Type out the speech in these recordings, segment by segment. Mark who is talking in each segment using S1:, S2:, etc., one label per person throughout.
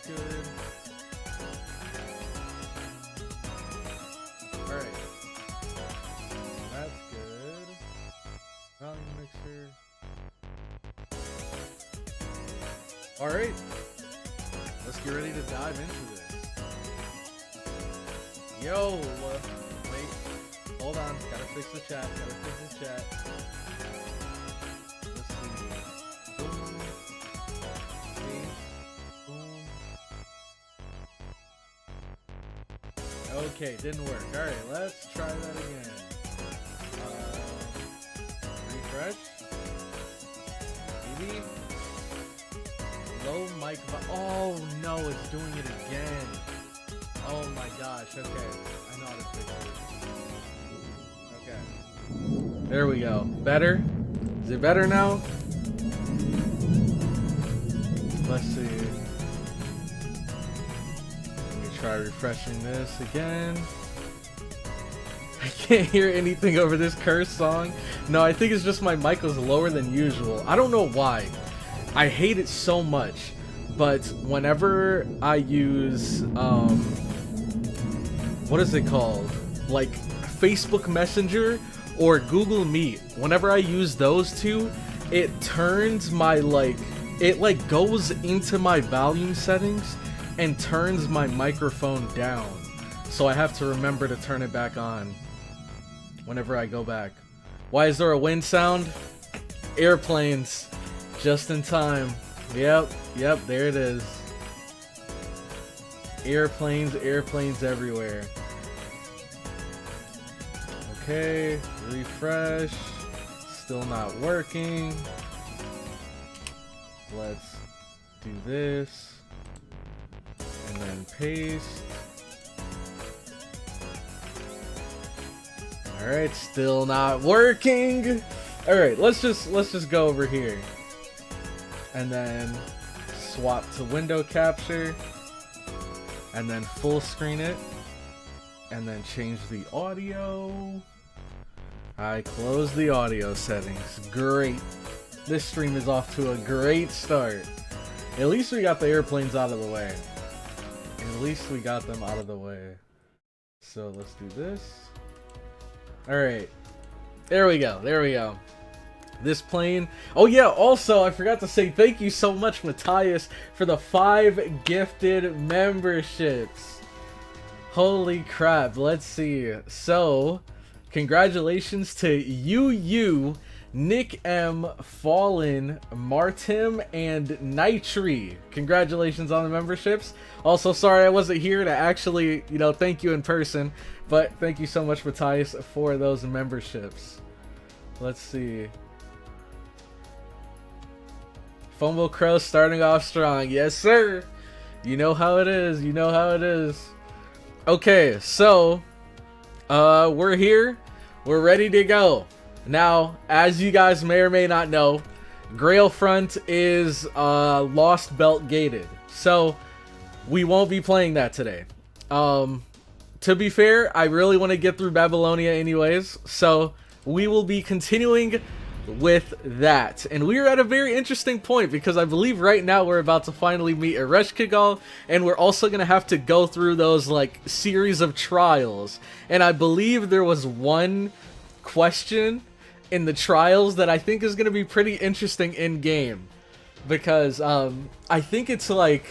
S1: good. Alright. That's good. Volume mixer. Alright. Let's get ready to dive into this. Yo! Wait. Hold on. Gotta fix the chat. Let's see. Boom. Space. Boom. Okay, didn't work. Alright, let's try that again. Refresh. Maybe. Low mic. Oh no, it's doing it again. Oh my gosh. Okay, I know how to fix it. Okay. There we go. Better? Is it better now? Let's see. Let me try refreshing this again. I can't hear anything over this curse song. No, I think it's just my mic was lower than usual. I don't know why. I hate it so much. But whenever I use, what is it called? Like Facebook Messenger or Google Meet. Whenever I use those two, it turns my it goes into my volume settings and turns my microphone down. So I have to remember to turn it back on whenever I go back. Why is there a wind sound? Airplanes. Just in time. Yep, there it is. Airplanes everywhere. Okay, refresh. Still not working. Let's do this. And then paste. Alright, still not working. Alright, let's just go over here. And then swap to window capture. And then full screen it. And then change the audio. I close the audio settings. Great. This stream is off to a great start. At least we got the airplanes out of the way. At least we got them out of the way. So let's do this. Alright. There we go. This plane. Oh yeah, also I forgot to say thank you so much, Matthias, for the 5 gifted memberships. Holy crap. Let's see. So, congratulations to you, Nick M, Fallen, Martim, and Nitri. Congratulations on the memberships. Also, sorry I wasn't here to actually, thank you in person, but thank you so much, Matthias, for those memberships. Let's see. Fumble Crow starting off strong. Yes, sir. You know how it is. Okay, so we're here. We're ready to go. Now, as you guys may or may not know, Grail Front is Lost Belt gated. So we won't be playing that today. To be fair, I really want to get through Babylonia anyways. So we will be continuing with that, and we are at a very interesting point because I believe right now we're about to finally meet Ereshkigal, and we're also gonna have to go through those series of trials. And I believe there was one question in the trials that I think is gonna be pretty interesting in game, because I think it's a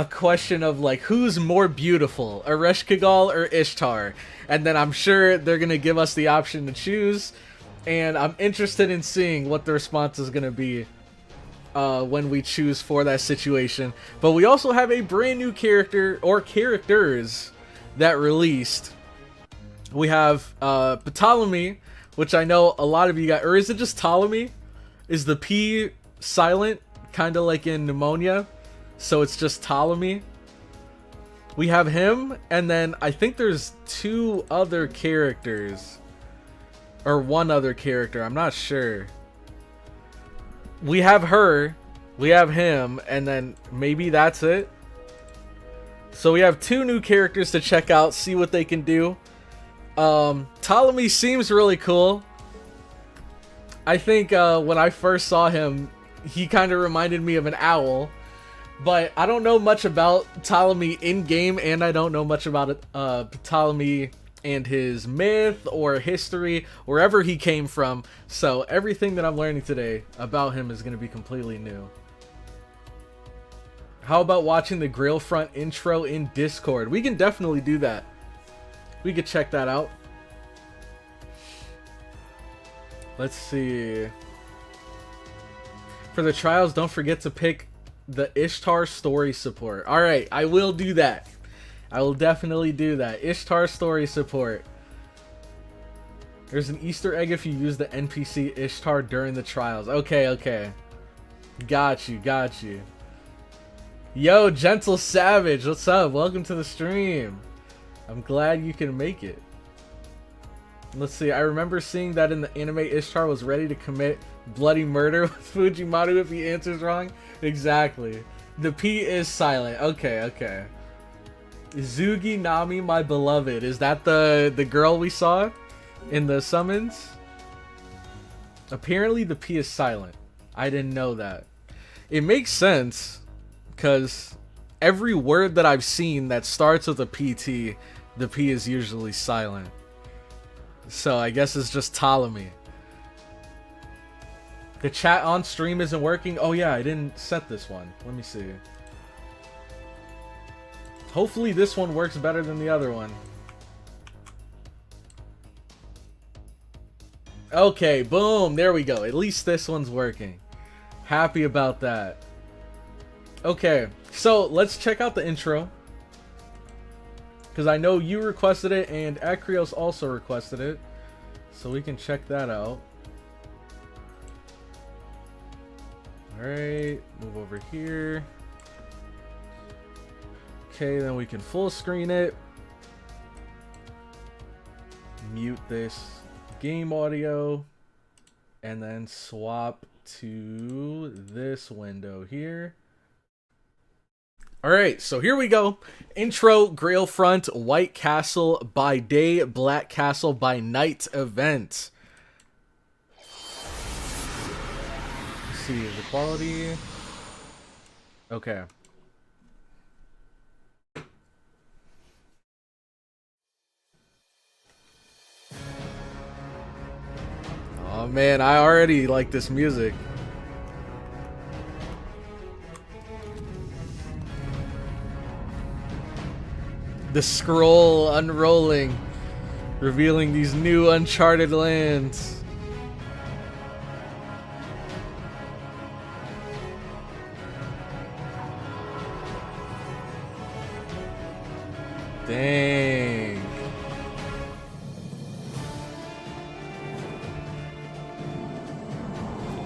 S1: question of who's more beautiful, Ereshkigal or Ishtar, and then I'm sure they're gonna give us the option to choose. And I'm interested in seeing what the response is going to be when we choose for that situation. But we also have a brand new character, or characters, that released. We have PTOLEMY, which I know a lot of you got. Or is it just Ptolemy? Is the P silent? Kind of like in pneumonia. So it's just Ptolemy. We have him. And then I think there's 2 other characters. Or 1 other character, I'm not sure. We have her, we have him, and then maybe that's it. So we have 2 new characters to check out, see what they can do. Ptolemy seems really cool. I think when I first saw him, he kind of reminded me of an owl. But I don't know much about Ptolemy in-game, and I don't know much about Ptolemy and his myth or history, wherever he came from. So everything that I'm learning today about him is going to be completely new. How about watching the Grailfront intro in Discord? We can definitely do that. We could check that out. Let's see. For the trials, don't forget to pick the Ishtar story support. Alright, I will do that. I will definitely do that. Ishtar story support. There's an Easter egg if you use the NPC Ishtar during the trials. Okay, okay. Got you, got you. Yo, Gentle Savage, what's up? Welcome to the stream. I'm glad you can make it. Let's see, I remember seeing that in the anime Ishtar was ready to commit bloody murder with Fujimaru if he answers wrong. Exactly. The P is silent. Okay, okay. Zugi Nami, my beloved. Is that the girl we saw in the summons? Apparently the P is silent. I didn't know that. It makes sense, because every word that I've seen that starts with a PT, the P is usually silent. So I guess it's just Ptolemy. The chat on stream isn't working. Oh yeah, I didn't set this one. Let me see. Hopefully this one works better than the other one. Okay, boom. There we go. At least this one's working. Happy about that. Okay, so let's check out the intro. Because I know you requested it and Akrios also requested it. So we can check that out. Alright, move over here. Okay, then we can full screen it. Mute this game audio. And then swap to this window here. Alright, so here we go. Intro, Grailfront, White Castle by day, Black Castle by night event. Let's see, the quality. Okay. Oh man, I already like this music. The scroll unrolling, revealing these new uncharted lands. Dang.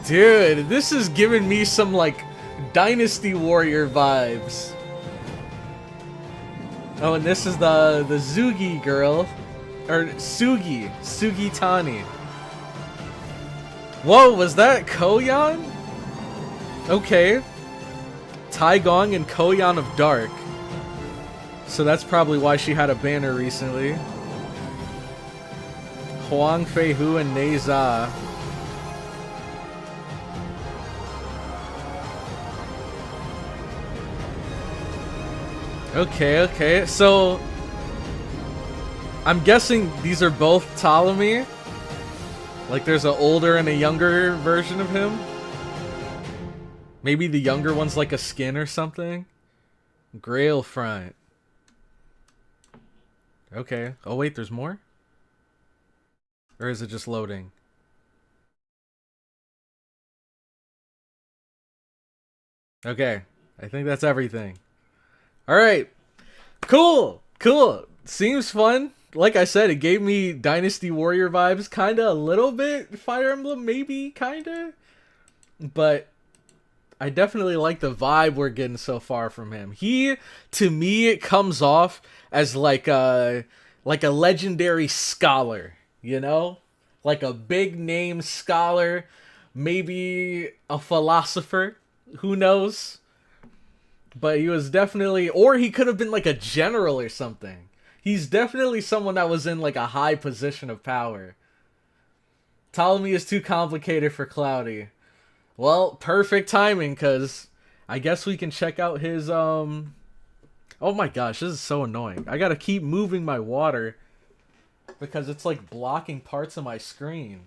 S1: Dude, this is giving me some like Dynasty Warrior vibes. Oh, and this is the Zugi girl, or Sugi Tani. Whoa, was that Koyan? Okay. Taigong and Koyan of Dark. So that's probably why she had a banner recently. Huang Fei Hu and Neiza. Okay, okay, so I'm guessing these are both Ptolemy. Like there's an older and a younger version of him. Maybe the younger one's like a skin or something. Grailfront. Okay. Oh wait, there's more? Or is it just loading? Okay, I think that's everything. Alright, cool, cool. Seems fun. Like I said, it gave me Dynasty Warrior vibes, kinda a little bit Fire Emblem, maybe, kinda. But I definitely like the vibe we're getting so far from him. He, to me, it comes off as like a legendary scholar, you know? Like a big name scholar, maybe a philosopher, who knows? But he was definitely, or he could have been like a general or something. He's definitely someone that was in like a high position of power. Ptolemy is too complicated for Cloudy. Well, perfect timing, because I guess we can check out his oh my gosh, this is so annoying. I gotta keep moving my water because it's like blocking parts of my screen.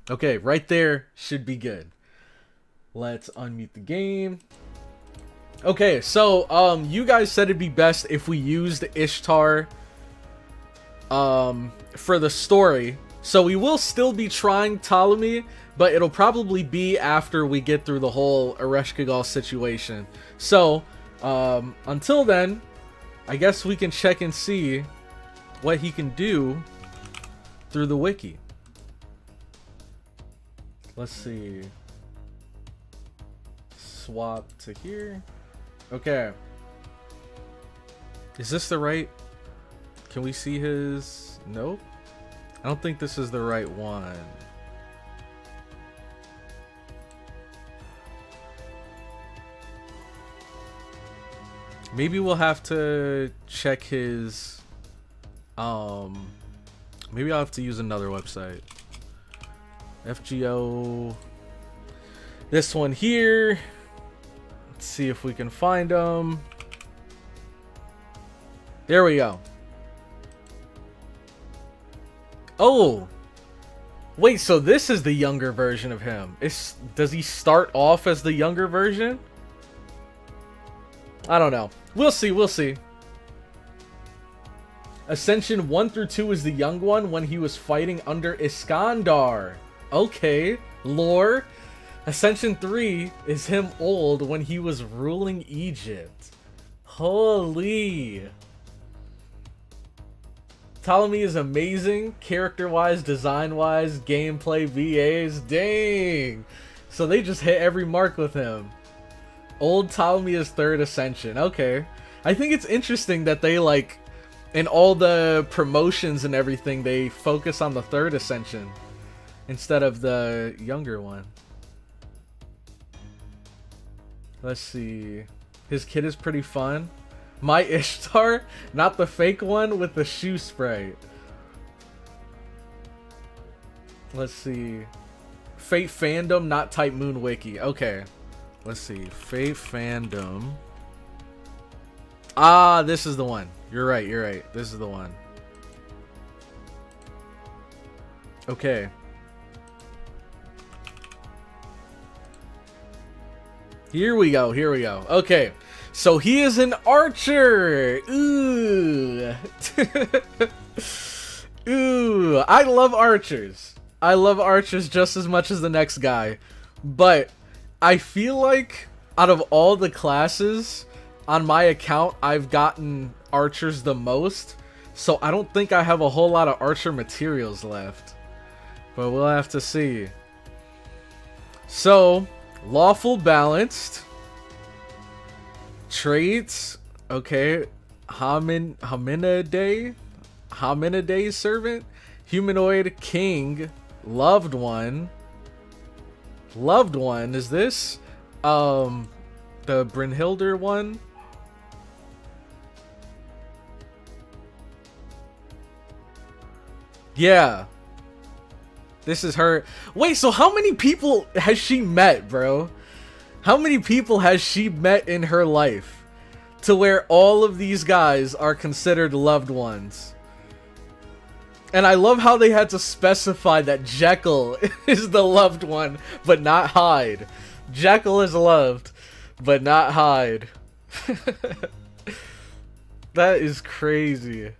S1: Okay, right there should be good. Let's unmute the game. Okay, so you guys said it'd be best if we used Ishtar for the story. So we will still be trying Ptolemy, but it'll probably be after we get through the whole Ereshkigal situation. So until then, I guess we can check and see what he can do through the wiki. Let's see. Swap to here. Okay. Is this the right? Can we see his? Nope. I don't think this is the right one. Maybe we'll have to check his maybe I'll have to use another website. FGO. This one here. Let's see if we can find him. There we go. Oh. Wait, so this is the younger version of him. Does he start off as the younger version? I don't know. We'll see, we'll see. Ascension 1 through 2 is the young one when he was fighting under Iskandar. Okay, lore. Ascension 3 is him old when he was ruling Egypt. Holy. Ptolemy is amazing, character-wise, design-wise, gameplay, VAs. Dang. So they just hit every mark with him. Old Ptolemy is 3rd Ascension. Okay. I think it's interesting that they, like, in all the promotions and everything, they focus on the 3rd Ascension instead of the younger one. Let's see. His kid is pretty fun. My Ishtar, not the fake one with the shoe spray. Let's see. Fate Fandom, not Type Moon Wiki. Okay. Let's see. Fate Fandom. Ah, this is the one. You're right, you're right. This is the one. Okay. Here we go, here we go. Okay. So he is an archer. Ooh. Ooh. I love archers. I love archers just as much as the next guy. But I feel like out of all the classes on my account, I've gotten archers the most. So I don't think I have a whole lot of archer materials left. But we'll have to see. So, lawful balanced. Traits, okay. Hominidae servant, humanoid, king, loved one. Loved one, is this the Brynhildr one? Yeah. This is her. Wait, so how many people has she met, bro? How many people has she met in her life to where all of these guys are considered loved ones? And I love how they had to specify that Jekyll is the loved one, but not Hyde. Jekyll is loved, but not Hyde. That is crazy.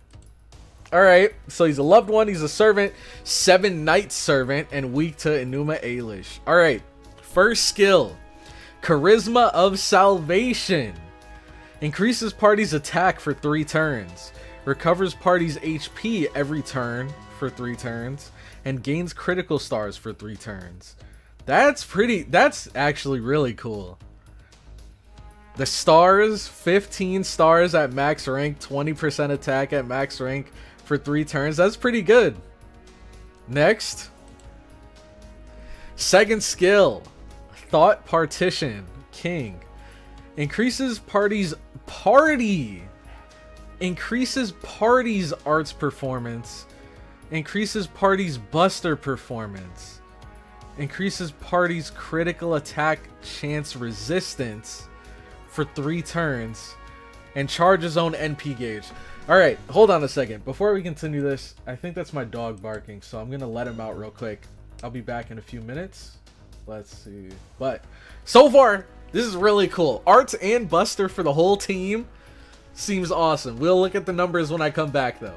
S1: Alright, so he's a loved one, he's a servant, 7 knight servant, and weak to Enuma Elish. Alright, first skill. Charisma of Salvation. Increases party's attack for 3 turns. Recovers party's HP every turn for 3 turns. And gains critical stars for 3 turns. That's actually really cool. The stars, 15 stars at max rank, 20% attack at max rank for 3 turns. That's pretty good. Next. Second skill. Thought Partition, King. Increases party's arts performance. Increases party's buster performance. Increases party's critical attack chance resistance for 3 turns. And charges own NP gauge. Alright, hold on a second. Before we continue this, I think that's my dog barking, so I'm going to let him out real quick. I'll be back in a few minutes. Let's see. But so far, this is really cool. Arts and Buster for the whole team seems awesome. We'll look at the numbers when I come back, though.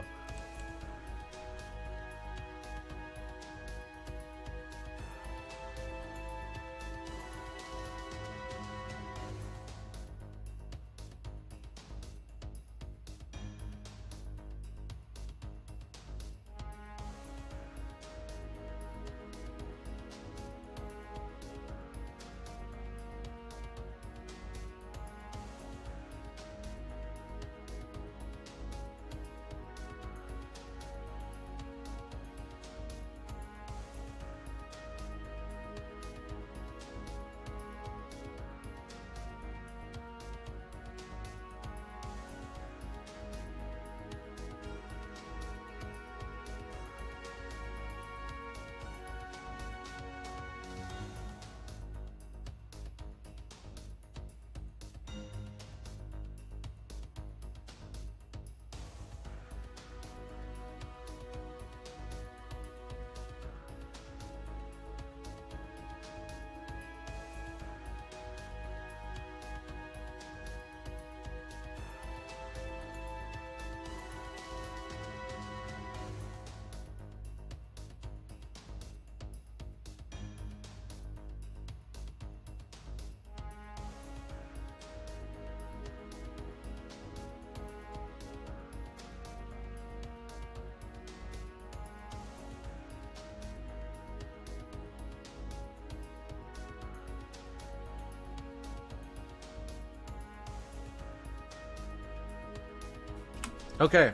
S1: Okay,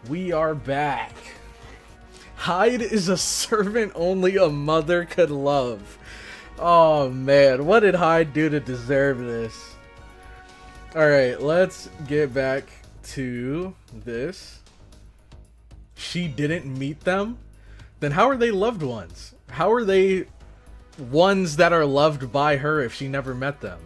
S1: we are back. Hyde is a servant only a mother could love. Oh man, what did Hyde do to deserve this? Alright, let's get back to this. She didn't meet them? Then how are they loved ones? How are they ones that are loved by her if she never met them?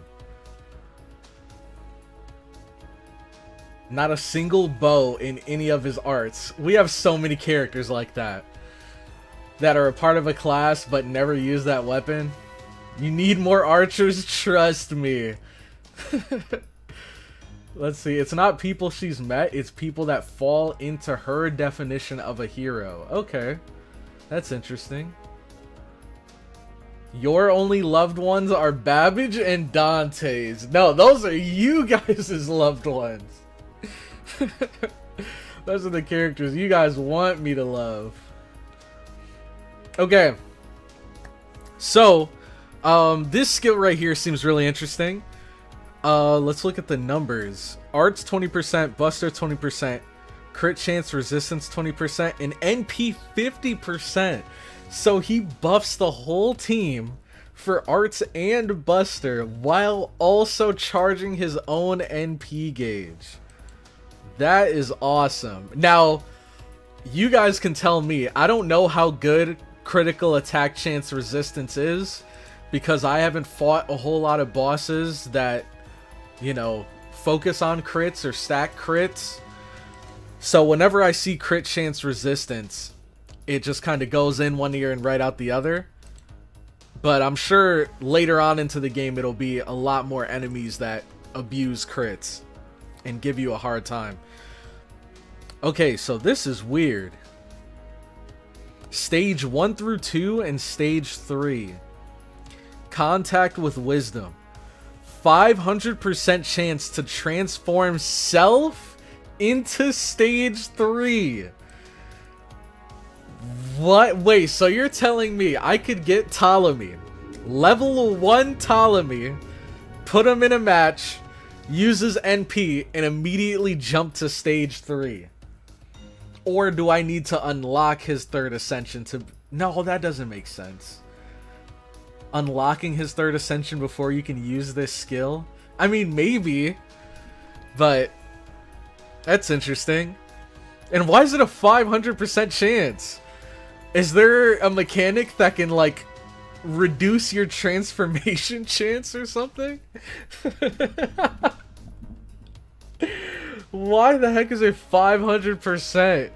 S1: Not a single bow in any of his arts. We have so many characters like that. That are a part of a class but never use that weapon. You need more archers, trust me. Let's see, it's not people she's met, it's people that fall into her definition of a hero. Okay, that's interesting. Your only loved ones are Babbage and Dante's. No, those are you guys' loved ones. Those are the characters you guys want me to love. Okay. So, this skill right here seems really interesting. Let's look at the numbers. Arts 20%, Buster 20%, crit chance resistance 20%, and NP 50%. So he buffs the whole team for Arts and Buster while also charging his own NP gauge. That is awesome. Now, you guys can tell me. I don't know how good critical attack chance resistance is because I haven't fought a whole lot of bosses that, you know, focus on crits or stack crits. So whenever I see crit chance resistance, it just kind of goes in one ear and right out the other. But I'm sure later on into the game it'll be a lot more enemies that abuse crits and give you a hard time. Okay, so this is weird. Stage 1 through 2 and Stage 3. Contact with Wisdom. 500% chance to transform self into Stage 3. What? Wait, so you're telling me I could get Ptolemy, level 1 Ptolemy, put him in a match, use his NP, and immediately jump to Stage 3? Or do I need to unlock his third ascension to... No, that doesn't make sense. Unlocking his third ascension before you can use this skill? I mean, maybe. But that's interesting. And why is it a 500% chance? Is there a mechanic that can, like, reduce your transformation chance or something? Why the heck is it 500%?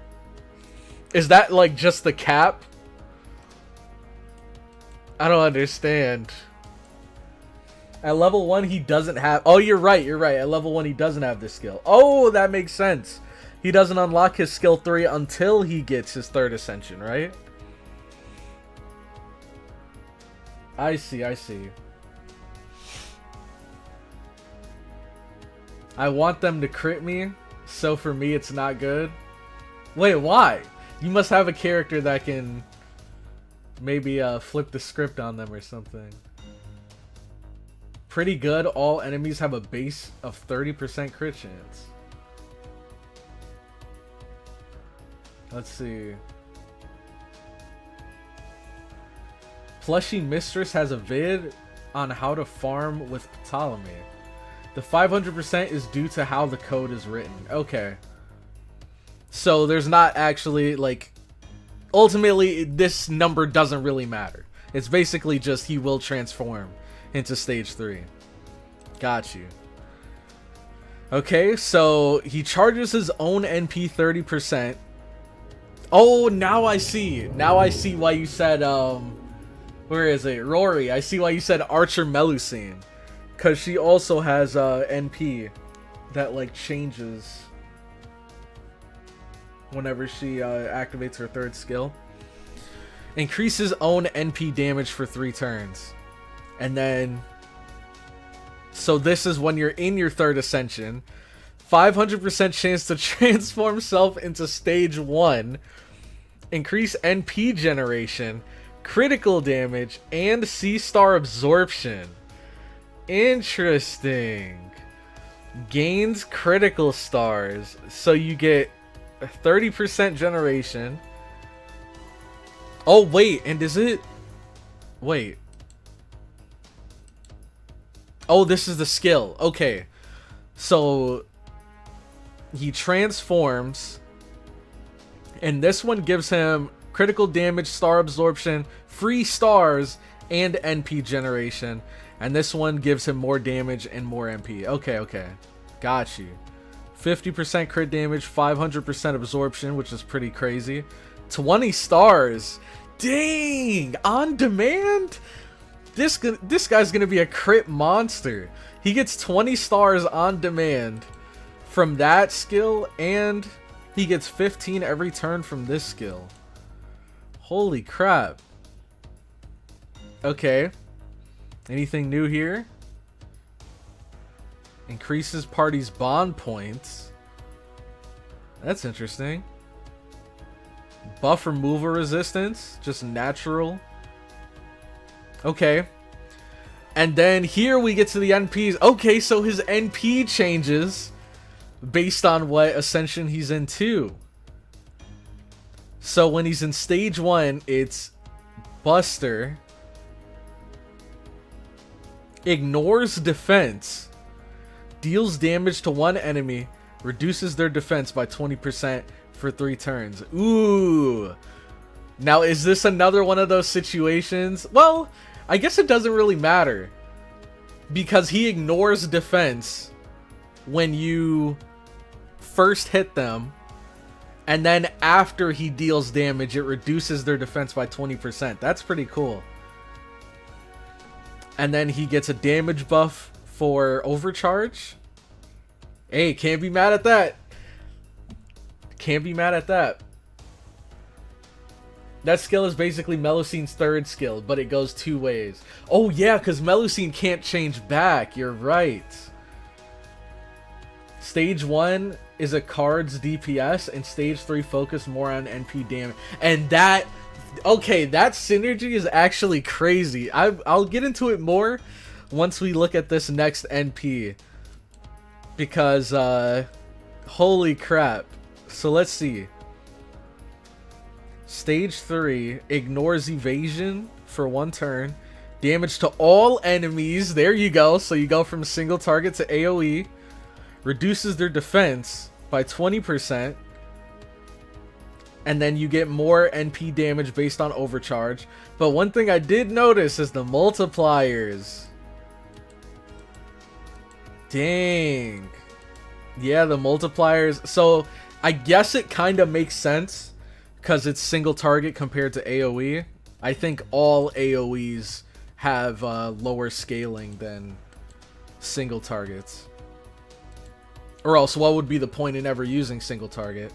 S1: Is that, like, just the cap? I don't understand. At level 1, he doesn't have... Oh, you're right, you're right. At level 1, he doesn't have this skill. Oh, that makes sense. He doesn't unlock his skill 3 until he gets his 3rd ascension, right? I see, I see. I want them to crit me, so for me it's not good. Wait, why? You must have a character that can maybe flip the script on them or something. Pretty good. All enemies have a base of 30% crit chance. Let's see. Plushy Mistress has a vid on how to farm with PTOLEMY. The 500% is due to how the code is written. Okay. So there's not actually, like... Ultimately, this number doesn't really matter. It's basically just he will transform into stage 3. Got you. Okay, so he charges his own NP 30%. Oh, now I see. Now I see why you said, where is it? Rory. I see why you said Archer Melusine. Because she also has NP that, like, changes whenever she activates her 3rd skill. Increases own NP damage for 3 turns. And then... So this is when you're in your 3rd ascension. 500% chance to transform self into stage 1. Increase NP generation. Critical damage. And C-star absorption. Interesting. Gains critical stars. So you get 30% generation. Oh, wait. And is it... Wait. Oh, this is the skill. Okay. So... He transforms. And this one gives him critical damage, star absorption, free stars, and NP generation. And this one gives him more damage and more MP. Okay, okay. Got you. 50% crit damage, 500% absorption, which is pretty crazy. 20 stars. Dang! On demand? This guy's gonna be a crit monster. He gets 20 stars on demand from that skill, and he gets 15 every turn from this skill. Holy crap. Okay. Anything new here? Increases party's bond points. That's interesting. Buff removal resistance. Just natural. Okay. And then here we get to the NPs. Okay, so his NP changes based on what ascension he's in too. So when he's in stage 1, it's Buster. Ignores defense. Deals damage to one enemy. Reduces their defense by 20% for 3 turns. Ooh. Now, is this another one of those situations? Well, I guess it doesn't really matter. Because he ignores defense when you first hit them. And then after he deals damage, it reduces their defense by 20%. That's pretty cool. And then he gets a damage buff for overcharge. Hey, can't be mad at that. Can't be mad at that. That skill is basically Melusine's 3rd skill, but it goes 2 ways. Oh yeah, because Melusine can't change back. You're right. Stage 1 is a card's DPS, and Stage 3 focus more on NP damage. And that... Okay, that synergy is actually crazy. I'll get into it more once we look at this next NP. Because, holy crap. So let's see. Stage 3 ignores evasion for 1 turn. Damage to all enemies. There you go. So you go from single target to AoE. Reduces their defense by 20%. and then you get more NP damage based on overcharge. But one thing I did notice is the multipliers. Dang. Yeah, the multipliers. So I guess it kind of makes sense because it's single target compared to AoE. I think all AoEs have lower scaling than single targets. Or else what would be the point in ever using single target?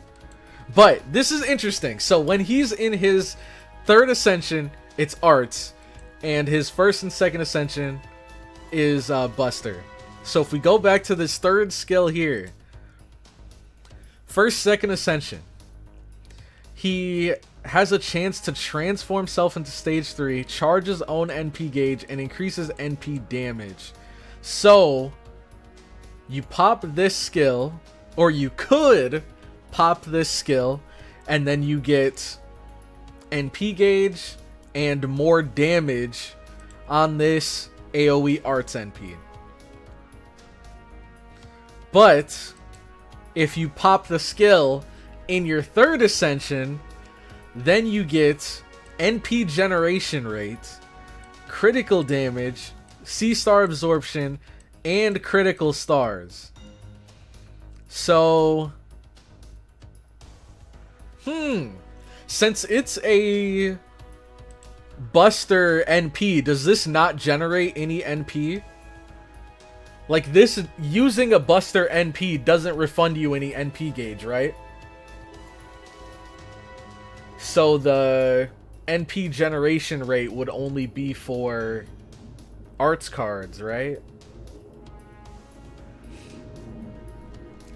S1: But this is interesting. So when he's in his third ascension, it's arts, and his first and second ascension is Buster. So if we go back to this third skill here, first, second ascension, he has a chance to transform himself into stage 3, charge his own NP gauge, and increases NP damage. So you pop this skill, or you could pop this skill, and then you get NP gauge and more damage on this AoE arts NP. But if you pop the skill in your third ascension, then you get NP generation rate, critical damage, C-star absorption, and critical stars. So, since it's a Buster NP, does this not generate any NP? Like this, using a Buster NP doesn't refund you any NP gauge, right? So the NP generation rate would only be for arts cards, right?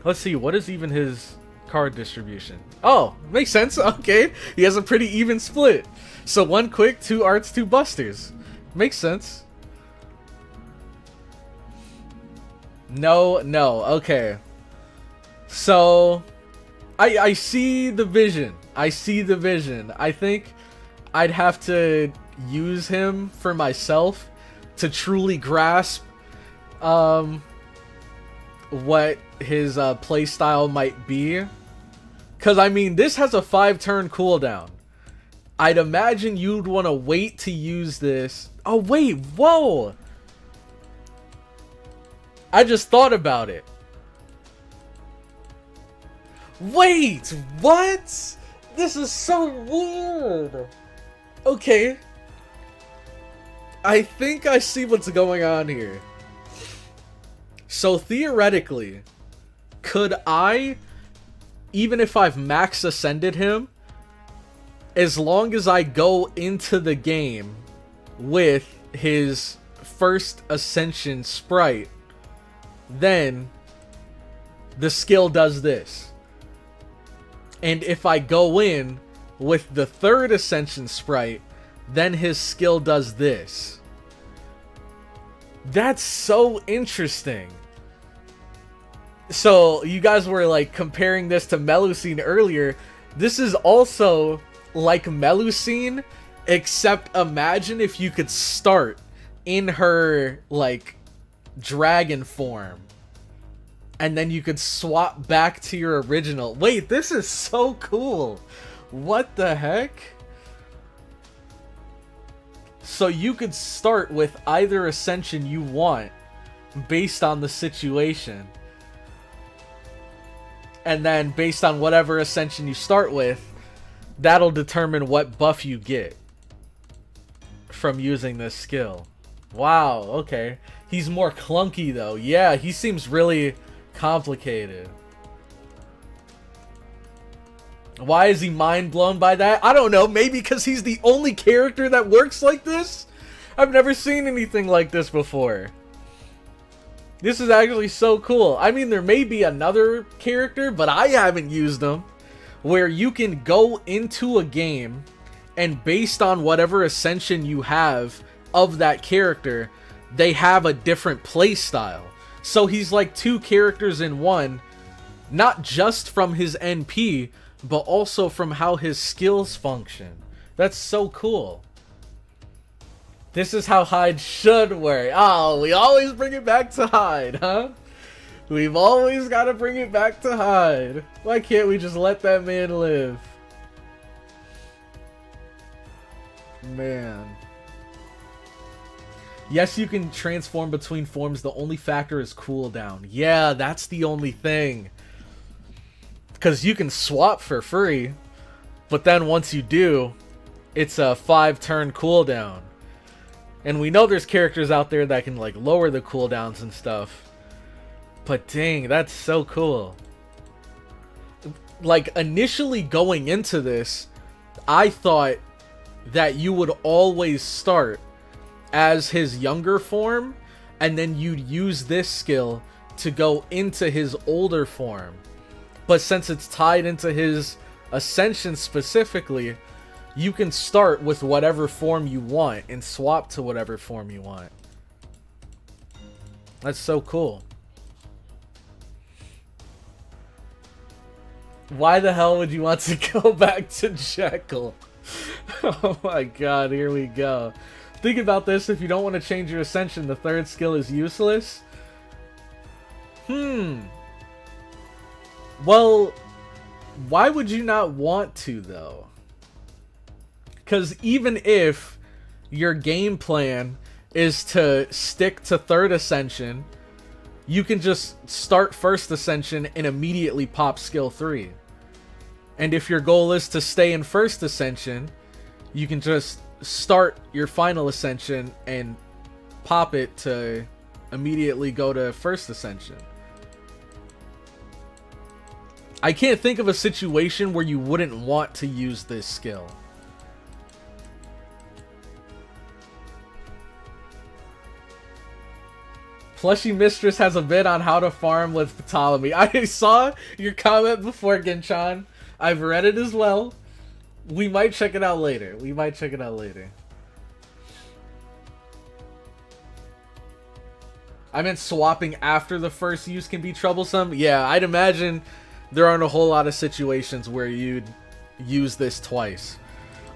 S1: Let's see, what is even his card distribution? Oh, makes sense. Okay, he has a pretty even split. So 1 quick, 2 arts, 2 busters. Makes sense. No, okay. So, I see the vision. I think I'd have to use him for myself to truly grasp what his playstyle might be. Because, I mean, this has a 5-turn cooldown. I'd imagine you'd want to wait to use this. Oh, wait, whoa! I just thought about it. Wait, what? This is so weird. Okay. I think I see what's going on here. So theoretically, could I, even if I've max ascended him, as long as I go into the game with his first ascension sprite, then the skill does this. And if I go in with the third ascension sprite, then his skill does this. That's so interesting. So you guys were like comparing this to Melusine earlier. This is also like Melusine, except imagine if you could start in her like dragon form, and then you could swap back to your original. Wait, this is so cool. What the heck? So you could start with either ascension you want based on the situation, and then based on whatever ascension you start with, that'll determine what buff you get from using this skill. Wow, okay. He's more clunky though. Yeah, he seems really complicated. Why is he mind blown by that? I don't know. Maybe because he's the only character that works like this? I've never seen anything like this before. This is actually so cool. I mean, there may be another character, but I haven't used them, where you can go into a game and based on whatever ascension you have of that character, they have a different play style. So he's like 2 characters in one, not just from his NP, but also from how his skills function. That's so cool. This is how Hyde should work. Oh, we always bring it back to Hyde, huh? We've always got to bring it back to Hyde. Why can't we just let that man live? Man. Yes, you can transform between forms. The only factor is cooldown. Yeah, that's the only thing. Because you can swap for free. But then once you do, it's a 5-turn cooldown. And we know there's characters out there that can like lower the cooldowns and stuff. But dang, that's so cool. Like initially going into this, I thought that you would always start as his younger form, and then you'd use this skill to go into his older form. But since it's tied into his ascension specifically, you can start with whatever form you want and swap to whatever form you want. That's so cool. Why the hell would you want to go back to Jekyll? Oh my god, here we go. Think about this. If you don't want to change your ascension, the third skill is useless. Well, why would you not want to, though? Because even if your game plan is to stick to third ascension, you can just start first ascension and immediately pop skill 3. And if your goal is to stay in first ascension, you can just start your final ascension and pop it to immediately go to first ascension. I can't think of a situation where you wouldn't want to use this skill. Plushy Mistress has a bit on how to farm with PTOLEMY. I saw your comment before, Genchan. I've read it as well. We might check it out later. I meant swapping after the first use can be troublesome. Yeah, I'd imagine there aren't a whole lot of situations where you'd use this twice.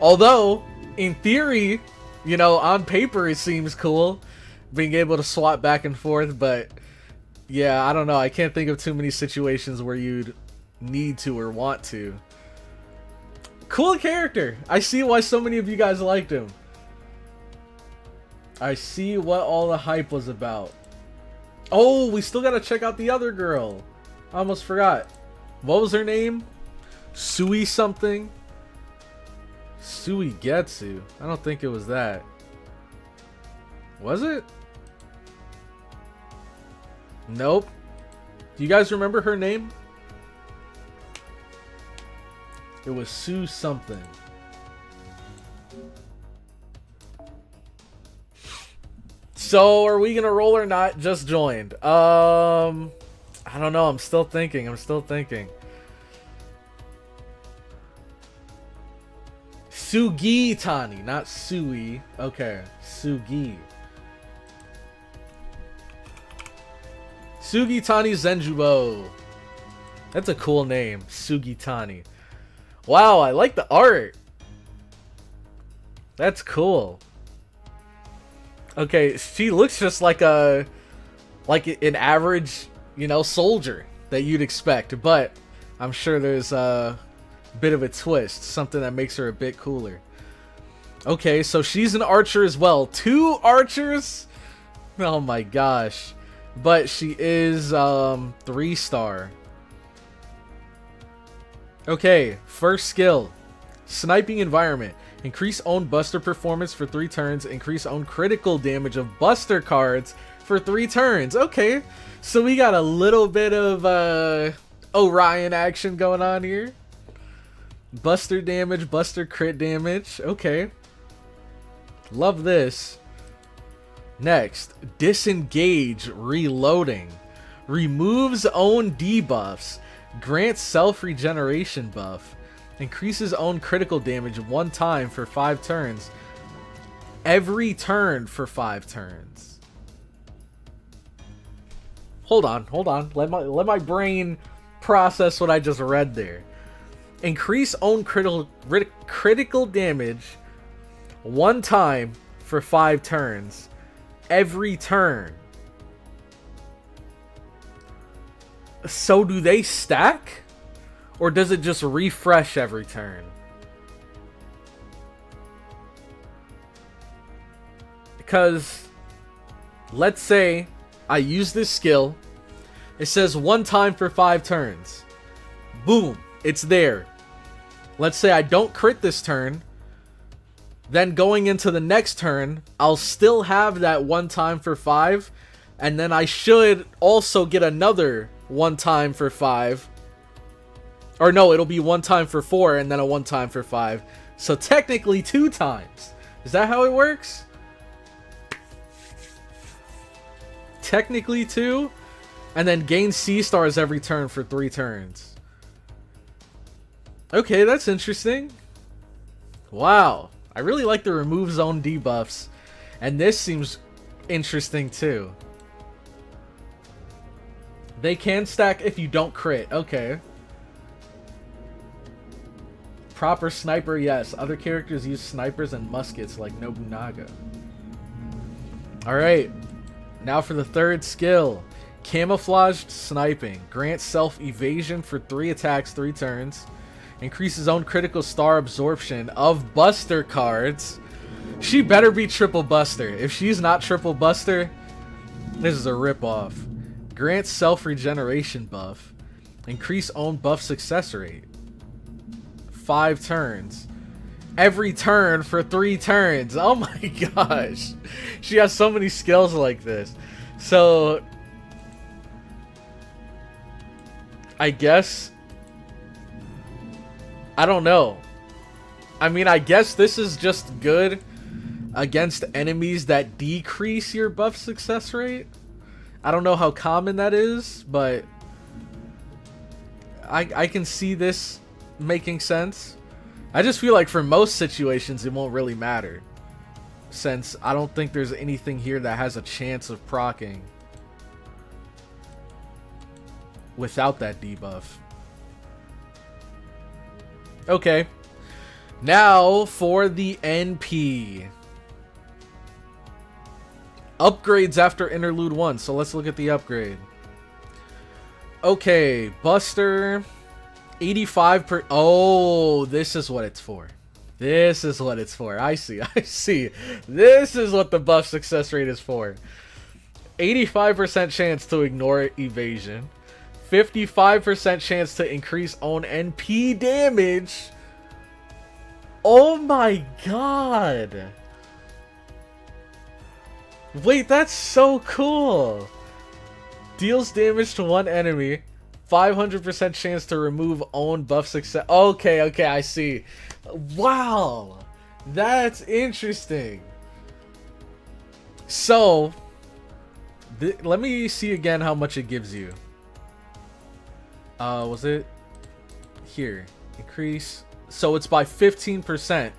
S1: Although, in theory, you know, on paper it seems cool being able to swap back and forth, but yeah, I don't know. I can't think of too many situations where you'd need to or want to. Cool character. I see why so many of you guys liked him. I see what all the hype was about. Oh, we still gotta check out the other girl. I almost forgot. What was her name? Sui something? Suigetsu. I don't think it was that. Was it? Nope. Do you guys remember her name? It was Sue something. So, are we gonna roll or not? Just joined. I don't know. I'm still thinking. Sugi Tani, not Sui. Okay, Sugi. Sugitani Zenjubo. That's a cool name, Sugitani. Wow, I like the art. That's cool. Okay, she looks just like an average, you know, soldier that you'd expect, but I'm sure there's a bit of a twist, something that makes her a bit cooler. Okay, so she's an archer as well. 2 archers? Oh my gosh. But she is 3-star. Okay, first skill. Sniping environment. Increase own buster performance for 3 turns. Increase own critical damage of buster cards for 3 turns. Okay, so we got a little bit of Orion action going on here. Buster damage, buster crit damage. Okay. Love this. Next, disengage reloading. Removes own debuffs. Grants self-regeneration buff. Increases own critical damage 1 time for 5 turns. Every turn for 5 turns. Hold on. Let my brain process what I just read there. Increase own critical damage 1 time for 5 turns. Every turn. So do they stack? Or does it just refresh every turn? Because let's say I use this skill. It says 1 time for 5 turns. Boom, it's there. Let's say I don't crit this turn. Then going into the next turn, I'll still have that 1 time for 5. And then I should also get another 1 time for 5. Or no, it'll be 1 time for 4 and then a 1 time for 5. So technically 2 times. Is that how it works? Technically 2. And then gain C stars every turn for 3 turns. Okay, that's interesting. Wow. I really like the remove zone debuffs. And this seems interesting too. They can stack if you don't crit. Okay. Proper sniper, yes. Other characters use snipers and muskets like Nobunaga. Alright. Now for the third skill. Camouflaged sniping. Grants self-evasion for 3 attacks, 3 turns. Increases own critical star absorption of Buster cards. She better be triple Buster. If she's not triple Buster, this is a ripoff. Grants self-regeneration buff. Increase own buff success rate. 5 turns. Every turn for 3 turns. Oh my gosh. She has so many skills like this. So I guess, I don't know. I mean, I guess this is just good against enemies that decrease your buff success rate. I don't know how common that is, but I can see this making sense. I just feel like for most situations it won't really matter, since I don't think there's anything here that has a chance of proccing without that debuff. Okay. Now for the NP. Upgrades after Interlude 1. So let's look at the upgrade. Okay, Buster. 85 per... Oh, this is what it's for. This is what it's for. I see. I see. This is what the buff success rate is for. 85% chance to ignore evasion. 55% chance to increase own NP damage. Oh my god. Wait, that's so cool. Deals damage to 1 enemy. 500% chance to remove own buff success. Okay, okay, I see. Wow. That's interesting. So, let me see again how much it gives you. Was it here? Increase. So it's by 15%.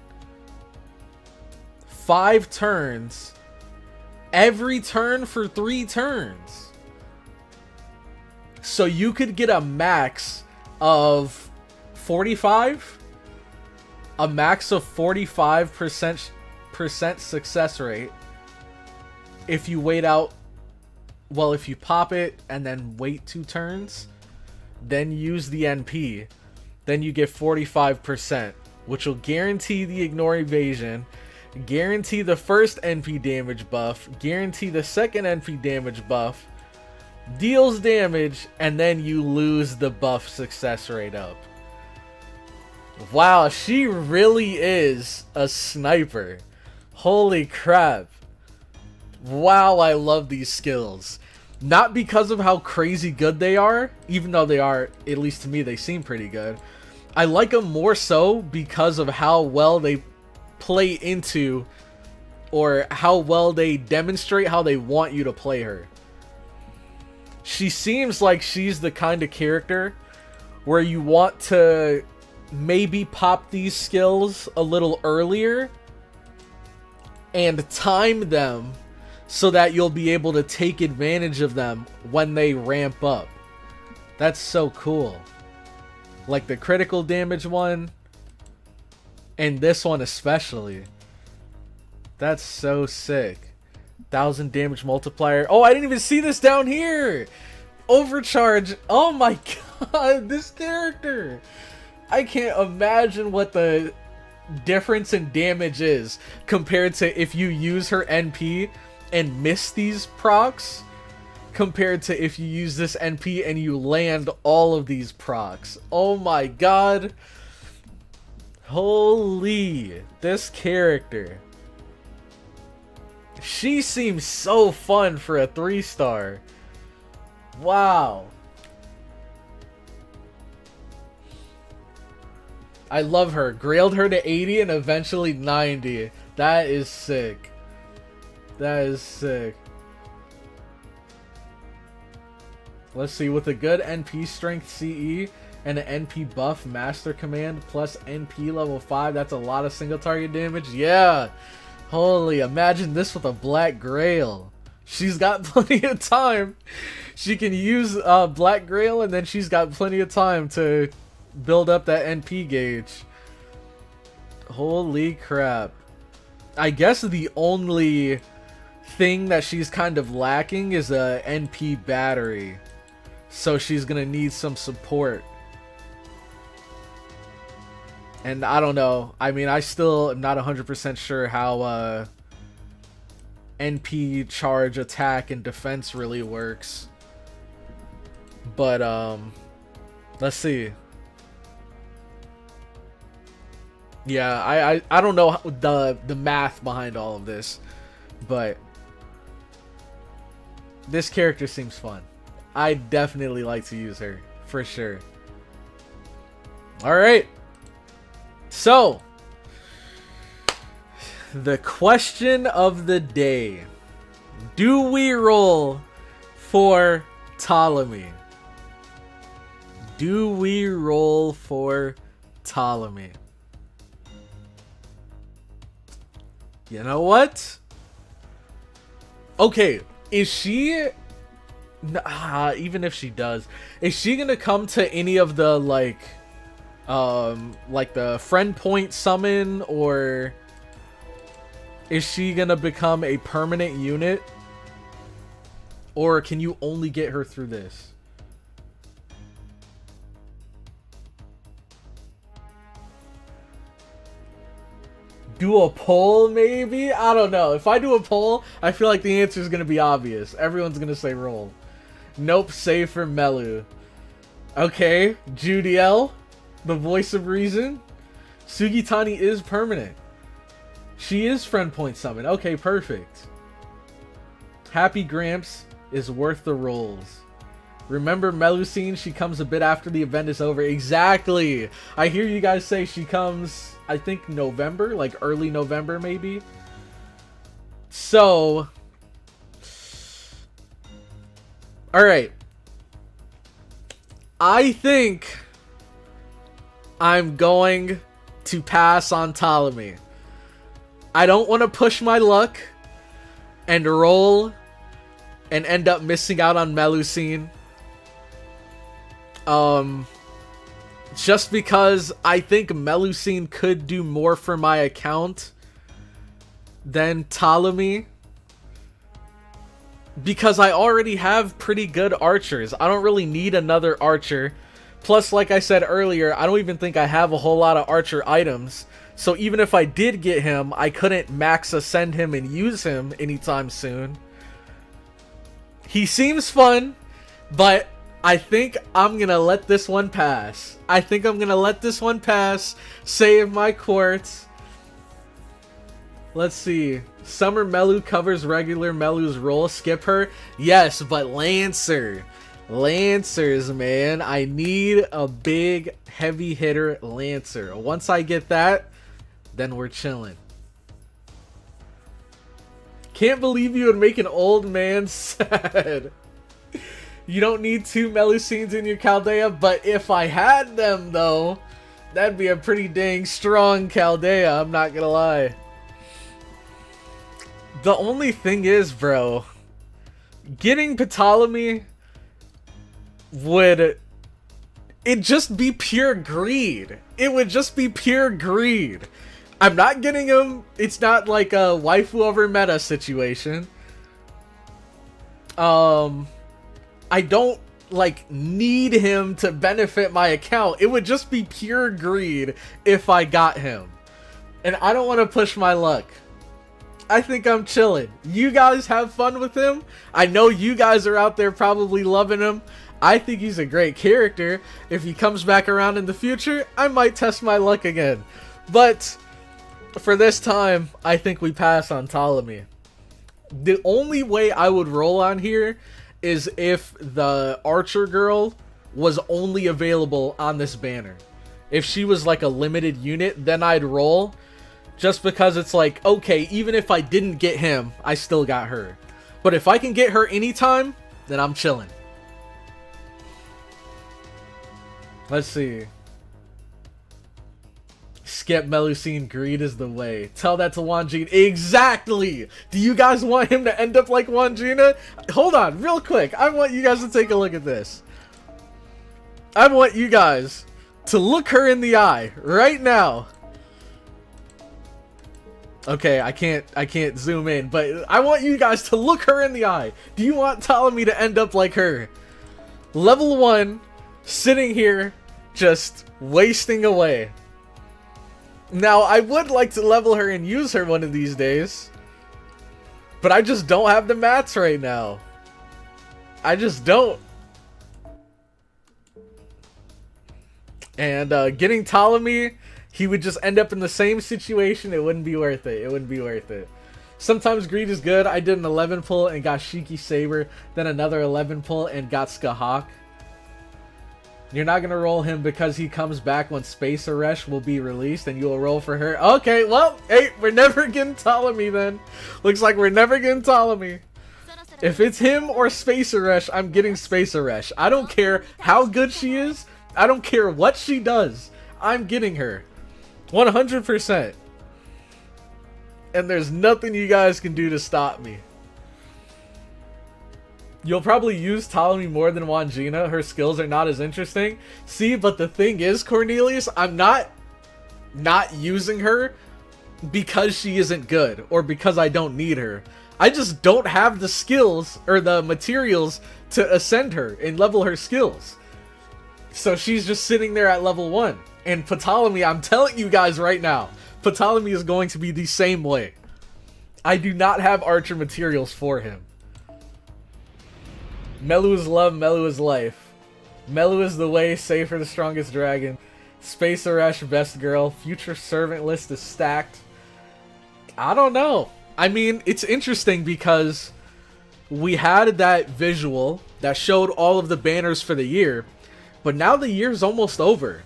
S1: 5 turns. Every turn for 3 turns. So you could get a max of 45. A max of 45% success rate. If you wait out. Well, if you pop it and then wait 2 turns. Then use the NP. Then you get 45%. Which will guarantee the ignore evasion. Guarantee the first NP damage buff. Guarantee the second NP damage buff. Deals damage. And then you lose the buff success rate up. Wow, she really is a sniper. Holy crap. Wow, I love these skills. Not because of how crazy good they are, even though they are, at least to me, they seem pretty good. I like them more so because of how well they play into, or how well they demonstrate how they want you to play her. She seems like she's the kind of character where you want to maybe pop these skills a little earlier and time them so that you'll be able to take advantage of them when they ramp up. That's so cool. Like the critical damage one, and this one especially. That's so sick. 1000 damage multiplier. Oh, I didn't even see this down here. Overcharge. Oh my god, this character. I can't imagine what the difference in damage is compared to if you use her NP and miss these procs, compared to if you use this NP and you land all of these procs. Oh my god. Holy, this character. She seems so fun for a 3-star. Wow. I love her. Grailed her to 80 and eventually 90. That is sick. That is sick. Let's see, with a good NP strength CE and an NP buff master command plus NP level 5, that's a lot of single target damage. Yeah. Holy, imagine this with a Black Grail. She's got plenty of time. She can use Black Grail and then she's got plenty of time to build up that NP gauge. Holy crap. I guess the only thing that she's kind of lacking is a NP battery. So she's gonna need some support. And I don't know. I mean, I still am not 100% sure how NP charge, attack, and defense really works. But let's see. Yeah, I don't know the math behind all of this, but this character seems fun. I definitely like to use her for sure. All right. So, the question of the day. Do we roll for Ptolemy? Do we roll for Ptolemy? You know what? Okay, is she... even if she does, is she gonna come to any of the, like the friend point summon, or is she gonna become a permanent unit? Or can you only get her through this? Do a poll, maybe? I don't know. If I do a poll, I feel like the answer is going to be obvious. Everyone's going to say roll. Nope, save for Melu. Okay, Judiel, the voice of reason. Sugitani is permanent. She is friend point summon. Okay, perfect. Happy Gramps is worth the rolls. Remember Melusine? She comes a bit after the event is over. Exactly. I hear you guys say she comes, I think, November, like early November, maybe. So, all right. I think I'm going to pass on Ptolemy. I don't want to push my luck and roll and end up missing out on Melusine. Just because I think Melusine could do more for my account than Ptolemy. Because I already have pretty good archers. I don't really need another archer. Plus, like I said earlier, I don't even think I have a whole lot of archer items. So even if I did get him, I couldn't max ascend him and use him anytime soon. He seems fun, but I think I'm going to let this one pass. I think I'm going to let this one pass. Save my quartz. Let's see. Summer Melu covers regular Melu's role. Skip her? Yes, but Lancer. Lancers, man. I need a big, heavy hitter Lancer. Once I get that, then we're chilling. Can't believe you would make an old man sad. You don't need 2 Melusines in your Chaldea, but if I had them, though, that'd be a pretty dang strong Chaldea, I'm not gonna lie. The only thing is, bro, getting Ptolemy would... it'd just be pure greed. It would just be pure greed. I'm not getting him. It's not like a waifu over meta situation. I don't, like, need him to benefit my account. It would just be pure greed if I got him. And I don't want to push my luck. I think I'm chilling. You guys have fun with him. I know you guys are out there probably loving him. I think he's a great character. If he comes back around in the future, I might test my luck again. But for this time, I think we pass on Ptolemy. The only way I would roll on here is if the archer girl was only available on this banner. If she was like a limited unit, then I'd roll. Just because it's like, okay, even if I didn't get him, I still got her. But if I can get her anytime, then I'm chilling. Let's see. Skip Melusine, greed is the way. Tell that to Wangina. Exactly! Do you guys want him to end up like Wangina? Hold on, real quick. I want you guys to take a look at this. I want you guys to look her in the eye right now. Okay, I can't zoom in, but I want you guys to look her in the eye. Do you want Ptolemy to end up like her? Level 1, sitting here, just wasting away. Now, I would like to level her and use her one of these days, but I just don't have the mats right now. I just don't. And getting Ptolemy, he would just end up in the same situation. It wouldn't be worth it. It wouldn't be worth it. Sometimes greed is good. I did an 11 pull and got Shiki Saber, then another 11 pull and got Skahawk. You're not going to roll him because he comes back when Space Aresh will be released and you will roll for her. Okay, well, hey, we're never getting Ptolemy then. Looks like we're never getting Ptolemy. If it's him or Space Aresh, I'm getting Space Aresh. I don't care how good she is. I don't care what she does. I'm getting her. 100%. And there's nothing you guys can do to stop me. You'll probably use Ptolemy more than Wangina. Her skills are not as interesting. See, but the thing is, Cornelius, I'm not using her because she isn't good or because I don't need her. I just don't have the skills or the materials to ascend her and level her skills. So she's just sitting there at level 1. And Ptolemy, I'm telling you guys right now, Ptolemy is going to be the same way. I do not have archer materials for him. Melu is love, Melu is life. Melu is the way, save for the strongest dragon. Space Aresh, best girl. Future servant list is stacked. I don't know. I mean, it's interesting because we had that visual that showed all of the banners for the year, but now the year's almost over.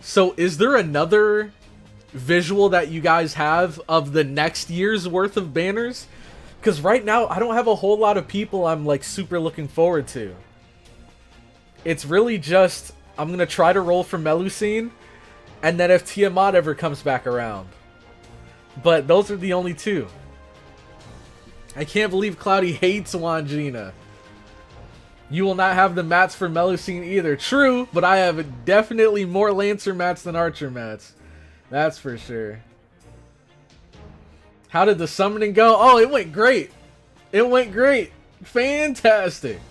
S1: So is there another visual that you guys have of the next year's worth of banners? Because right now, I don't have a whole lot of people I'm like super looking forward to. It's really just, I'm going to try to roll for Melusine, and then if Tiamat ever comes back around. But those are the only two. I can't believe Cloudy hates Wangina. You will not have the mats for Melusine either. True, but I have definitely more Lancer mats than Archer mats. That's for sure. How did the summoning go? Oh, it went great. It went great. Fantastic.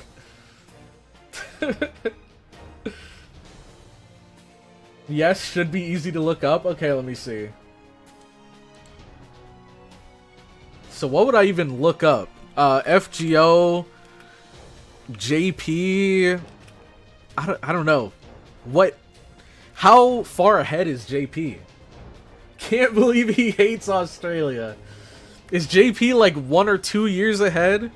S1: Yes, should be easy to look up. Okay, let me see. So what would I even look up? FGO, JP. I don't know. What? How far ahead is JP? Can't believe he hates Australia. Is JP like 1 or 2 years ahead?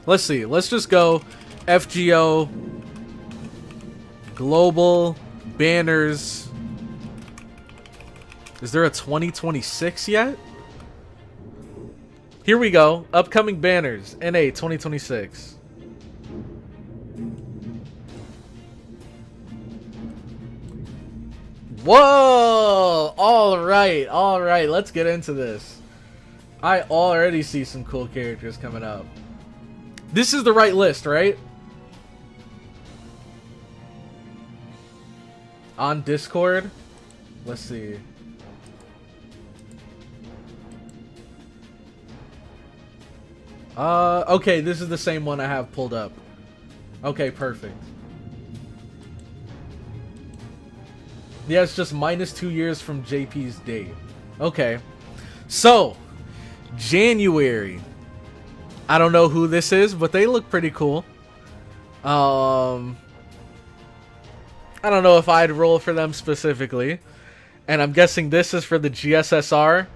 S1: Let's see. Let's just go FGO, global, banners. Is there a 2026 yet? Here we go. Upcoming banners. NA 2026. Whoa! Alright, let's get into this. I already see some cool characters coming up. This is the right list, right? On Discord? Let's see. Okay, this is the same one I have pulled up. Okay, perfect. Yeah, it's just minus 2 years from JP's date. Okay. So, January. I don't know who this is, but they look pretty cool. I don't know if I'd roll for them specifically. And I'm guessing this is for the GSSR.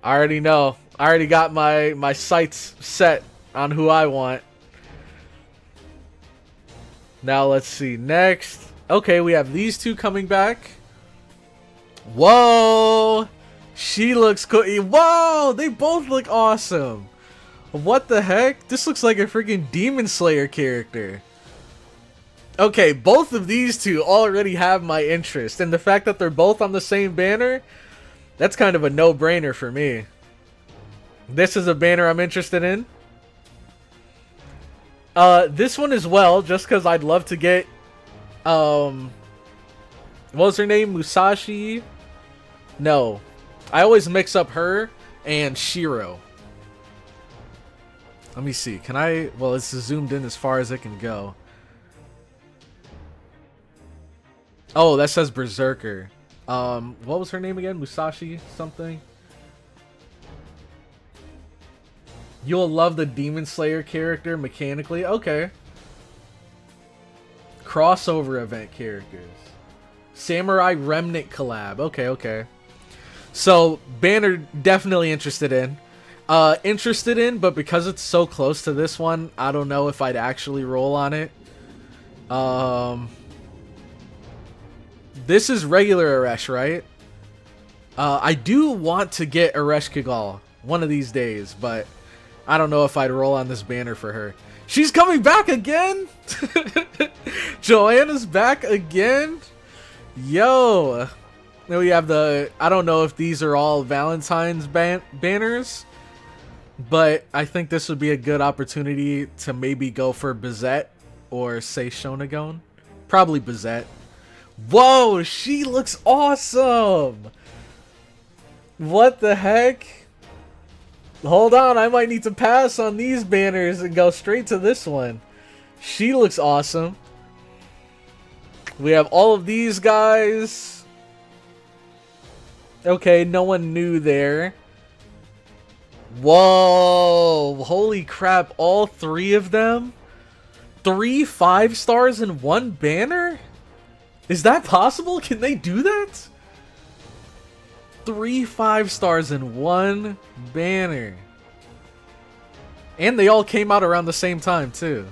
S1: I already know. I already got my sights set on who I want. Now let's see. Next. Okay, we have these two coming back. Whoa! She looks cool. Whoa! They both look awesome. What the heck? This looks like a freaking Demon Slayer character. Okay, both of these two already have my interest. And the fact that they're both on the same banner, that's kind of a no-brainer for me. This is a banner I'm interested in. This one as well, just because I'd love to get, what was her name? Musashi? No. I always mix up her and Shiro. Let me see. Can I, well, it's zoomed in as far as it can go. Oh, that says Berserker. What was her name again? Musashi something? You'll love the Demon Slayer character mechanically. Okay. Crossover event characters. Samurai Remnant collab. Okay, okay. So, banner definitely interested in. But because it's so close to this one, I don't know if I'd actually roll on it. This is regular Aresh, right? I do want to get Aresh Kigal one of these days, but I don't know if I'd roll on this banner for her. She's coming back again? Joanna's back again? Yo. Then we have the, I don't know if these are all Valentine's banners, but I think this would be a good opportunity to maybe go for Bizette or say Shonagon. Probably Bizette. Whoa, she looks awesome! What the heck? Hold on, I might need to pass on these banners and go straight to this one. She looks awesome. We have all of these guys. Okay, no one new there. Whoa, holy crap, all three of them? 3 5 stars in one banner? Is that possible? Can they do that? 3 5 stars in one banner. And they all came out around the same time, too.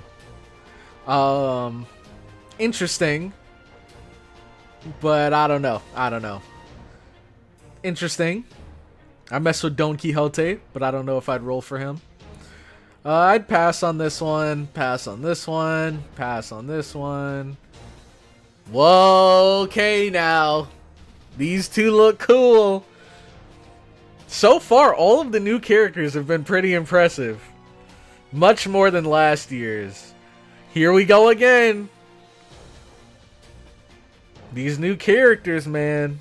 S1: Interesting. But I don't know. I don't know. Interesting. I mess with Don Quixote, but I don't know if I'd roll for him. I'd pass on this one. Pass on this one. Pass on this one. Whoa, okay now. These two look cool. So far, all of the new characters have been pretty impressive. Much more than last year's. Here we go again. These new characters, man.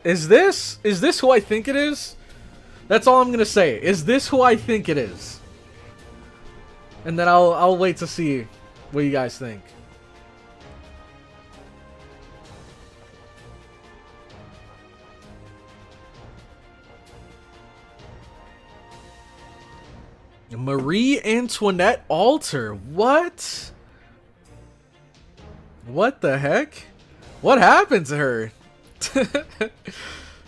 S1: Is this who I think it is? That's all I'm gonna say. Is this who I think it is? And then I'll wait to see what you guys think. Marie Antoinette Alter. What? What the heck? What happened to her?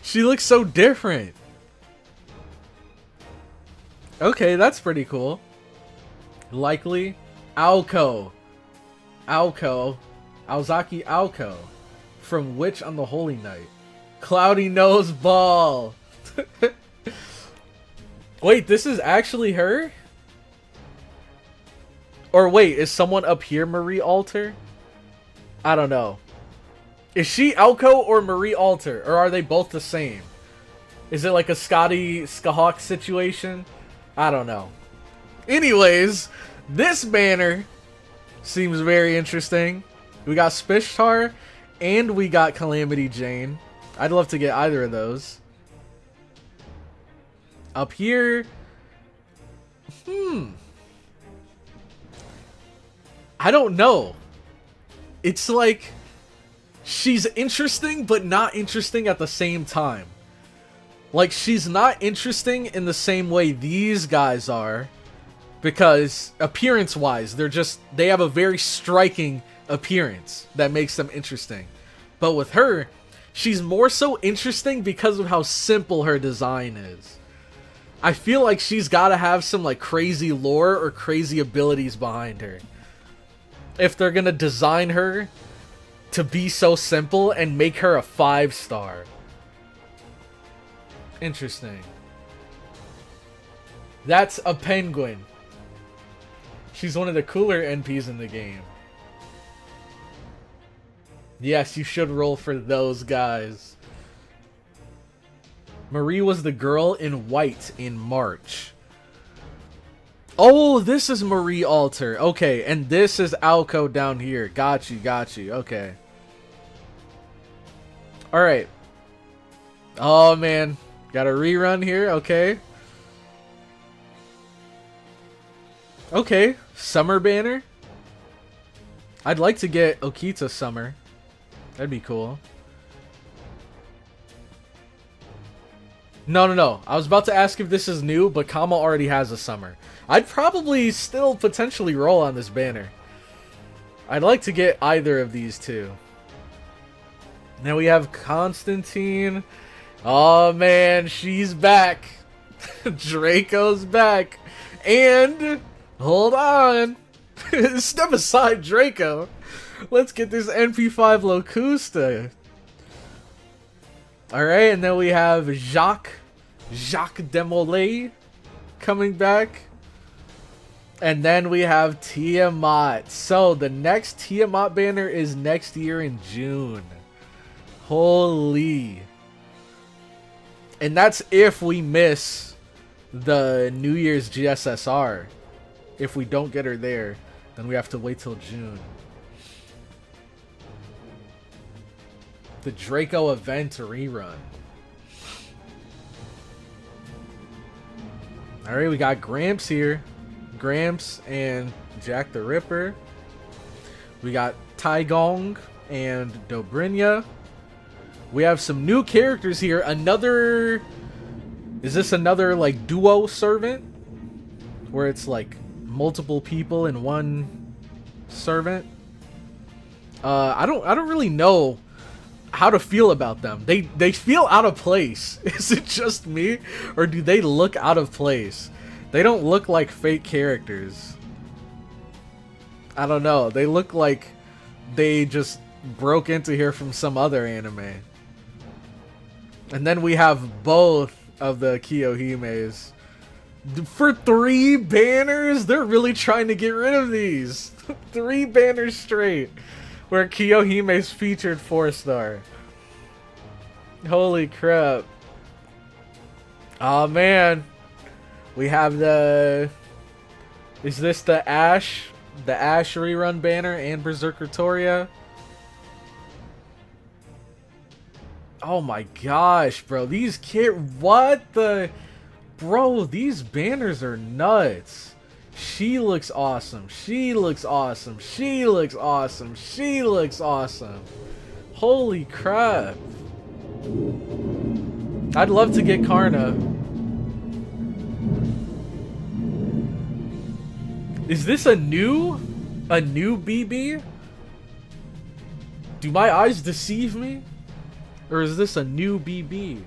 S1: She looks so different. Okay, that's pretty cool. Likely Aoko. Aozaki Aoko. From Witch on the Holy Night. Cloudy Nose Ball. Wait, this is actually her? Or wait, is someone up here Marie Alter? I don't know. Is she Aoko or Marie Alter? Or are they both the same? Is it like a Scotty Skahawk situation? I don't know. Anyways, this banner seems very interesting. We got Spishtar and we got Calamity Jane. I'd love to get either of those. Up here. I don't know. It's like she's interesting but not interesting at the same time. Like, she's not interesting in the same way these guys are, because appearance-wise, they have a very striking appearance that makes them interesting. But with her, she's more so interesting because of how simple her design is. I feel like she's gotta have some like crazy lore or crazy abilities behind her, if they're gonna design her to be so simple and make her a 5-star. Interesting. That's a penguin. She's one of the cooler NPs in the game. Yes, you should roll for those guys. Marie was the girl in white in March. Oh, this is Marie Alter. Okay, and this is Alco down here. Got you. Okay. Alright. Oh, man. Got a rerun here. Okay. Okay. Summer banner. I'd like to get Okita Summer. That'd be cool. No. I was about to ask if this is new, but Kama already has a summer. I'd probably still potentially roll on this banner. I'd like to get either of these two. Now we have Constantine. Oh man, she's back. Draco's back. And, hold on. Step aside, Draco. Let's get this NP5 Locusta. Alright, and then we have Jacques Demolay coming back. And then we have Tiamat. So, the next Tiamat banner is next year in June. Holy. And that's if we miss the New Year's GSSR. If we don't get her there, then we have to wait till June. The Draco event rerun. Alright, we got Gramps here. Gramps and Jack the Ripper. We got Taigong and Dobrynya. We have some new characters here. Another... Is this another, like, duo servant? Where it's, like, multiple people in one servant? I don't really know how to feel about them. They feel out of place. Is it just me? Or do they look out of place? They don't look like fake characters. I don't know. They look like they just broke into here from some other anime. And then we have both of the Kiyohimes. For 3 banners? They're really trying to get rid of these. 3 banners straight. Where Kiyohime's featured 4-star. Holy crap. Oh man. We have the... Is this the Ash? The Ash rerun banner and Berserker Toria? Oh my gosh, bro. These what the... Bro, these banners are nuts. She looks awesome. She looks awesome. She looks awesome. She looks awesome. Holy crap. I'd love to get Karna. Is this a new BB? Do my eyes deceive me? Or is this a new BB?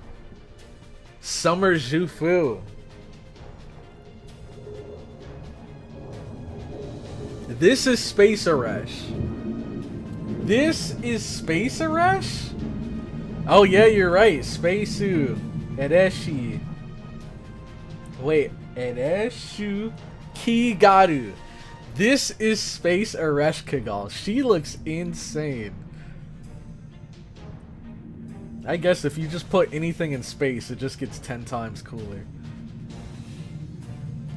S1: Summer Jufu. This is Space Arash. This is Space Arash? Oh yeah, you're right. Spaceu. Ereshi. Wait, Ereshu Kigaru. This is Space Arash Kigal. She looks insane. I guess if you just put anything in space, it just gets 10 times cooler.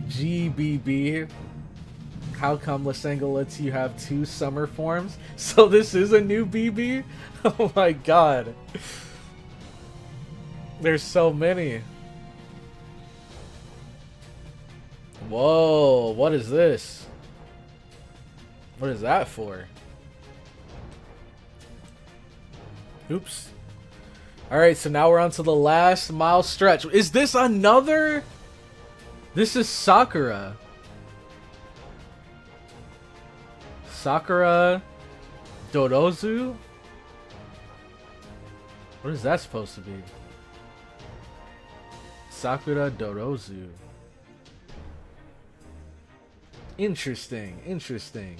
S1: GBB. How come Lasengo lets you have 2 summer forms? So this is a new BB? Oh my god. There's so many. Whoa, what is this? What is that for? Oops. Alright, so now we're on to the last mile stretch. Is this another? This is Sakura. Sakura Dorozu? What is that supposed to be? Sakura Dorozu. Interesting, interesting.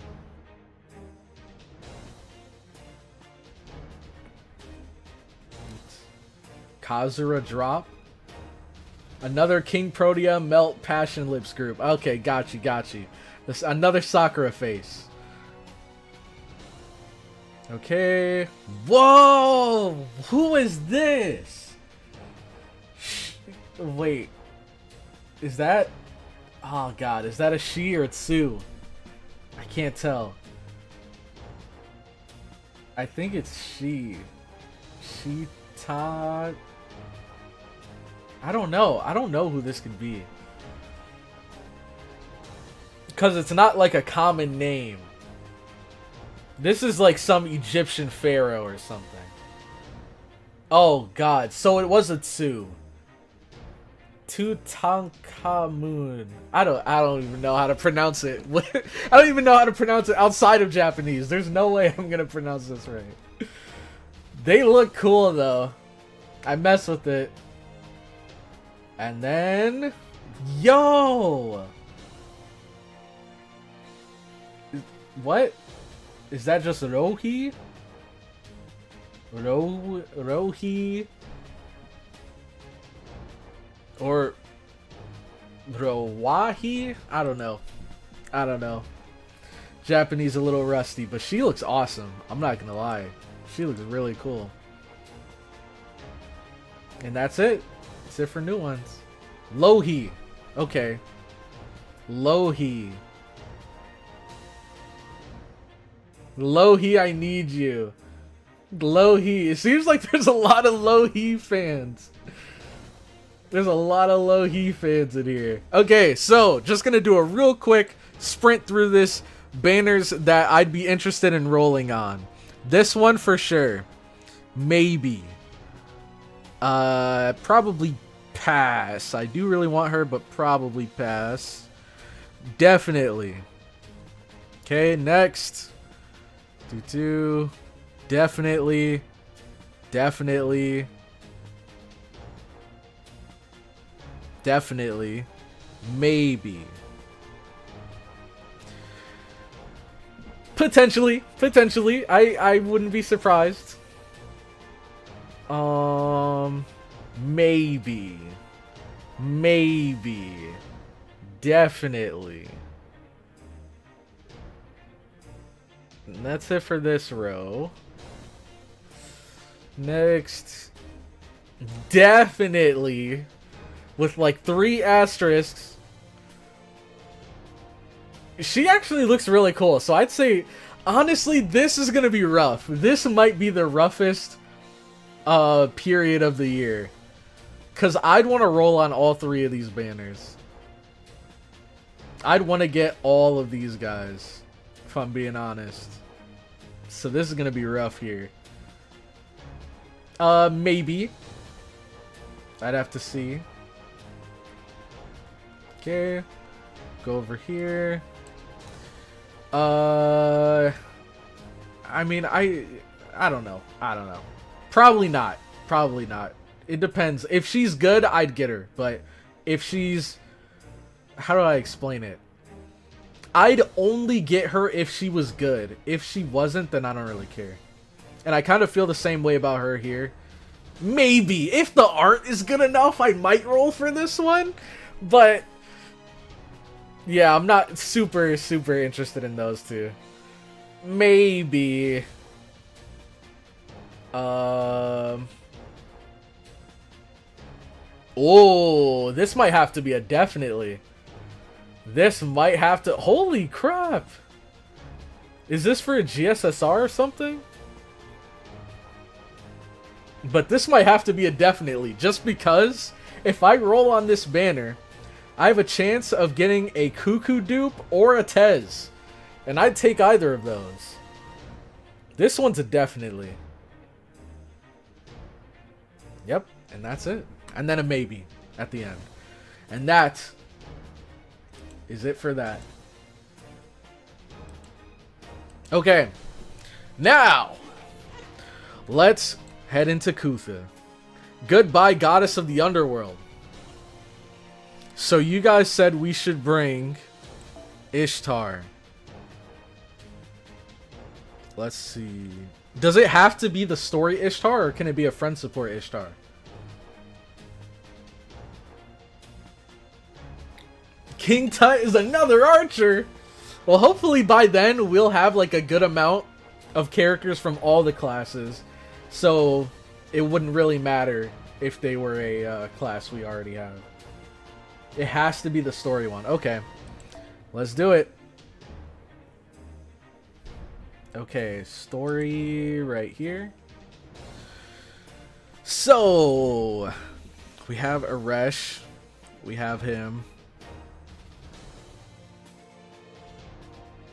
S1: Kazura drop. Another King Protea Melt Passion Lips group. Okay, got you, got you. This another Sakura face. Okay. Whoa! Who is this? Wait. Is that... Oh god, is that a she or a Tsu? I can't tell. I think it's she. She-ta... I don't know. I don't know who this could be. Because it's not like a common name. This is like some Egyptian pharaoh or something. Oh god, so it was a Tsu. Tutankhamun. I don't even know how to pronounce it. I don't even know how to pronounce it outside of Japanese. There's no way I'm gonna pronounce this right. They look cool though. I mess with it. And then yo! What? Is that just Rohi? Rohi? Or Rowahi? I don't know. I don't know. Japanese a little rusty, but she looks awesome. I'm not gonna lie. She looks really cool. And that's it. That's it for new ones. Lohi. Okay. Lohi. Lohi, I need you. Lohi. It seems like there's a lot of Lohi fans. There's a lot of Lohi fans in here. Okay, so just gonna do a real quick sprint through this banners that I'd be interested in rolling on. This one for sure. Maybe. Probably pass. I do really want her, but probably pass. Definitely. Okay, next. Definitely. Definitely. Definitely. Maybe. Potentially. Potentially. I wouldn't be surprised. Maybe. Maybe. Definitely. And that's it for this row. Next. Definitely. With like 3 asterisks. She actually looks really cool. So I'd say, honestly, this is going to be rough. This might be the roughest period of the year. Because I'd want to roll on all 3 of these banners. I'd want to get all of these guys. If I'm being honest. So this is going to be rough here. Maybe. I'd have to see. Okay. Go over here. I mean, I don't know. I don't know. Probably not. Probably not. It depends. If she's good, I'd get her. But if she's... How do I explain it? I'd only get her if she was good. If she wasn't, then I don't really care. And I kind of feel the same way about her here. Maybe. If the art is good enough, I might roll for this one. But... yeah, I'm not super interested in those two. Maybe. Oh, this might have to be a definitely. This might have to... Holy crap! Is this for a GSSR or something? But this might have to be a definitely. Just because if I roll on this banner... I have a chance of getting a Cuckoo dupe or a Tez. And I'd take either of those. This one's a definitely. Yep, and that's it. And then a maybe at the end. And that is it for that. Okay. Now, let's head into Kutha. Goodbye, goddess of the underworld. So you guys said we should bring Ishtar. Let's see. Does it have to be the story Ishtar, or can it be a friend support Ishtar? King Tut is another archer! Well, hopefully by then we'll have like a good amount of characters from all the classes. So it wouldn't really matter if they were a class we already have. It has to be the story one. Okay. Let's do it. Okay, story right here. So, we have Aresh. We have him.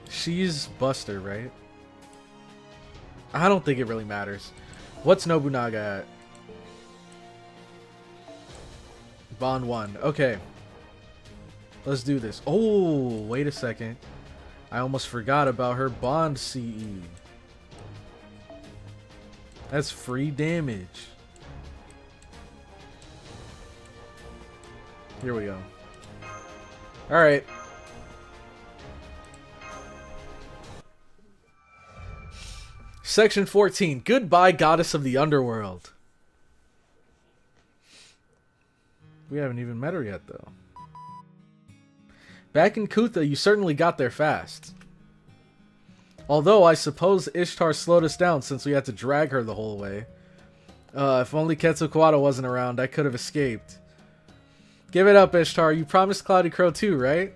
S1: She's Buster, right? I don't think it really matters. What's Nobunaga at? Bond 1. Okay. Let's do this. Oh, wait a second. I almost forgot about her Bond CE. That's free damage. Here we go. Alright. Section 14. Goodbye, goddess of the underworld. We haven't even met her yet, though. Back in Kutha, you certainly got there fast. Although, I suppose Ishtar slowed us down since we had to drag her the whole way. If only Quetzalcoatl wasn't around, I could have escaped. Give it up, Ishtar. You promised CloudyCrow too, right?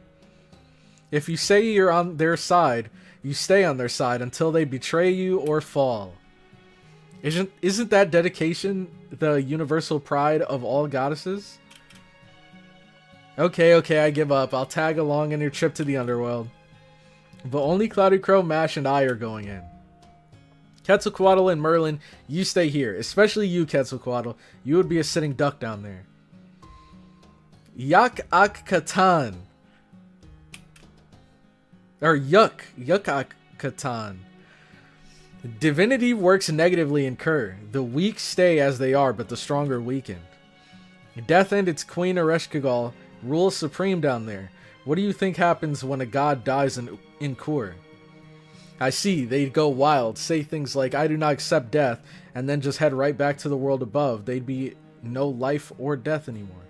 S1: If you say you're on their side, you stay on their side until they betray you or fall. Isn't that dedication the universal pride of all goddesses? Okay, I give up. I'll tag along on your trip to the underworld. But only CloudyCrow, Mash, and I are going in. Quetzalcoatl and Merlin, you stay here. Especially you, Quetzalcoatl. You would be a sitting duck down there. Yak-ak-katan. Or Yuk-ak-katan. Divinity works negatively in Kur. The weak stay as they are, but the stronger weaken. Death and its queen Ereshkigal rules supreme down there. What do you think happens when a god dies in Kur? I see, they'd go wild, say things like, I do not accept death, and then just head right back to the world above. They'd be no life or death anymore.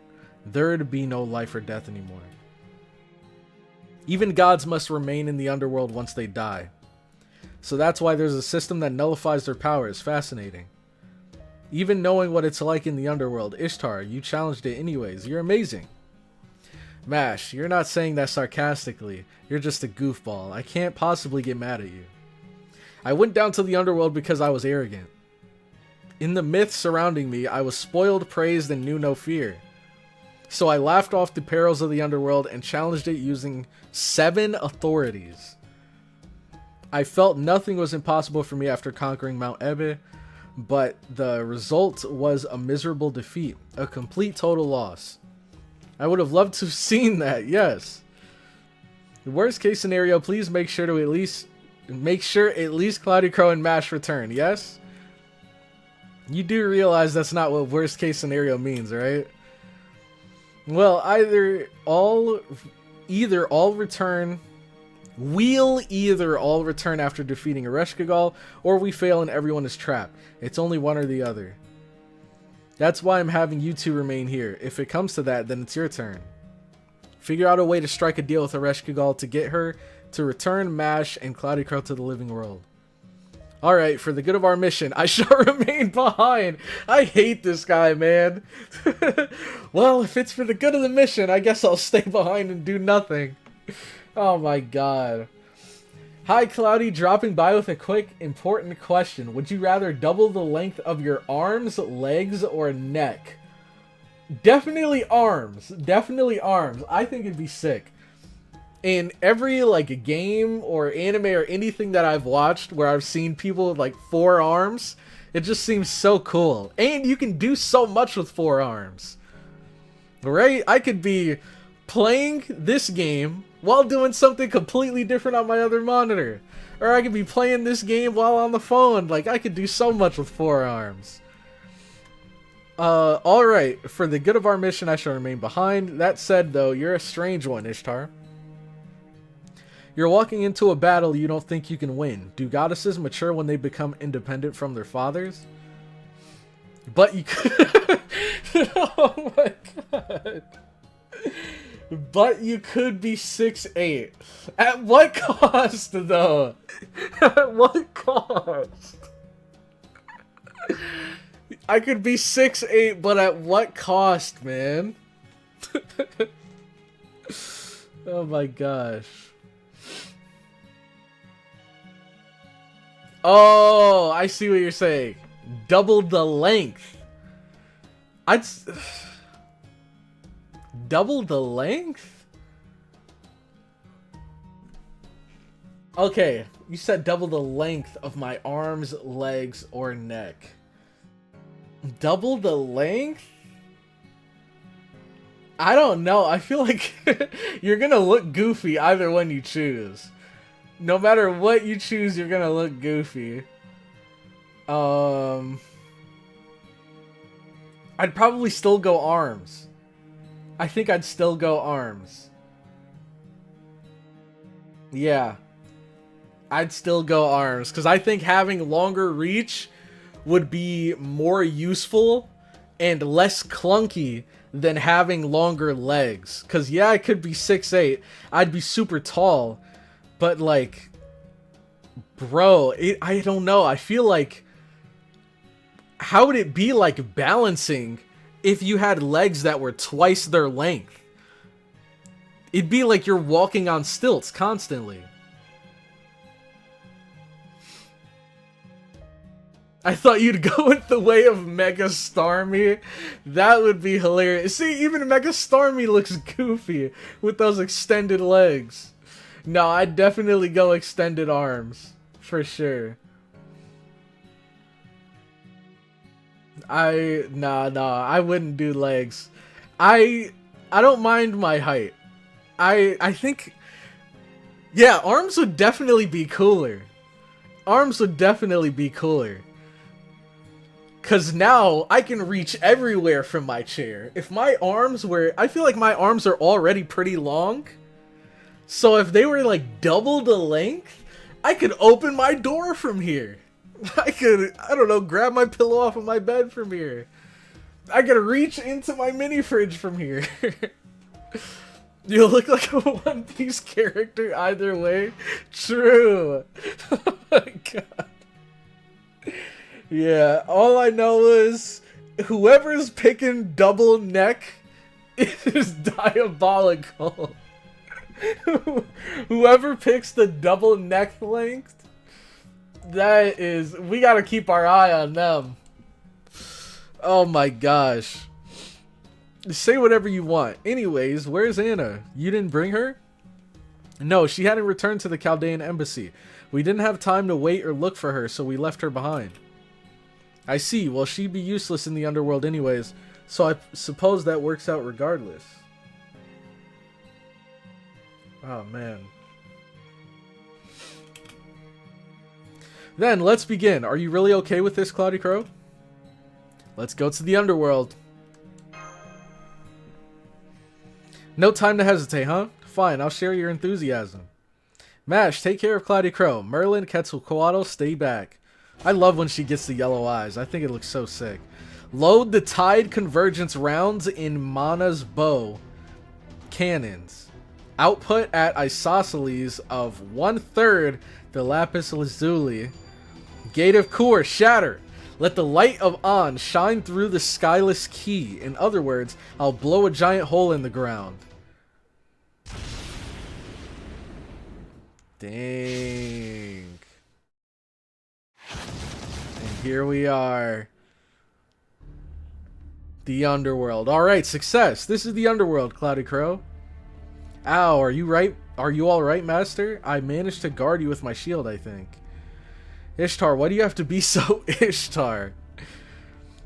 S1: There'd be no life or death anymore. Even gods must remain in the underworld once they die. So that's why there's a system that nullifies their powers. Fascinating. Even knowing what it's like in the underworld, Ishtar, you challenged it anyways. You're amazing. Mash, you're not saying that sarcastically. You're just a goofball. I can't possibly get mad at you. I went down to the underworld because I was arrogant. In the myths surrounding me, I was spoiled, praised, and knew no fear. So I laughed off the perils of the underworld and challenged it using 7 authorities. I felt nothing was impossible for me after conquering Mount Ebe, but the result was a miserable defeat, a complete total loss. I would have loved to have seen that, yes. The worst case scenario, please make sure at least CloudyCrow and Mash return, yes? You do realize that's not what worst case scenario means, right? Well, either all return. We'll either all return after defeating Ereshkigal, or we fail and everyone is trapped. It's only one or the other. That's why I'm having you two remain here. If it comes to that, then it's your turn. Figure out a way to strike a deal with Ereshkigal to get her to return Mash and CloudyCrow to the living world. Alright, for the good of our mission, I shall remain behind. I hate this guy, man. Well, if it's for the good of the mission, I guess I'll stay behind and do nothing. Oh my god. Hi, Cloudy, dropping by with a quick, important question. Would you rather double the length of your arms, legs, or neck? Definitely arms. Definitely arms. I think it'd be sick. In every like game or anime or anything that I've watched where I've seen people with like 4 arms, it just seems so cool. And you can do so much with 4 arms. Right? I could be playing this game while doing something completely different on my other monitor. Or I could be playing this game while on the phone. Like, I could do so much with 4 arms. Alright. For the good of our mission, I shall remain behind. That said, though, you're a strange one, Ishtar. You're walking into a battle you don't think you can win. Do goddesses mature when they become independent from their fathers? But you could... Oh my god. But you could be 6'8". At what cost, though? At what cost? I could be 6'8", but at what cost, man? Oh my gosh. Oh, I see what you're saying. Double the length. Double the length? Okay, you said double the length of my arms, legs, or neck. Double the length? I don't know. I feel like you're gonna look goofy either one you choose. No matter what you choose, you're gonna look goofy. I'd probably still go arms. I think I'd still go arms. Yeah. I'd still go arms, because I think having longer reach would be more useful and less clunky than having longer legs. Because, yeah, I could be 6'8". I'd be super tall. But, like, bro, I don't know. I feel like, how would it be like balancing if you had legs that were twice their length? It'd be like you're walking on stilts constantly. I thought you'd go with the way of Mega Starmie. That would be hilarious. See, even Mega Starmie looks goofy with those extended legs. No, I'd definitely go extended arms. For sure. I wouldn't do legs. I don't mind my height. I think, yeah, arms would definitely be cooler. Arms would definitely be cooler. Cause now I can reach everywhere from my chair. If my arms were, I feel like my arms are already pretty long. So if they were like double the length, I could open my door from here. I could, I don't know, grab my pillow off of my bed from here. I could reach into my mini fridge from here. You look like a One Piece character either way. True. Oh my god. Yeah, all I know is whoever's picking double neck is diabolical. Whoever picks the double neck length, that is, we gotta keep our eye on them. Oh my gosh. Say whatever you want. Anyways, where's Anna? You didn't bring her? No, she hadn't returned to the Chaldean embassy. We didn't have time to wait or look for her, so we left her behind. I see. Well, she'd be useless in the underworld anyways, so I suppose that works out regardless. Oh, man. Then, let's begin. Are you really okay with this, CloudyCrow? Let's go to the underworld. No time to hesitate, huh? Fine, I'll share your enthusiasm. Mash, take care of CloudyCrow. Merlin, Quetzalcoatl, stay back. I love when she gets the yellow eyes. I think it looks so sick. Load the Tide Convergence rounds in Mana's bow cannons. Output at isosceles of 1/3 the lapis lazuli. Gate of Kur, shatter. Let the light of On shine through the skyless key. In other words, I'll blow a giant hole in the ground. Dang. And here we are. The underworld. Alright, success. This is the underworld, CloudyCrow. Ow, are you right? Are you alright, Master? I managed to guard you with my shield, I think. Ishtar, why do you have to be so Ishtar?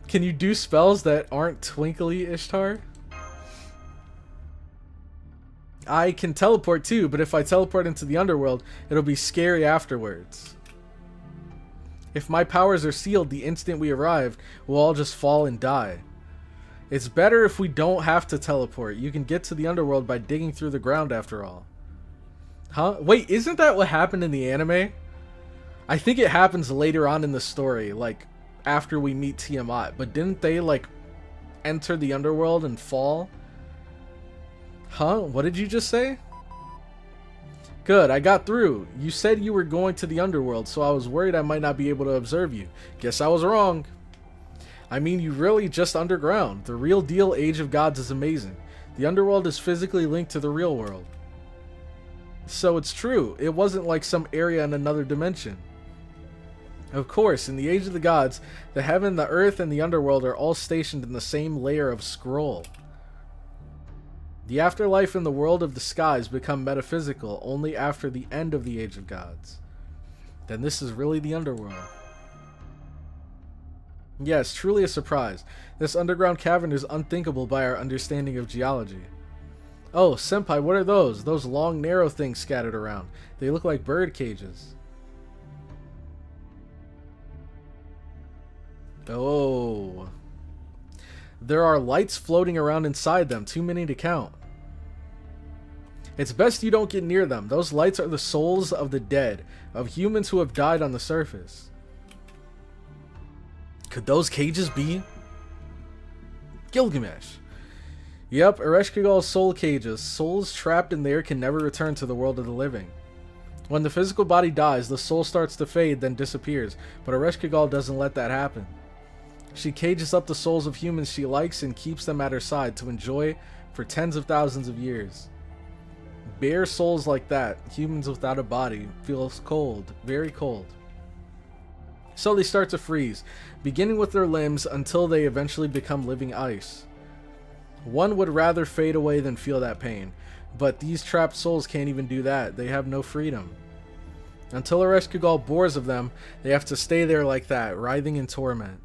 S1: Can you do spells that aren't twinkly, Ishtar? I can teleport too, but if I teleport into the underworld, it'll be scary afterwards. If my powers are sealed the instant we arrived, we'll all just fall and die. It's better if we don't have to teleport. You can get to the underworld by digging through the ground after all. Huh? Wait, isn't that what happened in the anime? I think it happens later on in the story, like after we meet Tiamat. But didn't they like enter the underworld and fall? Huh? What did you just say? Good, I got through. You said you were going to the underworld, so I was worried I might not be able to observe you. Guess I was wrong. I mean, you really just underground. The real deal Age of Gods is amazing. The underworld is physically linked to the real world. So it's true. It wasn't like some area in another dimension. Of course, in the Age of the Gods, the heaven, the earth, and the underworld are all stationed in the same layer of scroll. The afterlife and the world of the skies become metaphysical only after the end of the Age of Gods. Then this is really the underworld. Yes, truly a surprise. This underground cavern is unthinkable by our understanding of geology. Oh, Senpai, what are those? Those long, narrow things scattered around. They look like bird cages. Oh. There are lights floating around inside them, too many to count. It's best you don't get near them. Those lights are the souls of the dead, of humans who have died on the surface. Could those cages be Gilgamesh? Yep, Ereshkigal's soul cages. Souls trapped in there can never return to the world of the living. When the physical body dies, the soul starts to fade, then disappears, but Ereshkigal doesn't let that happen. She cages up the souls of humans she likes and keeps them at her side to enjoy for tens of thousands of years. Bare souls like that, humans without a body, feels cold, very cold. So they start to freeze, beginning with their limbs until they eventually become living ice. One would rather fade away than feel that pain, but these trapped souls can't even do that. They have no freedom. Until Ereshkigal bores of them, they have to stay there like that, writhing in torment.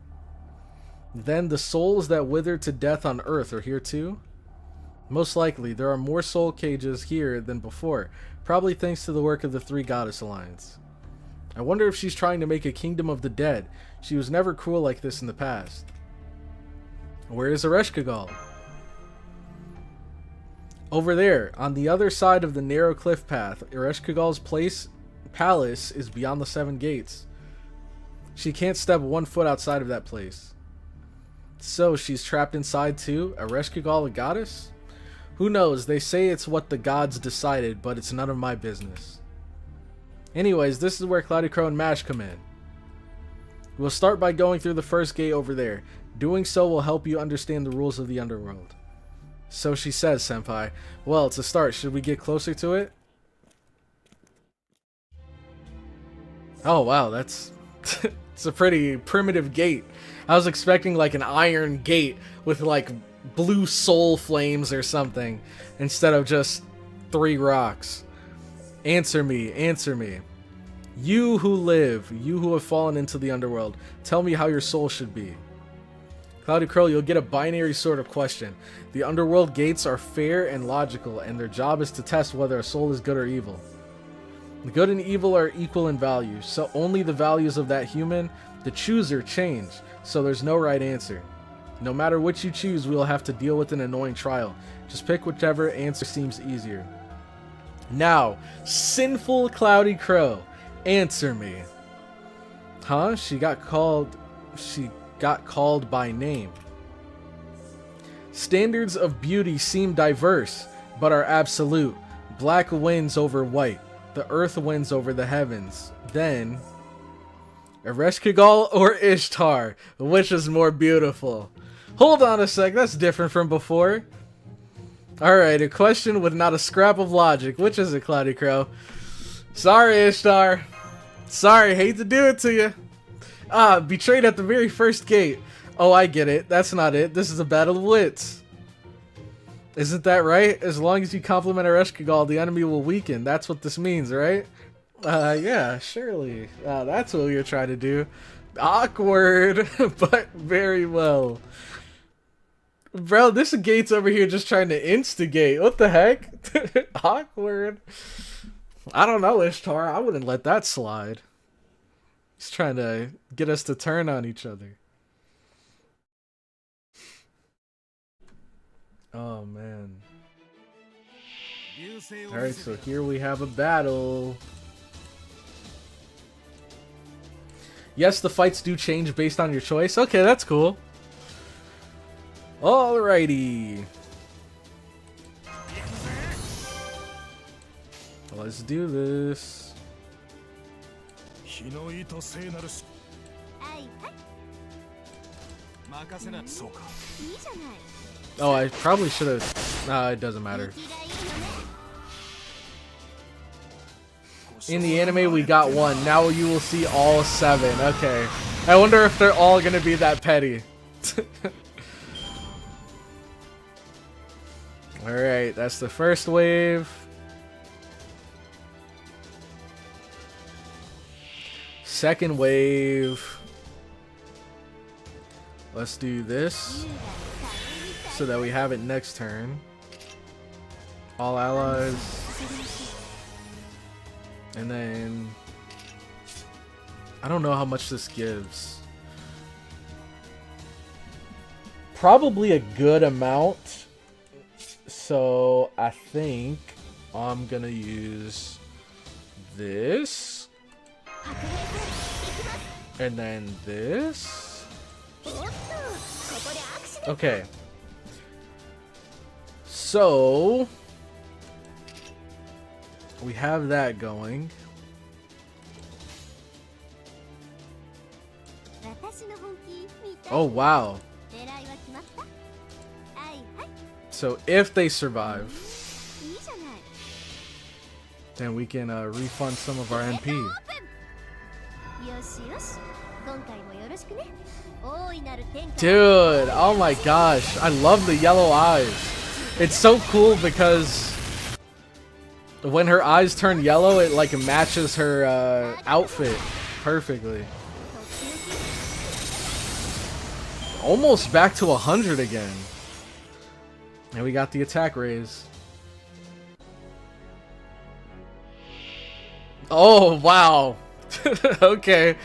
S1: Then the souls that withered to death on Earth are here too? Most likely, there are more soul cages here than before, probably thanks to the work of the Three Goddess Alliance. I wonder if she's trying to make a kingdom of the dead. She was never cruel like this in the past. Where is Ereshkigal? Over there, on the other side of the narrow cliff path, Ereshkigal's palace is beyond the 7 gates. She can't step 1 foot outside of that place. So she's trapped inside too? Ereshkigal a goddess? Who knows, they say it's what the gods decided, but it's none of my business. Anyways, this is where CloudyCrow and Mash come in. We'll start by going through the first gate over there. Doing so will help you understand the rules of the underworld. So she says, Senpai. Well, to start, should we get closer to it? Oh wow, that's it's a pretty primitive gate. I was expecting like an iron gate with like blue soul flames or something instead of just 3 rocks. Answer me, answer me. You who live, you who have fallen into the underworld, tell me how your soul should be. CloudyCrow, you'll get a binary sort of question. The underworld gates are fair and logical, and their job is to test whether a soul is good or evil. The good and evil are equal in value, so only the values of that human, the chooser, change, so there's no right answer. No matter which you choose, we will have to deal with an annoying trial. Just pick whichever answer seems easier. Now, sinful CloudyCrow, answer me. Huh? She got called by name. Standards of beauty seem diverse, but are absolute. Black wins over white. The earth wins over the heavens. Then, Ereshkigal or Ishtar? Which is more beautiful? Hold on a sec, that's different from before. Alright, a question with not a scrap of logic. Which is it, CloudyCrow? Sorry, Ishtar. Sorry, hate to do it to you. Ah, betrayed at the very first gate. Oh, I get it. That's not it. This is a battle of wits. Isn't that right? As long as you compliment our Escargal, the enemy will weaken. That's what this means, right? Yeah, surely. That's what you're trying to do. Awkward, but very well. Bro, this gate's over here just trying to instigate. What the heck? Awkward. I don't know, Ishtar. I wouldn't let that slide. He's trying to get us to turn on each other. Oh, man. Alright, so here we have a battle. Yes, the fights do change based on your choice. Okay, that's cool. Alrighty. Let's do this. Oh, I probably should have. Nah, it doesn't matter. In the anime, we got one. Now you will see all 7. Okay. I wonder if they're all gonna be that petty. Alright, that's the first wave. Second wave. Let's do this so that we have it next turn. All allies. And then I don't know how much this gives. Probably a good amount. So I think I'm gonna use this. And then this. Okay. So we have that going. Oh, wow. So if they survive, then we can refund some of our NP. Dude, oh my gosh. I love the yellow eyes. It's so cool because when her eyes turn yellow, it like matches her outfit perfectly. Almost back to 100 again. And we got the attack raise. Oh, wow. Okay.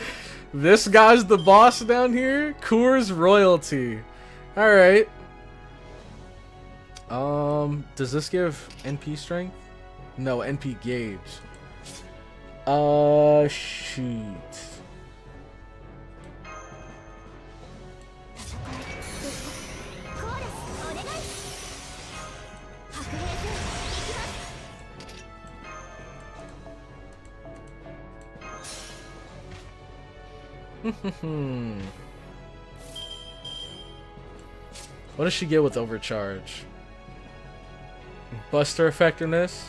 S1: This guy's the boss down here? Coors royalty. Alright. Does this give NP strength? No, NP gauge. Shoot. What does she get with overcharge? Buster effectiveness.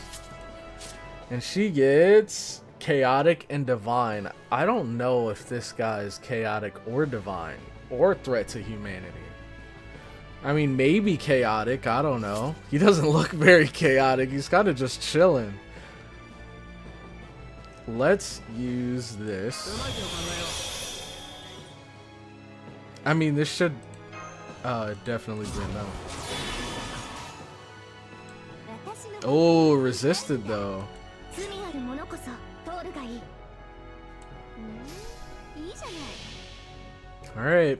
S1: And she gets chaotic and divine. I don't know if this guy is chaotic or divine or threat to humanity. I mean, maybe chaotic. I don't know. He doesn't look very chaotic. He's kind of just chilling. Let's use this. I mean, this should definitely be enough. Oh, resisted though. Alright.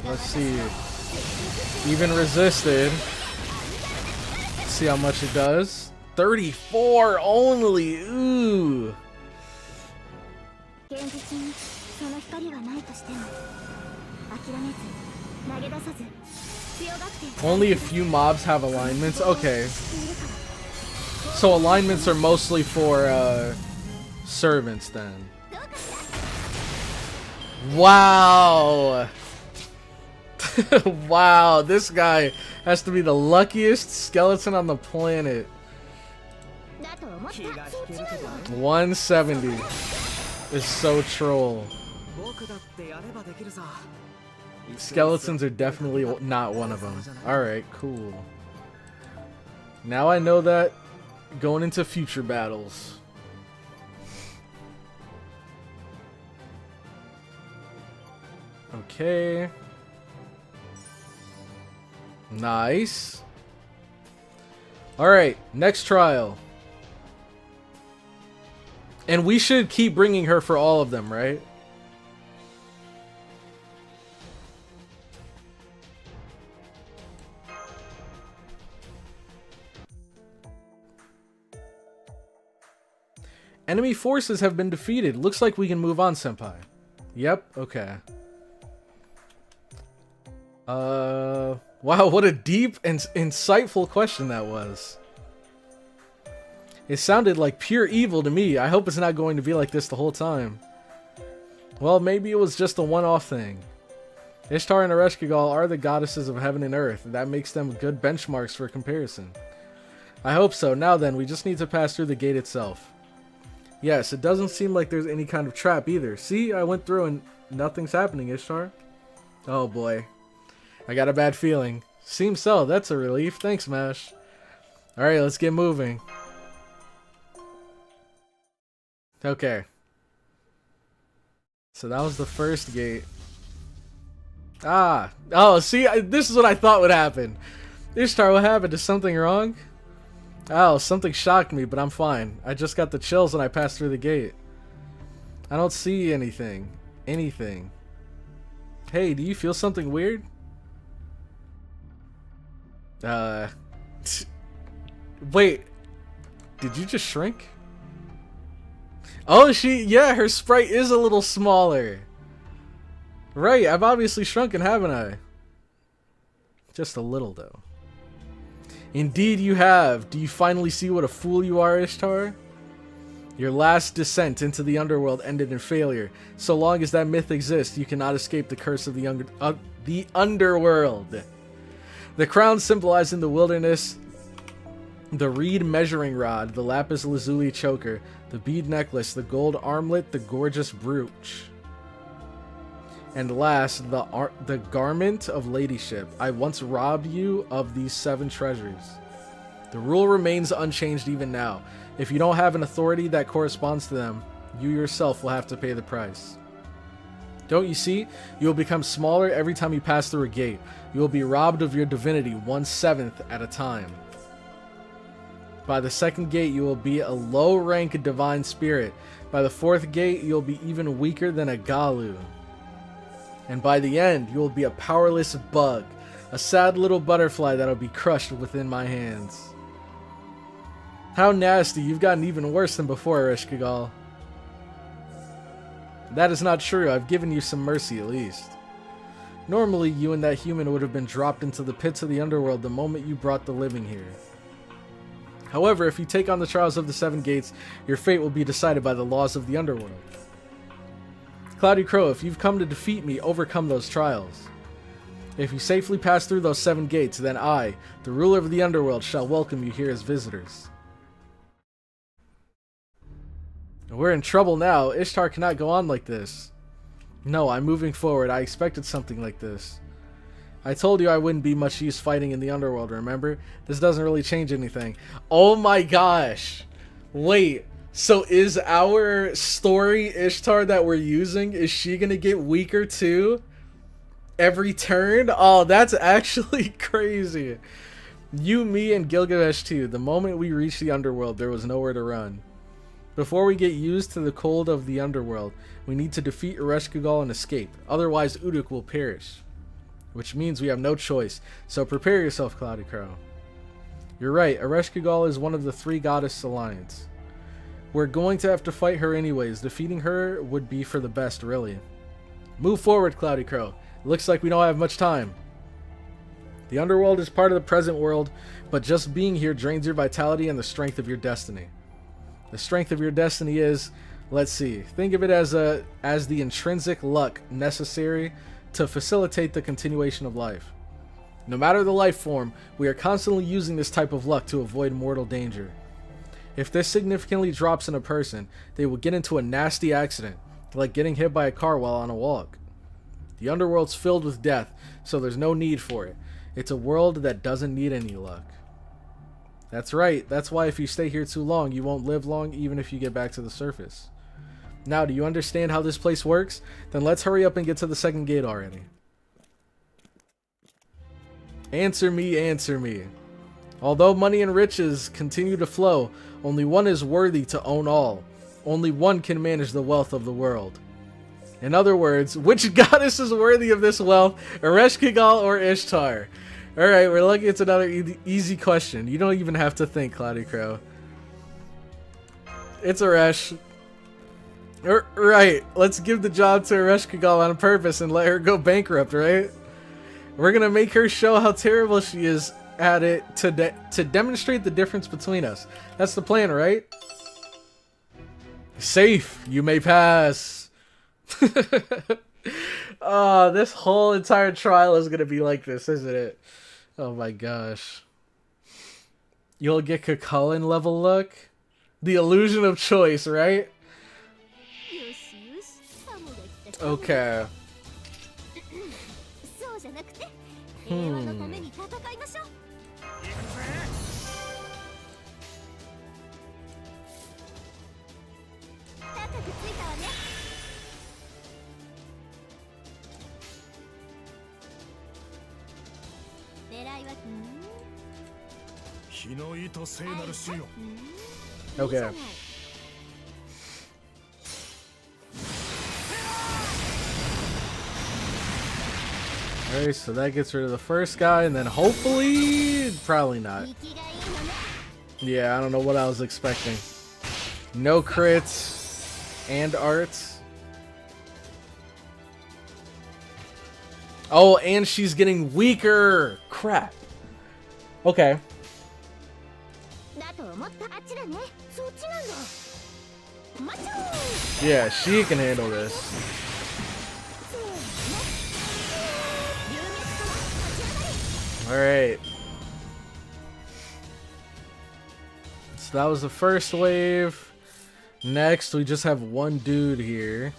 S1: Let's see. Even resisted. Let's see how much it does. 34 only. Ooh. Only a few mobs have alignments. Okay. So alignments are mostly for servants then. Wow. Wow, this guy has to be the luckiest skeleton on the planet. 170 is so troll. Skeletons are definitely not one of them. Alright, cool. Now I know that going into future battles. Okay. Nice. Alright, next trial. And we should keep bringing her for all of them, right? Enemy forces have been defeated. Looks like we can move on, Senpai. Yep, okay. Wow, what a deep and insightful question that was. It sounded like pure evil to me. I hope it's not going to be like this the whole time. Well, maybe it was just a one-off thing. Ishtar and Ereshkigal are the goddesses of heaven and earth. That makes them good benchmarks for comparison. I hope so. Now then, we just need to pass through the gate itself. Yes, it doesn't seem like there's any kind of trap either. See, I went through and nothing's happening, Ishtar. Oh boy. I got a bad feeling. Seems so. That's a relief. Thanks, Mash. Alright, let's get moving. Okay. So that was the first gate. Ah. Oh, see, this is what I thought would happen. Ishtar, what happened? Is something wrong? Oh, something shocked me, but I'm fine. I just got the chills when I passed through the gate. I don't see anything. Anything. Hey, do you feel something weird? Wait. Did you just shrink? Oh, yeah, her sprite is a little smaller. Right, I've obviously shrunken, haven't I? Just a little, though. Indeed you have. Do you finally see what a fool you are, Ishtar? Your last descent into the underworld ended in failure. So long as that myth exists, you cannot escape the curse of the underworld. The crown symbolizing the wilderness, the reed measuring rod, the lapis lazuli choker, the bead necklace, the gold armlet, the gorgeous brooch. And last, the garment of ladyship. I once robbed you of these 7 treasures. The rule remains unchanged even now. If you don't have an authority that corresponds to them, you yourself will have to pay the price. Don't you see? You will become smaller every time you pass through a gate. You will be robbed of your divinity 1/7 at a time. By the 2nd gate, you will be a low-rank divine spirit. By the 4th gate, you'll be even weaker than a Galu. And by the end, you will be a powerless bug, a sad little butterfly that'll be crushed within my hands. How nasty, you've gotten even worse than before, Ereshkigal. That is not true, I've given you some mercy at least. Normally, you and that human would have been dropped into the pits of the underworld the moment you brought the living here. However, if you take on the trials of the 7 gates, your fate will be decided by the laws of the underworld. CloudyCrow, if you've come to defeat me, overcome those trials. If you safely pass through those 7 gates, then I, the ruler of the underworld, shall welcome you here as visitors. We're in trouble now. Ishtar cannot go on like this. No, I'm moving forward. I expected something like this. I told you I wouldn't be much use fighting in the underworld, remember? This doesn't really change anything. Oh my gosh. Wait. So is our story Ishtar that we're using, is she gonna get weaker too? Every turn? Oh, that's actually crazy. You, me, and Gilgamesh too. The moment we reached the underworld, there was nowhere to run. Before we get used to the cold of the underworld, we need to defeat Ereshkigal and escape. Otherwise, Uruk will perish. Which means we have no choice. So prepare yourself, CloudyCrow. You're right, Ereshkigal is one of the 3 goddess alliance. We're going to have to fight her anyways. Defeating her would be for the best, really. Move forward, CloudyCrow. Looks like we don't have much time. The underworld is part of the present world, but just being here drains your vitality and the strength of your destiny. The strength of your destiny is, let's see, think of it as the intrinsic luck necessary to facilitate the continuation of life. No matter the life form, we are constantly using this type of luck to avoid mortal danger. If this significantly drops in a person, they will get into a nasty accident, like getting hit by a car while on a walk. The underworld's filled with death, so there's no need for it. It's a world that doesn't need any luck. That's right. That's why if you stay here too long, you won't live long even if you get back to the surface. Now, do you understand how this place works? Then let's hurry up and get to the second gate already. Answer me, answer me. Although money and riches continue to flow, only one is worthy to own all. Only one can manage the wealth of the world. In other words, which goddess is worthy of this wealth, Ereshkigal or Ishtar? Alright, we're looking at another easy question. You don't even have to think, CloudyCrow. It's Eresh. Right, let's give the job to Ereshkigal on purpose and let her go bankrupt, right? We're gonna make her show how terrible she is at it to demonstrate the difference between us. That's the plan, right? Safe, you may pass. Oh, this whole entire trial is gonna be like this, isn't it? Oh my gosh. You'll get Kakulin level look? The illusion of choice, right? Okay. Okay. Alright, so that gets rid of the first guy, and then hopefully, probably not. Yeah, I don't know what I was expecting. No crits and arts. Oh, and she's getting weaker. Crap. Okay. Yeah, she can handle this. Alright. So that was the first wave. Next, we just have one dude here.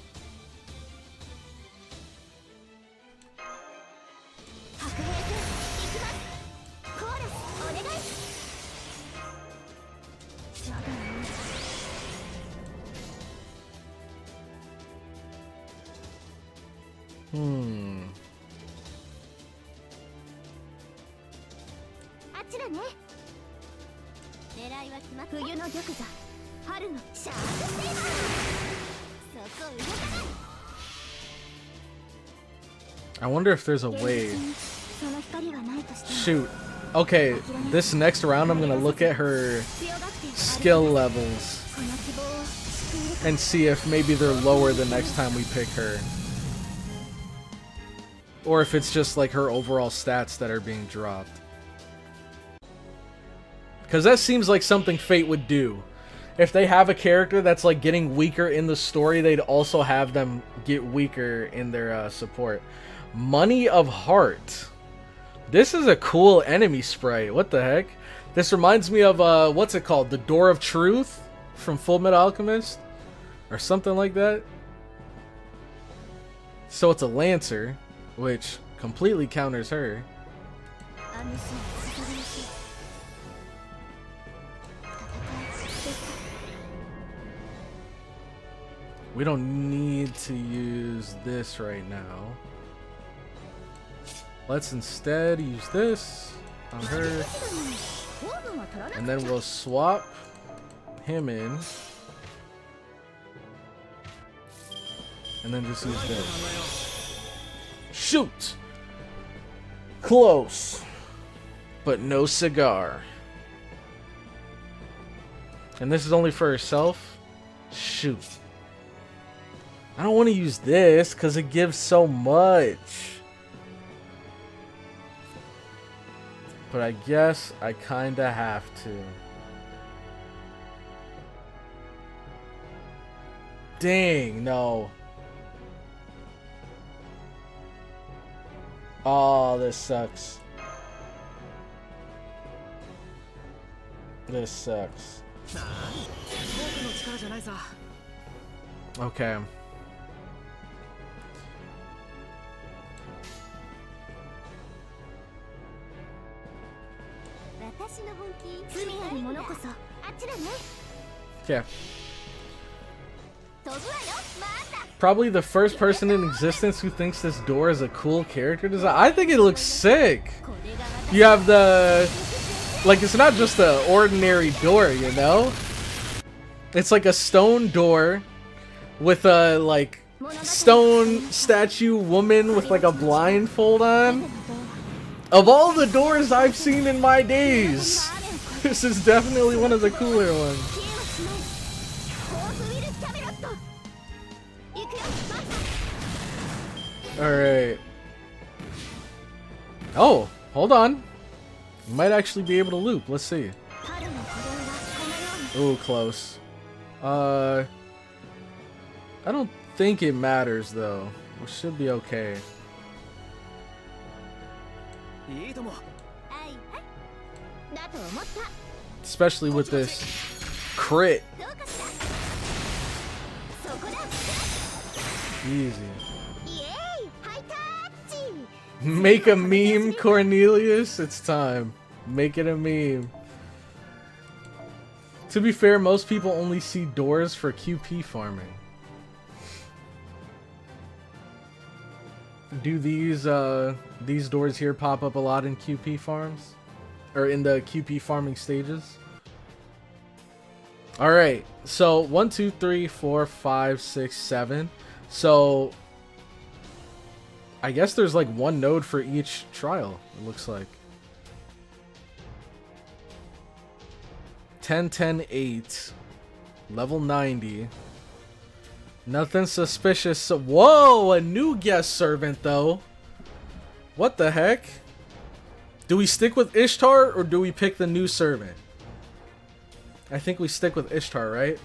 S1: I wonder if there's a way. Shoot. Okay, this next round I'm gonna look at her skill levels and see if maybe they're lower the next time we pick her. Or if it's just like her overall stats that are being dropped. Because that seems like something Fate would do. If they have a character that's like getting weaker in the story, they'd also have them get weaker in their support. Money of Heart. This is a cool enemy sprite. What the heck? This reminds me of, what's it called? The Door of Truth from Full Metal Alchemist? Or something like that. So it's a Lancer, which completely counters her. We don't need to use this right now. Let's instead use this on her. And then we'll swap him in. And then just use this. Shoot! Close. But no cigar. And this is only for herself? Shoot. I don't want to use this because it gives so much. But I guess I kinda have to. Dang, no. Oh, this sucks. This sucks. Okay. Okay. Probably the first person in existence who thinks this door is a cool character design. I think it looks sick. You have the... Like, it's not just an ordinary door, you know? It's like a stone door with a, like, stone statue woman with, like, a blindfold on. Of all the doors I've seen in my days, this is definitely one of the cooler ones. Alright. Oh, hold on. You might actually be able to loop. Let's see. Ooh, close. I don't think it matters, though. We should be okay. Especially with this crit. Easy. Make a meme, Cornelius. It's time. Make it a meme. To be fair, most people only see doors for QP farming. Do these doors here pop up a lot in QP farms? Or in the QP farming stages? Alright, so 1, 2, 3, 4, 5, 6, 7. So I guess there's like one node for each trial, it looks like. 10, 10, 8. Level 90. Nothing suspicious. Whoa, a new guest servant though. What the heck? Do we stick with Ishtar or do we pick the new servant? I think we stick with Ishtar, right?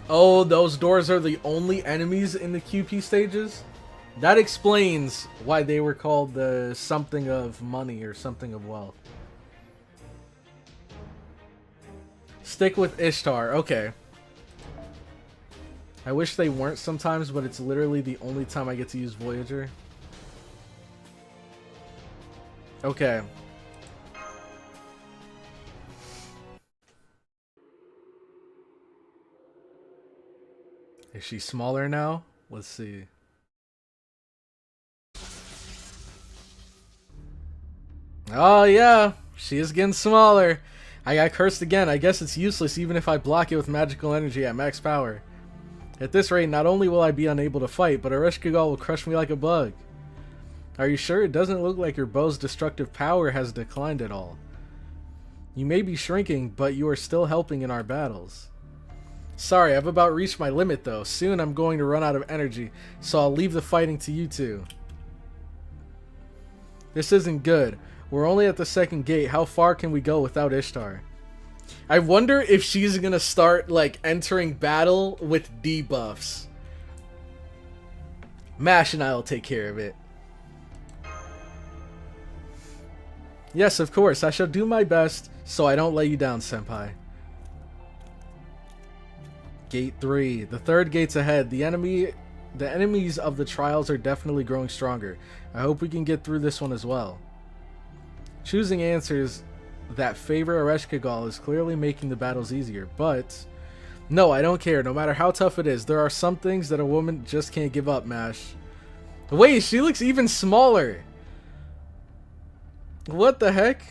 S1: Oh, those doors are the only enemies in the QP stages? That explains why they were called the something of money or something of wealth. Stick with Ishtar, okay. I wish they weren't sometimes, but it's literally the only time I get to use Voyager. Okay. Is she smaller now? Let's see. Oh yeah, she is getting smaller. I got cursed again. I guess it's useless even if I block it with magical energy at max power. At this rate, not only will I be unable to fight, but Ereshkigal will crush me like a bug. Are you sure? It doesn't look like your bow's destructive power has declined at all. You may be shrinking, but you are still helping in our battles. Sorry, I've about reached my limit though. Soon I'm going to run out of energy, so I'll leave the fighting to you two. This isn't good. We're only at the second gate. How far can we go without Ishtar? I wonder if she's gonna start like entering battle with debuffs. Mash and I'll take care of it. Yes, of course. I shall do my best so I don't let you down, Senpai. Gate 3. The third gate's ahead. The enemies of the trials are definitely growing stronger. I hope we can get through this one as well. Choosing answers that favor Ereshkigal is clearly making the battles easier, but no, I don't care. No matter how tough it is, there are some things that a woman just can't give up, Mash. Wait, she looks even smaller. What the heck?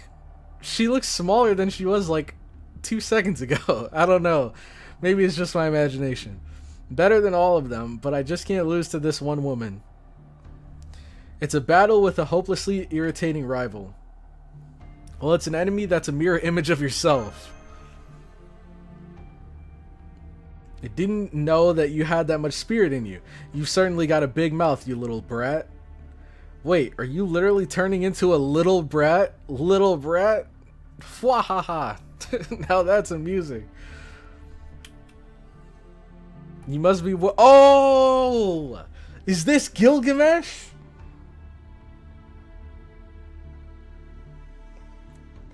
S1: She looks smaller than she was like 2 seconds ago. I don't know. Maybe it's just my imagination. Better than all of them, but I just can't lose to this one woman. It's a battle with a hopelessly irritating rival. Well, it's an enemy that's a mirror image of yourself. I didn't know that you had that much spirit in you. You've certainly got a big mouth, you little brat. Wait, are you literally turning into a little brat? Little brat? Fwahaha. Now that's amusing. You must be oh! Is this Gilgamesh?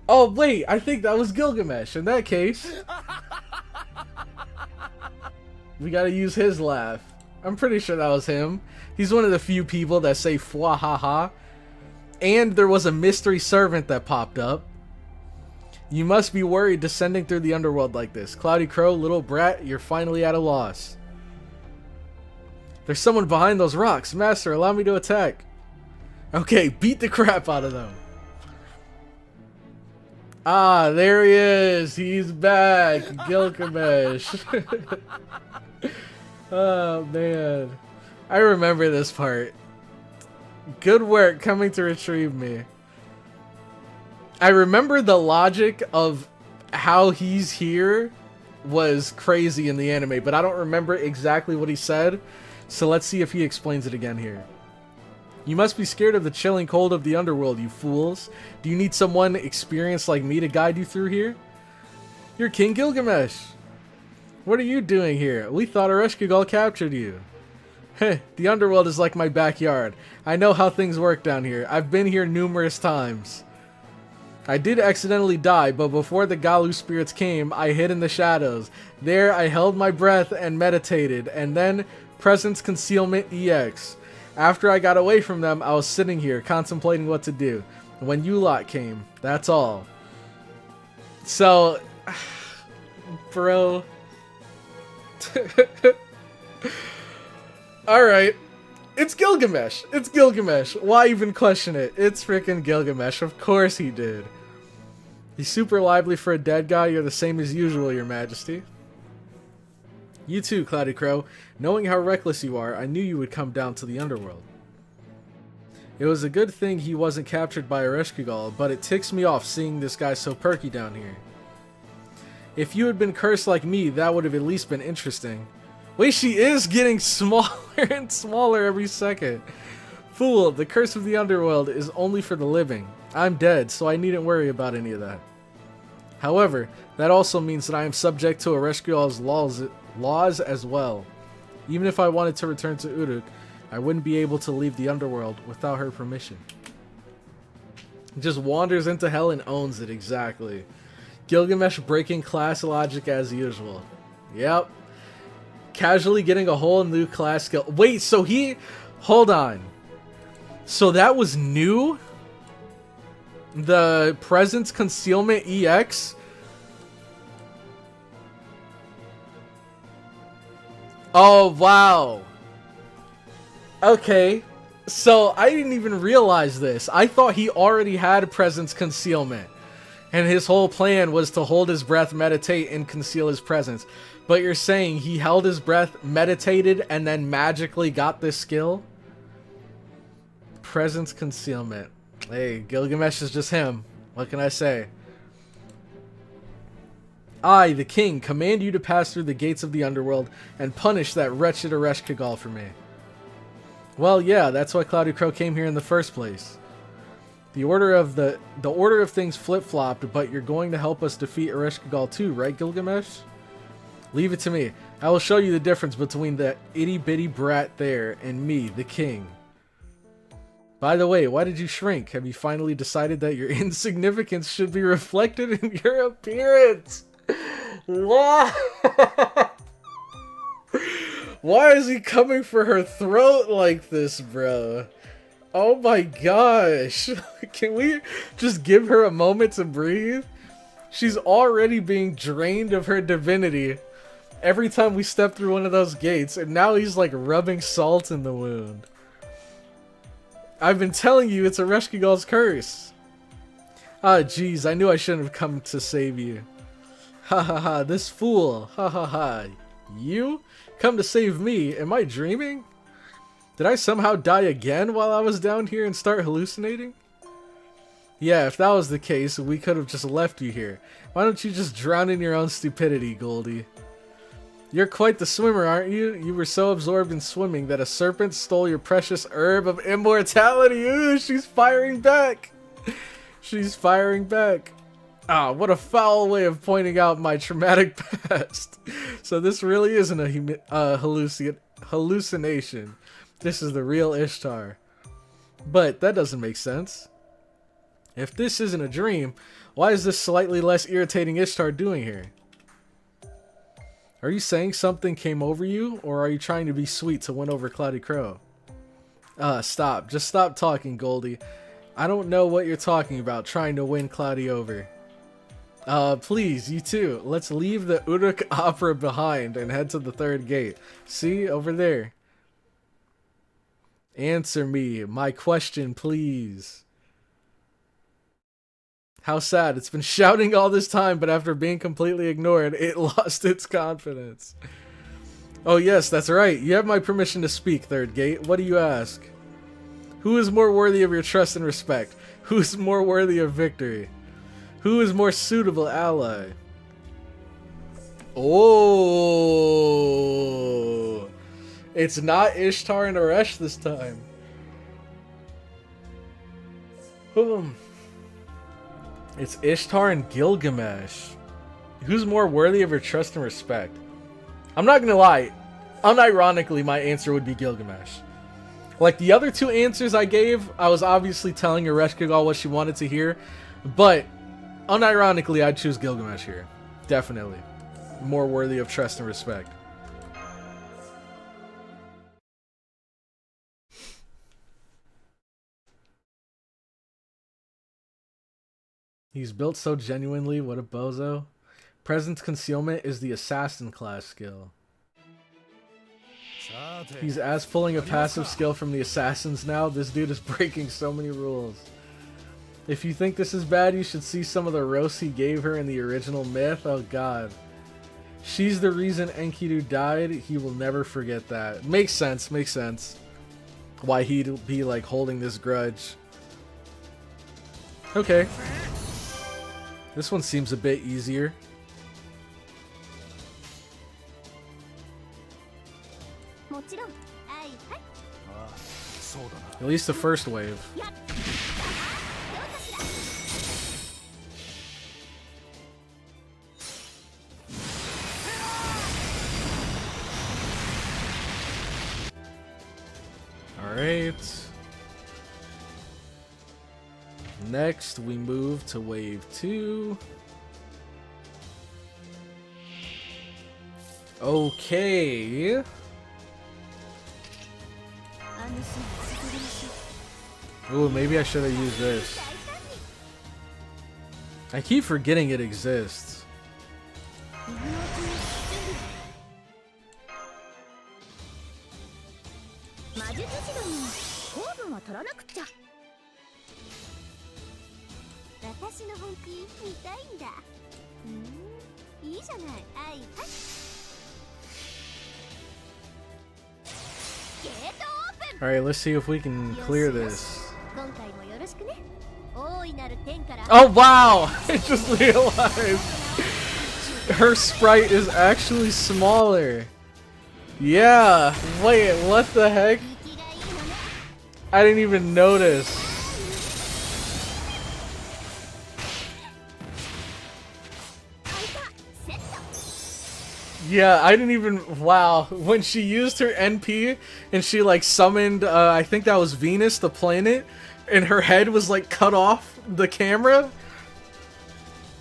S1: Oh wait, I think that was Gilgamesh in that case. We gotta use his laugh. I'm pretty sure that was him. He's one of the few people that say fwa ha ha. And there was a mystery servant that popped up. You must be worried descending through the underworld like this. CloudyCrow, little brat, you're finally at a loss. There's someone behind those rocks. Master, allow me to attack. Okay, beat the crap out of them. Ah, there he is. He's back. Gilgamesh. Oh, man. I remember this part. Good work coming to retrieve me. I remember the logic of how he's here was crazy in the anime, but I don't remember exactly what he said. So let's see if he explains it again here. You must be scared of the chilling cold of the underworld, you fools. Do you need someone experienced like me to guide you through here? You're King Gilgamesh. What are you doing here? We thought Ereshkigal captured you. Heh, the underworld is like my backyard. I know how things work down here. I've been here numerous times. I did accidentally die, but before the Galu spirits came, I hid in the shadows. There, I held my breath and meditated, and then Presence Concealment EX. After I got away from them, I was sitting here, contemplating what to do. When you lot came, that's all. So, bro. Alright. It's Gilgamesh. It's Gilgamesh. Why even question it? It's freaking Gilgamesh. Of course he did. He's super lively for a dead guy. You're the same as usual, your majesty. You too, CloudyCrow. Knowing how reckless you are, I knew you would come down to the underworld. It was a good thing he wasn't captured by Ereshkigal, but it ticks me off seeing this guy so perky down here. If you had been cursed like me, that would have at least been interesting. Wait, she is getting smaller and smaller every second. Fool, the curse of the underworld is only for the living. I'm dead, so I needn't worry about any of that. However, that also means that I am subject to Ereshkigal's laws as well. Even if I wanted to return to Uruk, I wouldn't be able to leave the underworld without her permission. Just wanders into hell and owns it, exactly. Gilgamesh breaking class logic as usual. Yep. Casually getting a whole new class skill. Wait, so he... Hold on. So that was new? The Presence Concealment EX? Oh, wow. Okay. So I didn't even realize this. I thought he already had Presence Concealment. And his whole plan was to hold his breath, meditate, and conceal his presence. But you're saying he held his breath, meditated, and then magically got this skill? Presence Concealment. Hey, Gilgamesh is just him. What can I say? I, the king, command you to pass through the gates of the underworld and punish that wretched Ereshkigal for me. Well, yeah, that's why CloudyCrow came here in the first place. The order of things flip-flopped, but you're going to help us defeat Ereshkigal too, right, Gilgamesh? Leave it to me. I will show you the difference between that itty-bitty brat there and me, the king. By the way, why did you shrink? Have you finally decided that your insignificance should be reflected in your appearance? Why is he coming for her throat like this, bro? Oh my gosh. Can we just give her a moment to breathe? She's already being drained of her divinity every time we step through one of those gates, and now he's like rubbing salt in the wound. I've been telling you it's Ereshkigal's curse. Ah, jeez, I knew I shouldn't have come to save you. Ha ha ha, this fool. Ha ha ha. You? Come to save me? Am I dreaming? Did I somehow die again while I was down here and start hallucinating? Yeah, if that was the case, we could have just left you here. Why don't you just drown in your own stupidity, Goldie? You're quite the swimmer, aren't you? You were so absorbed in swimming that a serpent stole your precious herb of immortality. Ooh, she's firing back. She's firing back. Ah, what a foul way of pointing out my traumatic past. So this really isn't a hallucination. This is the real Ishtar. But that doesn't make sense. If this isn't a dream, why is this slightly less irritating Ishtar doing here? Are you saying something came over you, or are you trying to be sweet to win over CloudyCrow? Stop. Just stop talking, Goldie. I don't know what you're talking about, trying to win Cloudy over. Please, you too. Let's leave the Uruk Opera behind and head to the third gate. See? Over there. Answer me. My question, please. How sad. It's been shouting all this time, but after being completely ignored, it lost its confidence. Oh yes, that's right. You have my permission to speak, third gate. What do you ask? Who is more worthy of your trust and respect? Who is more worthy of victory? Who is more suitable ally? Oh, it's not Ishtar and Aresh this time. It's Ishtar and Gilgamesh. Who's more worthy of your trust and respect? I'm not gonna lie. Unironically, my answer would be Gilgamesh. Like the other two answers I gave, I was obviously telling Ereshkigal what she wanted to hear, but unironically, I'd choose Gilgamesh here. Definitely. More worthy of trust and respect. He's built so genuinely, what a bozo. Presence concealment is the assassin class skill. He's ass pulling a passive skill from the assassins now. This dude is breaking so many rules. If you think this is bad, you should see some of the roasts he gave her in the original myth. Oh god. She's the reason Enkidu died. He will never forget that. Makes sense, makes sense. Why he'd be like holding this grudge. Okay. This one seems a bit easier. At least the first wave. Alright. Next, we move to wave 2. Okay. Ooh, maybe I should have used this. I keep forgetting it exists. Alright, let's see if we can clear this. Oh wow! I just realized her sprite is actually smaller. Yeah, wait, what the heck? I didn't even notice. Yeah, I didn't even, wow. When she used her NP and she like summoned, I think that was Venus, the planet, and her head was like cut off the camera,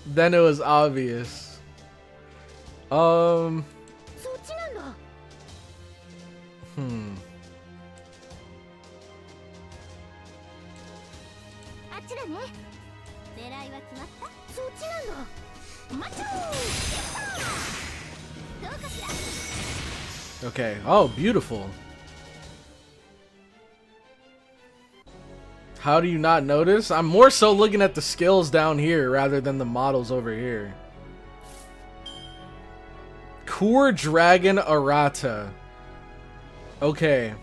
S1: then it was obvious. Okay. Oh, beautiful. How do you not notice? I'm more so looking at the skills down here rather than the models over here. Core Dragon Arata. Okay.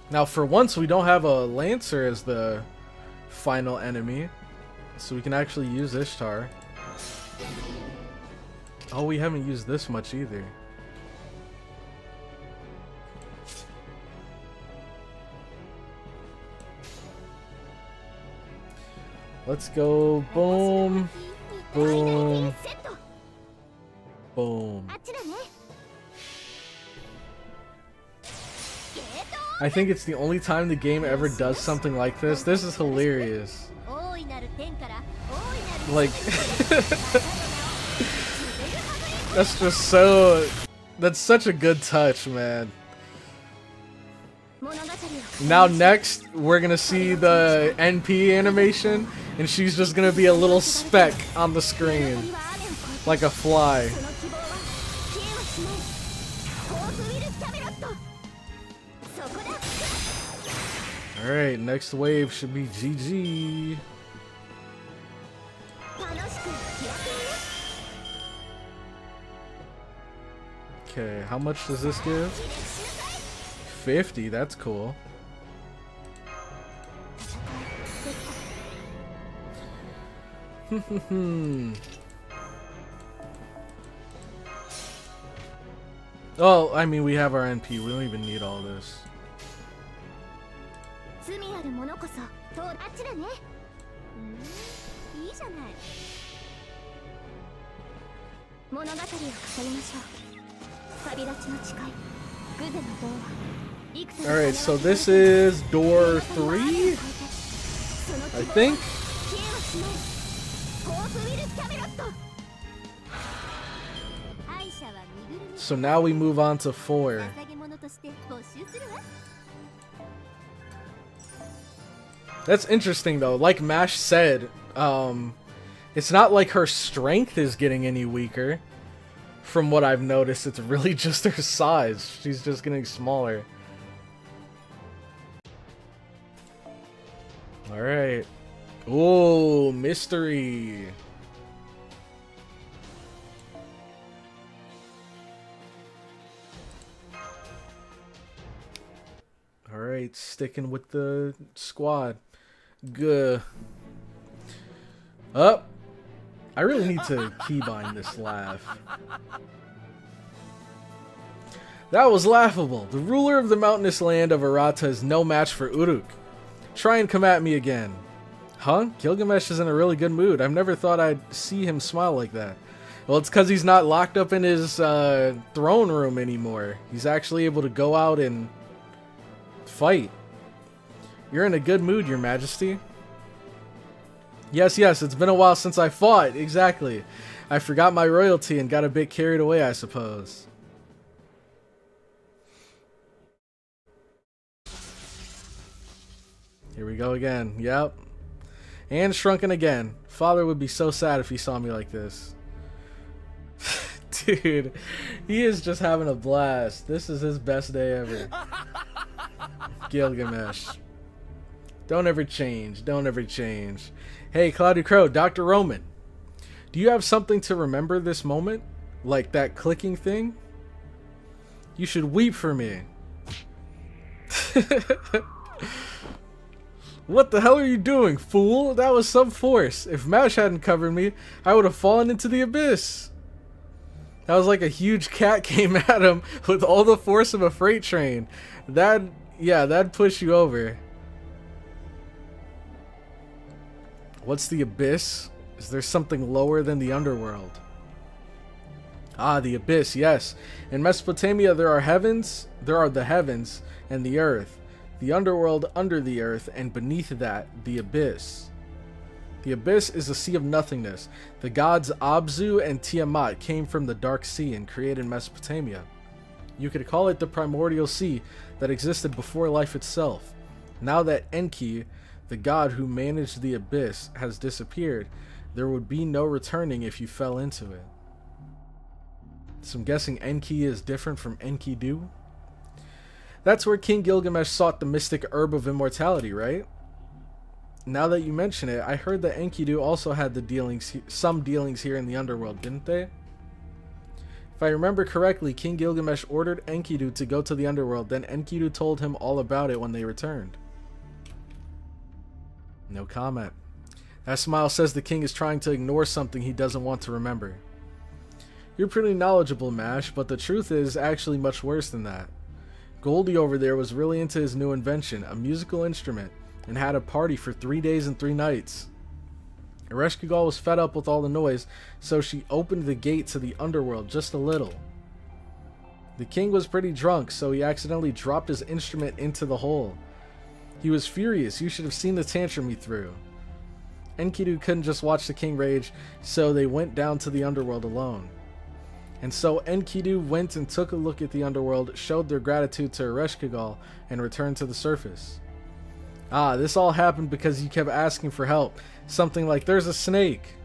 S1: Now, for once, we don't have a Lancer as the final enemy, so we can actually use Ishtar. Oh, we haven't used this much either. Let's go. Boom. Boom. Boom. I think it's the only time the game ever does something like this. This is hilarious. Like, that's just so... That's such a good touch, man. Now next, we're gonna see the NP animation, and she's just gonna be a little speck on the screen. Like a fly. Alright, next wave should be GG. Okay, how much does this give? 50, that's cool. Oh, I mean, we have our NP. We don't even need all this. Alright, so this is door 3, I think. So now we move on to 4. That's interesting though. Like Mash said, it's not like her strength is getting any weaker. From what I've noticed, it's really just her size. She's just getting smaller. Alright. Ooh, mystery. Alright, sticking with the squad. Good. Up. I really need to keybind this laugh. That was laughable. The ruler of the mountainous land of Arata is no match for Uruk. Try and come at me again. Huh? Gilgamesh is in a really good mood. I've never thought I'd see him smile like that. Well, it's because he's not locked up in his throne room anymore. He's actually able to go out and fight. You're in a good mood, Your Majesty. Yes, it's been a while since I fought. Exactly. I forgot my royalty and got a bit carried away, I suppose. Here we go again. Yep. And shrunken again. Father would be so sad if he saw me like this. Dude, he is just having a blast. This is his best day ever. Gilgamesh. Don't ever change. Don't ever change. Hey, CloudyCrow, Dr. Roman. Do you have something to remember this moment? Like that clicking thing? You should weep for me. What the hell are you doing, fool? That was some force. If Mash hadn't covered me, I would have fallen into the abyss. That was like a huge cat came at him with all the force of a freight train. That'd push you over. What's the abyss? Is there something lower than the underworld? Ah, the abyss, yes. In Mesopotamia there are the heavens and the earth. The underworld under the earth, and beneath that, the abyss. The abyss is a sea of nothingness. The gods Abzu and Tiamat came from the dark sea and created Mesopotamia. You could call it the primordial sea that existed before life itself. Now that Enki, the god who managed the abyss, has disappeared, there would be no returning if you fell into it. So I'm guessing Enki is different from Enkidu? That's where King Gilgamesh sought the mystic herb of immortality, right? Now that you mention it, I heard that Enkidu also had some dealings here in the underworld, didn't they? If I remember correctly, King Gilgamesh ordered Enkidu to go to the underworld, then Enkidu told him all about it when they returned. No comment. That smile says the king is trying to ignore something he doesn't want to remember. You're pretty knowledgeable, Mash, but the truth is actually much worse than that. Goldie over there was really into his new invention, a musical instrument, and had a party for 3 days and 3 nights. Ereshkigal was fed up with all the noise, so she opened the gate to the underworld just a little. The king was pretty drunk, so he accidentally dropped his instrument into the hole. He was furious. You should have seen the tantrum he threw. Enkidu couldn't just watch the king rage, so they went down to the underworld alone. And so Enkidu went and took a look at the underworld, showed their gratitude to Ereshkigal, and returned to the surface. This all happened because he kept asking for help. Something like, there's a snake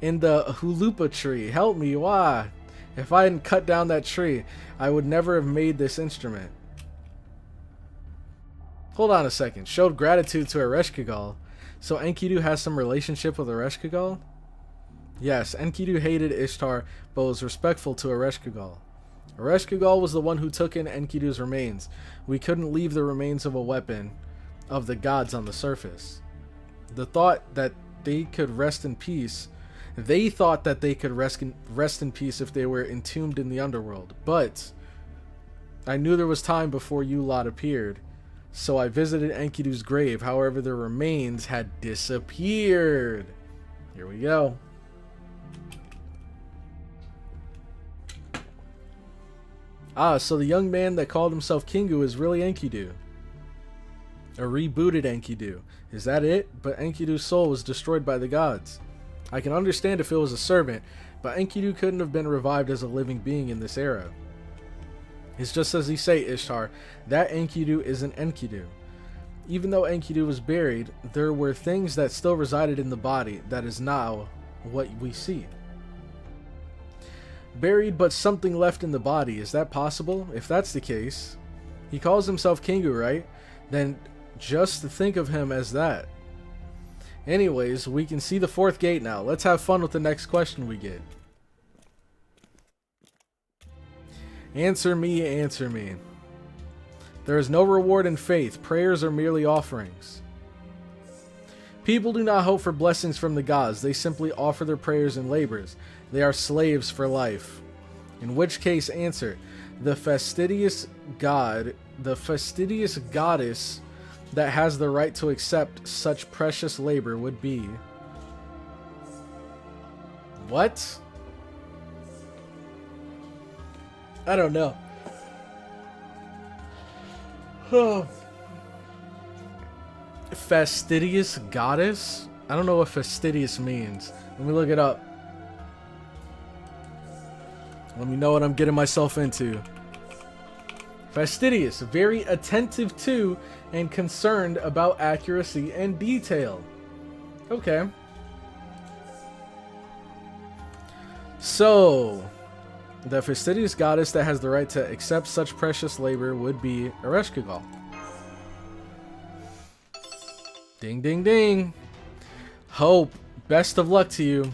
S1: in the Hulupa tree. Help me, why? If I hadn't cut down that tree, I would never have made this instrument. Hold on a second. Showed gratitude to Ereshkigal. So Enkidu has some relationship with Ereshkigal? Yes, Enkidu hated Ishtar, but was respectful to Ereshkigal. Ereshkigal was the one who took in Enkidu's remains. We couldn't leave the remains of a weapon of the gods on the surface. The thought that they could rest in peace, they thought that they could rest in peace if they were entombed in the underworld. But I knew there was time before you lot appeared. So I visited Enkidu's grave, however their remains had disappeared. Here we go. So the young man that called himself Kingu is really Enkidu. A rebooted Enkidu. Is that it? But Enkidu's soul was destroyed by the gods. I can understand if it was a servant, but Enkidu couldn't have been revived as a living being in this era. It's just as you say, Ishtar, that Enkidu isn't Enkidu. Even though Enkidu was buried, there were things that still resided in the body that is now what we see. Buried, but something left in the body. Is that possible? If that's the case, he calls himself Kingu, right? Then just think of him as that. Anyways, we can see the fourth gate now. Let's have fun with the next question we get. Answer me, answer me. There is no reward in faith. Prayers are merely offerings. People do not hope for blessings from the gods. They simply offer their prayers and labors. They are slaves for life. In which case, answer. The fastidious god, the fastidious goddess that has the right to accept such precious labor would be. What? I don't know. Fastidious goddess? I don't know what fastidious means. Let me look it up. Let me know what I'm getting myself into. Fastidious, very attentive to and concerned about accuracy and detail. Okay. So, the fastidious goddess that has the right to accept such precious labor would be Ereshkigal. Ding, ding, ding. Hope. Best of luck to you.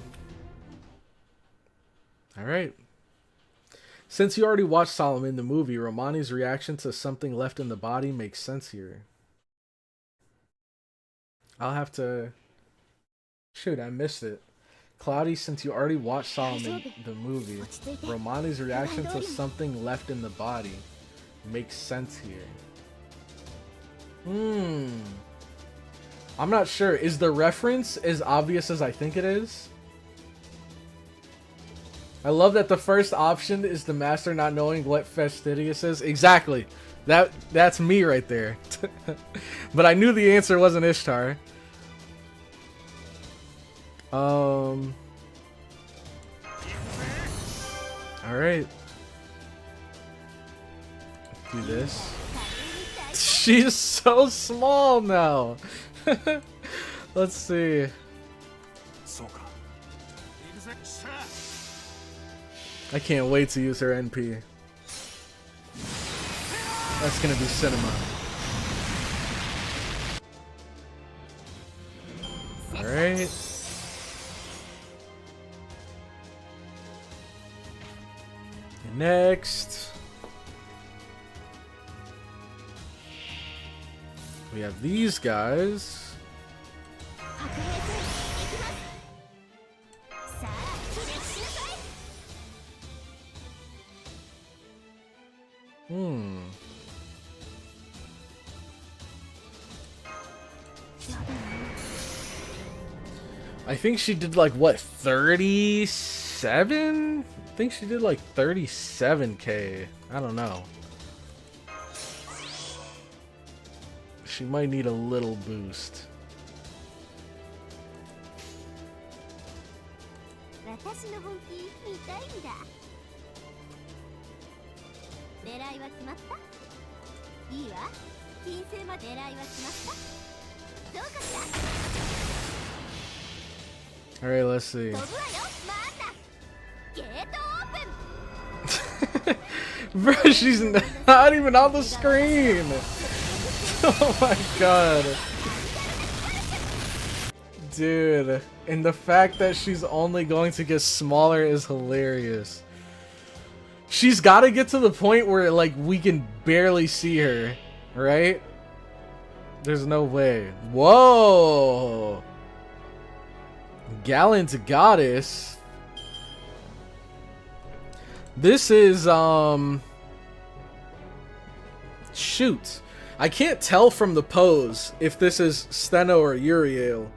S1: Alright. Since you already watched Solomon, the movie, Romani's reaction to something left in the body makes sense here. I'll have to... Shoot, I missed it. Cloudy, since you already watched Solomon, the movie, Romani's reaction to something left in the body makes sense here. I'm not sure. Is the reference as obvious as I think it is? I love that the first option is the master not knowing what fastidious is. Exactly. That's me right there. But I knew the answer wasn't Ishtar. Alright. Do this. She's so small now. Let's see. I can't wait to use her NP. That's gonna be cinema. Alright. Next, we have these guys. I think she did like what, 37? I think she did like 37k. I don't know. She might need a little boost. Alright, let's see. Bro, she's not even on the screen! Oh my god. Dude, and the fact that she's only going to get smaller is hilarious. She's got to get to the point where, like, we can barely see her, right? There's no way. Whoa! Gallant Goddess. This is, shoot. I can't tell from the pose if this is Steno or Uriel.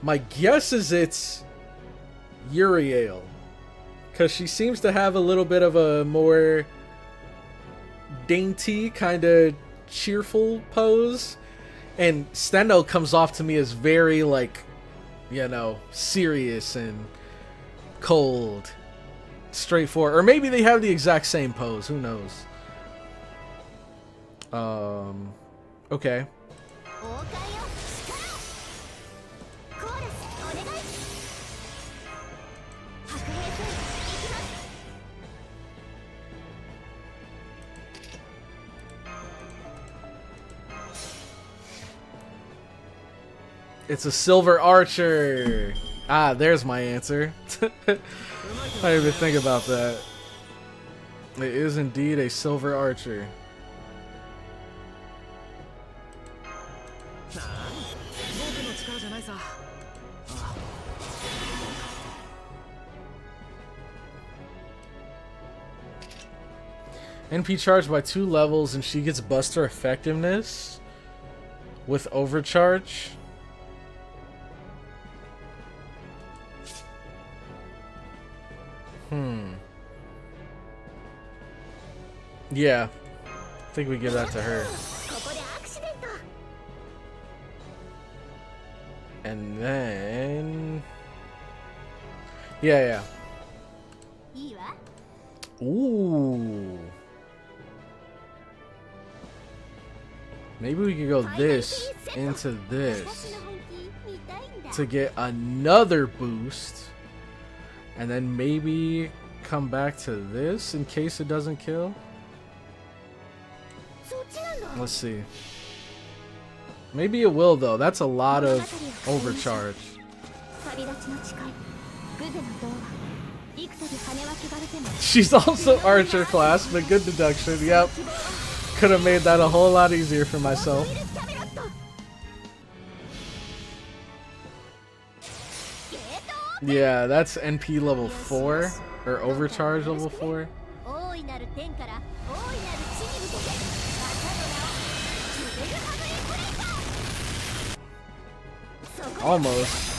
S1: My guess is it's Uriel, because she seems to have a little bit of a more dainty, kind of cheerful pose. And Steno comes off to me as very, like, you know, serious and cold, straightforward. Or maybe they have the exact same pose. Who knows? Okay. It's a silver archer. Ah, there's my answer. I didn't even think about that. It is indeed a silver archer. NP charged by 2 levels and she gets Buster effectiveness with overcharge. Yeah, I think we give that to her. And then... Yeah. Ooh. Maybe we could go this into this to get another boost. And then maybe come back to this in case it doesn't kill. Let's see. Maybe it will though. That's a lot of overcharge. She's also archer class, but good deduction. Yep. Could have made that a whole lot easier for myself. Yeah, that's NP level 4 or overcharge level 4. Almost.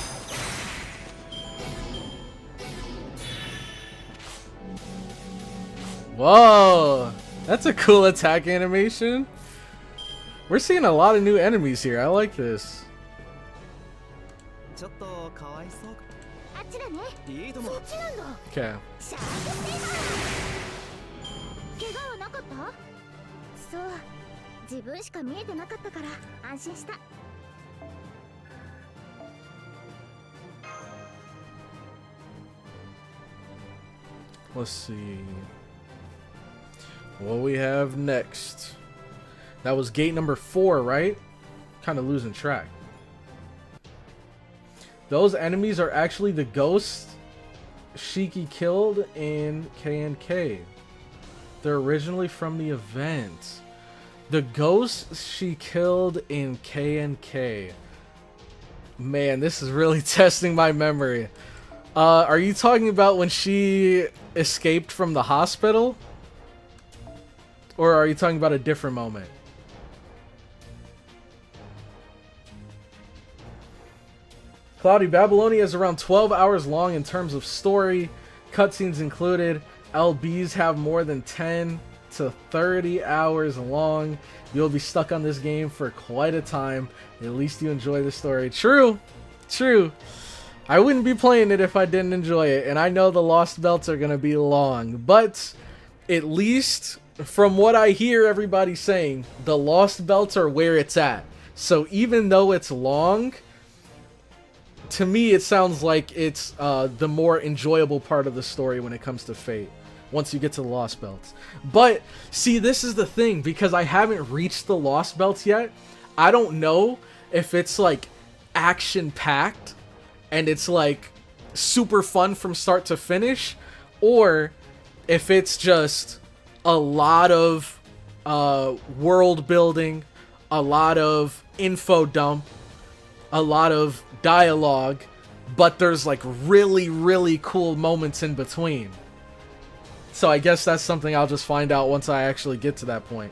S1: Whoa, that's a cool attack animation. We're seeing a lot of new enemies here. I like this. Okay. Let's see what we have next. That was gate number 4, right? Kind of losing track. Those enemies are actually the ghosts Shiki killed in K&K. They're originally from the event. The ghosts she killed in K&K. Man, this is really testing my memory. Are you talking about when she escaped from the hospital? Or are you talking about a different moment? Cloudy, Babylonia is around 12 hours long in terms of story. cutscenes included. LBs have more than 10 to 30 hours long. You'll be stuck on this game for quite a time. At least you enjoy the story. True. True. I wouldn't be playing it if I didn't enjoy it. And I know the Lost Belts are going to be long. But at least from what I hear everybody saying, the Lost Belts are where it's at. So even though it's long, to me it sounds like it's the more enjoyable part of the story when it comes to Fate. Once you get to the Lost Belts. But, see, this is the thing. Because I haven't reached the Lost Belts yet, I don't know if it's, like, action-packed. And it's, like, super fun from start to finish. Or if it's just a lot of world building, a lot of info dump, a lot of dialogue. But there's, like, really, really cool moments in between. So I guess that's something I'll just find out once I actually get to that point.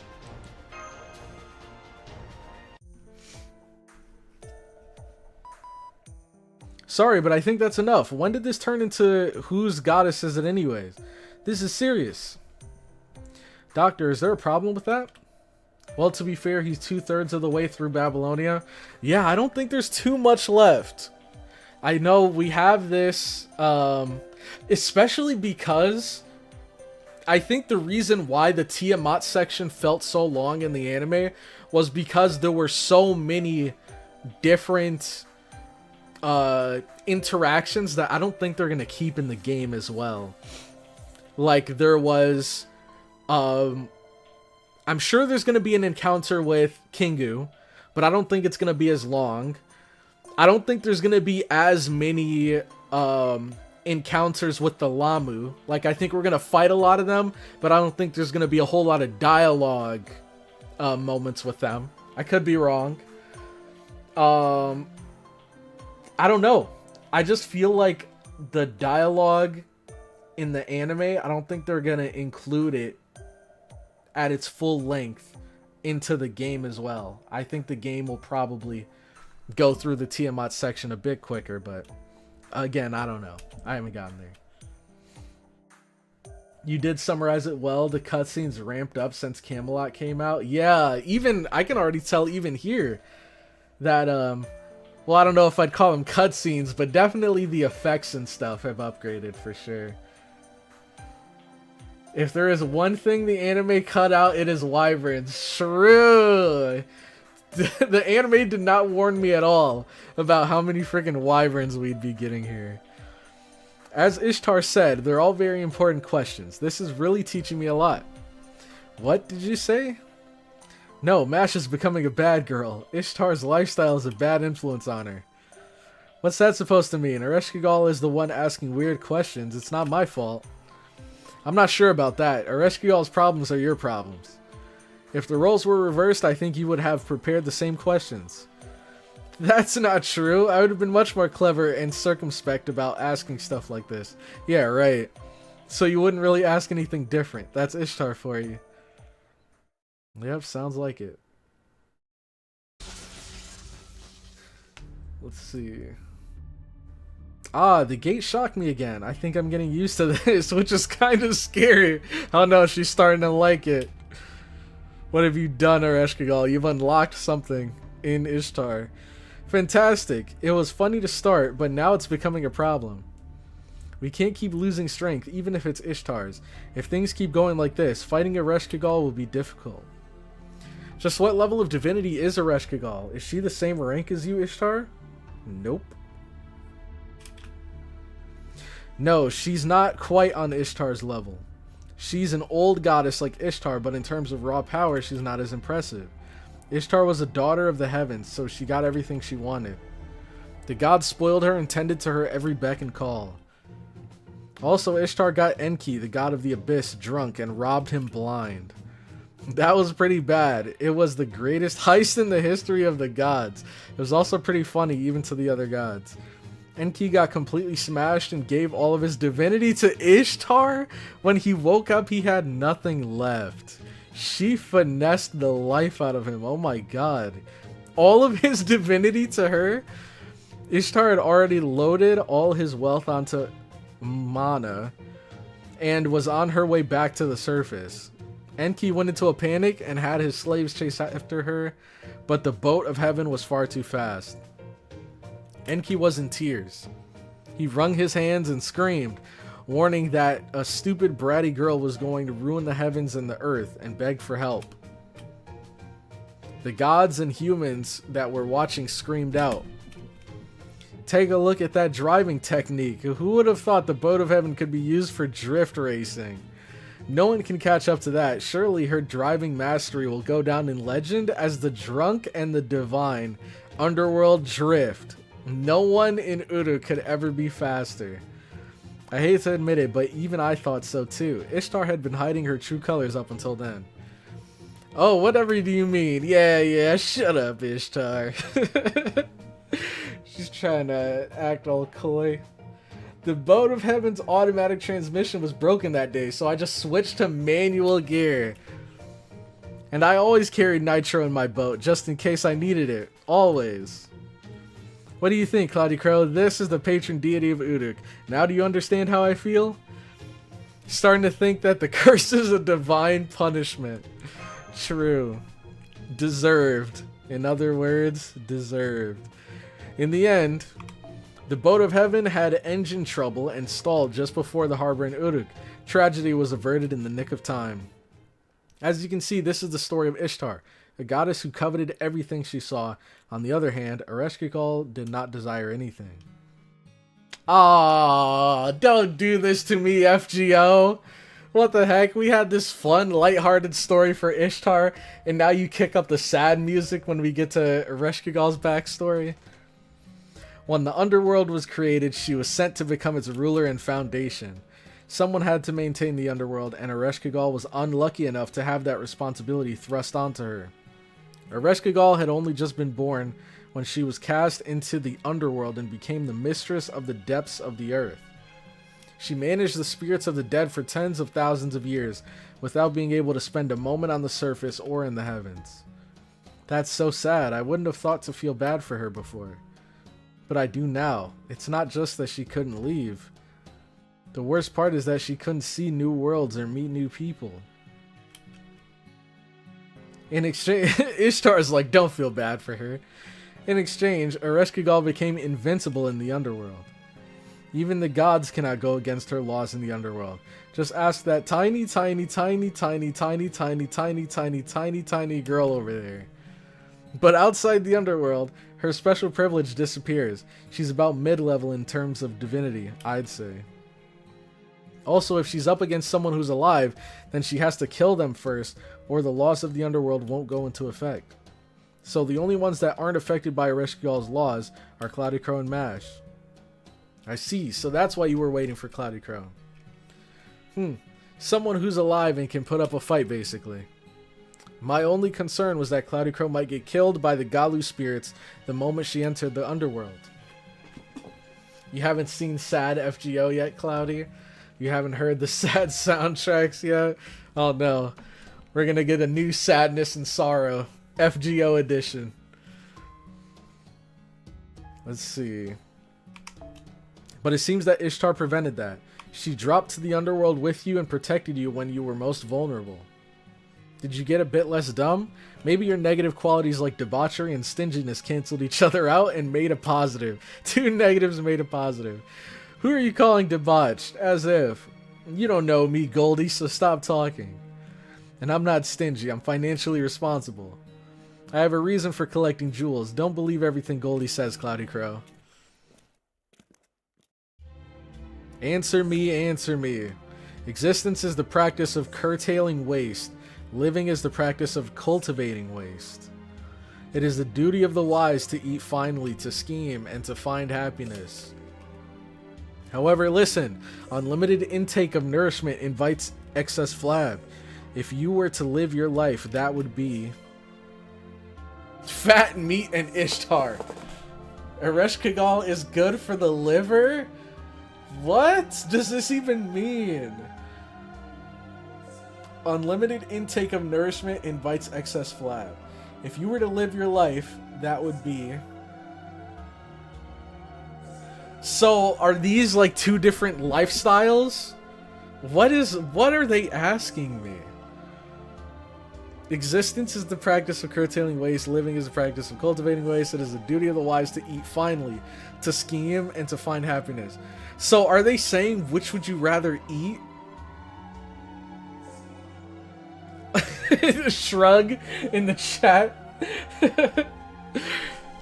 S1: Sorry, but I think that's enough. When did this turn into whose goddess is it anyways? This is serious. Doctor, is there a problem with that? Well, to be fair, he's 2/3 of the way through Babylonia. Yeah, I don't think there's too much left. I know we have this, especially because I think the reason why the Tiamat section felt so long in the anime was because there were so many different interactions that I don't think they're going to keep in the game as well. Like there was, I'm sure there's going to be an encounter with Kingu, but I don't think it's going to be as long. I don't think there's going to be as many encounters with the Lamu. Like, I think we're gonna fight a lot of them, but I don't think there's gonna be a whole lot of dialogue moments with them. I could be wrong. I don't know. I just feel like the dialogue in the anime, I don't think they're gonna include it at its full length into the game as well. I think the game will probably go through the Tiamat section a bit quicker, but again, I don't know. I haven't gotten there. You did summarize it well. The cutscenes ramped up since Camelot came out. Yeah, even I can already tell even here that well, I don't know if I'd call them cutscenes, but definitely the effects and stuff have upgraded for sure. If there is one thing the anime cut out, it is wyverns. True. The anime did not warn me at all about how many freaking wyverns we'd be getting here. As Ishtar said, they're all very important questions. This is really teaching me a lot. What did you say? No, Mash is becoming a bad girl. Ishtar's lifestyle is a bad influence on her. What's that supposed to mean? Ereshkigal is the one asking weird questions. It's not my fault. I'm not sure about that. Ereshkigal's problems are your problems. If the roles were reversed, I think you would have prepared the same questions. That's not true. I would have been much more clever and circumspect about asking stuff like this. Yeah, right. So you wouldn't really ask anything different. That's Ishtar for you. Yep, sounds like it. Let's see. Ah, the gate shocked me again. I think I'm getting used to this, which is kind of scary. Oh no, she's starting to like it. What have you done, Ereshkigal? You've unlocked something in Ishtar. Fantastic. It was funny to start, but now it's becoming a problem. We can't keep losing strength, even if it's Ishtar's. If things keep going like this, fighting Ereshkigal will be difficult. Just what level of divinity is Ereshkigal? Is she the same rank as you, Ishtar? Nope. No, she's not quite on Ishtar's level. She's an old goddess like Ishtar, but in terms of raw power, she's not as impressive. Ishtar was a daughter of the heavens, so she got everything she wanted. The gods spoiled her and tended to her every beck and call. Also, Ishtar got Enki, the god of the abyss, drunk and robbed him blind. That was pretty bad. It was the greatest heist in the history of the gods. It was also pretty funny, even to the other gods. Enki got completely smashed and gave all of his divinity to Ishtar. When he woke up, he had nothing left. She finessed the life out of him. Oh my god. All of his divinity to her. Ishtar had already loaded all his wealth onto Mana, and was on her way back to the surface. Enki went into a panic and had his slaves chase after her, but the boat of heaven was far too fast. Enki was in tears. He wrung his hands and screamed, warning that a stupid bratty girl was going to ruin the heavens and the earth, and begged for help. The gods and humans that were watching screamed out. Take a look at that driving technique. Who would have thought the boat of heaven could be used for drift racing? No one can catch up to that. Surely her driving mastery will go down in legend as the drunk and the divine underworld drift. No one in Uruk could ever be faster. I hate to admit it, but even I thought so too. Ishtar had been hiding her true colors up until then. Oh, whatever do you mean? Yeah, shut up, Ishtar. She's trying to act all coy. The boat of heaven's automatic transmission was broken that day, so I just switched to manual gear. And I always carried nitro in my boat, just in case I needed it. Always. What do you think, CloudyCrow? This is the patron deity of Uruk. Now do you understand how I feel? Starting to think that the curse is a divine punishment. True. Deserved. In other words, deserved. In the end, the boat of heaven had engine trouble and stalled just before the harbor in Uruk. Tragedy was averted in the nick of time. As you can see, this is the story of Ishtar, a goddess who coveted everything she saw. On the other hand, Ereshkigal did not desire anything. Aww, don't do this to me, FGO. What the heck? We had this fun, lighthearted story for Ishtar, and now you kick up the sad music when we get to Ereshkigal's backstory? When the underworld was created, she was sent to become its ruler and foundation. Someone had to maintain the underworld, and Ereshkigal was unlucky enough to have that responsibility thrust onto her. Ereshkigal had only just been born when she was cast into the underworld and became the mistress of the depths of the earth. She managed the spirits of the dead for tens of thousands of years without being able to spend a moment on the surface or in the heavens. That's so sad. I wouldn't have thought to feel bad for her before. But I do now. It's not just that she couldn't leave. The worst part is that she couldn't see new worlds or meet new people. In exchange, Ishtar's like, don't feel bad for her. In exchange, Ereshkigal became invincible in the underworld. Even the gods cannot go against her laws in the underworld. Just ask that tiny girl over there. But outside the underworld, her special privilege disappears. She's about mid-level in terms of divinity, I'd say. Also, if she's up against someone who's alive, then she has to kill them first, or the laws of the underworld won't go into effect. So the only ones that aren't affected by Ereshkigal's laws are CloudyCrow and Mash. I see, so that's why you were waiting for CloudyCrow. Someone who's alive and can put up a fight, basically. My only concern was that CloudyCrow might get killed by the Galu spirits the moment she entered the underworld. You haven't seen Sad FGO yet, Cloudy? You haven't heard the sad soundtracks yet? Oh no. We're gonna get a new Sadness and Sorrow FGO edition. Let's see. But it seems that Ishtar prevented that. She dropped to the underworld with you and protected you when you were most vulnerable. Did you get a bit less dumb? Maybe your negative qualities like debauchery and stinginess canceled each other out and made a positive. Two negatives made a positive. Who are you calling debauched? As if. You don't know me, Goldie, so stop talking. And I'm not stingy, I'm financially responsible. I have a reason for collecting jewels. Don't believe everything Goldie says, CloudyCrow. Answer me, answer me. Existence is the practice of curtailing waste. Living is the practice of cultivating waste. It is the duty of the wise to eat finely, to scheme, and to find happiness. However, listen, unlimited intake of nourishment invites excess flab. If you were to live your life, that would be fat meat and Ishtar. Ereshkigal is good for the liver? What does this even mean? Unlimited intake of nourishment invites excess flab. If you were to live your life, that would be... So, are these like two different lifestyles? What are they asking me? Existence is the practice of curtailing waste. Living is the practice of cultivating waste. It is the duty of the wise to eat finely, to scheme, and to find happiness. So are they saying which would you rather eat? Shrug in the chat.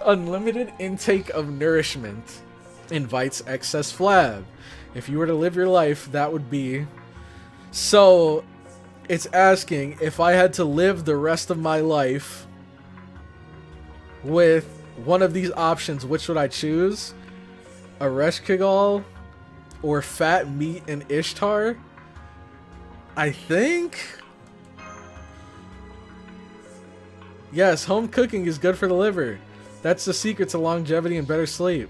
S1: Unlimited intake of nourishment invites excess flab. If you were to live your life, that would be... So, it's asking if I had to live the rest of my life with one of these options, which would I choose? A Reshkigal or fat meat and Ishtar? I think... Yes, home cooking is good for the liver. That's the secret to longevity and better sleep.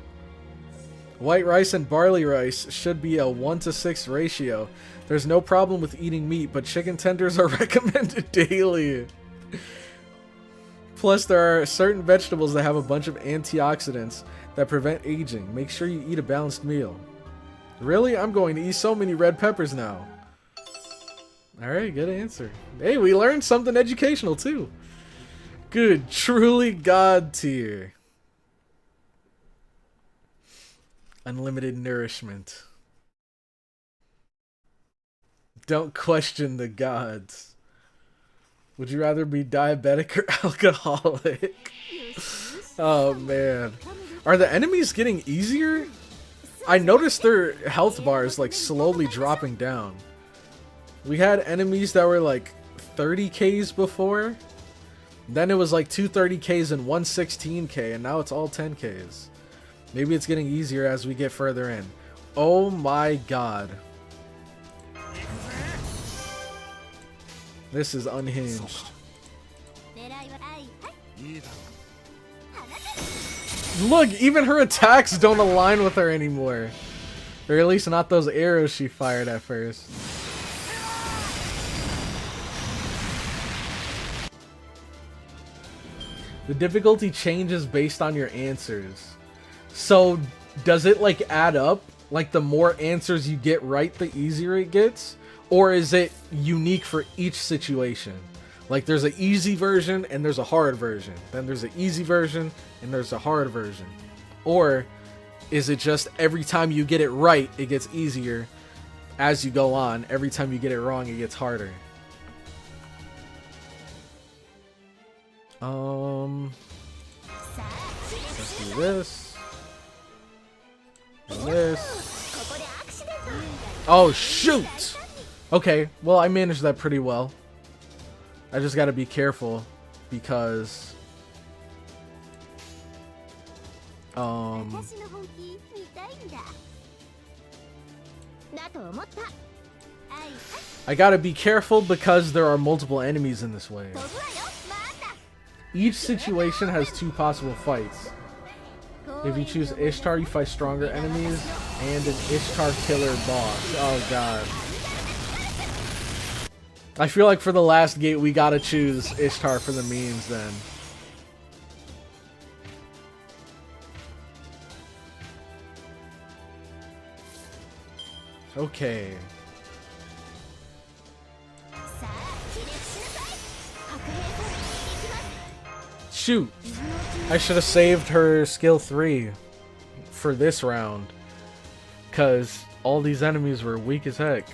S1: White rice and barley rice should be a 1:6 ratio. There's no problem with eating meat, but chicken tenders are recommended daily. Plus, there are certain vegetables that have a bunch of antioxidants that prevent aging. Make sure you eat a balanced meal. Really? I'm going to eat so many red peppers now. Alright, good answer. Hey, we learned something educational too. Good, truly God tier. Unlimited nourishment. Don't question the gods. Would you rather be diabetic or alcoholic? Oh man. Are the enemies getting easier? I noticed their health bars like slowly dropping down. We had enemies that were like 30Ks before. Then it was like 230Ks and 116K, and now it's all 10Ks. Maybe it's getting easier as we get further in. Oh my god. This is unhinged. Look, even her attacks don't align with her anymore. Or at least not those arrows she fired at first. The difficulty changes based on your answers. So, does it like add up? Like the more answers you get right, the easier it gets? Or is it unique for each situation? Like there's an easy version and there's a hard version. Then there's an easy version and there's a hard version. Or is it just every time you get it right, it gets easier as you go on. Every time you get it wrong, it gets harder. Let's do this. And this. Oh, shoot! Okay, well, I managed that pretty well. I just gotta be careful because... I gotta be careful because there are multiple enemies in this wave. Each situation has 2 possible fights. If you choose Ishtar, you fight stronger enemies and an Ishtar killer boss. Oh god. I feel like for the last gate we gotta choose Ishtar for the memes then. Okay. Shoot! I should have saved her skill 3 for this round. Cause all these enemies were weak as heck.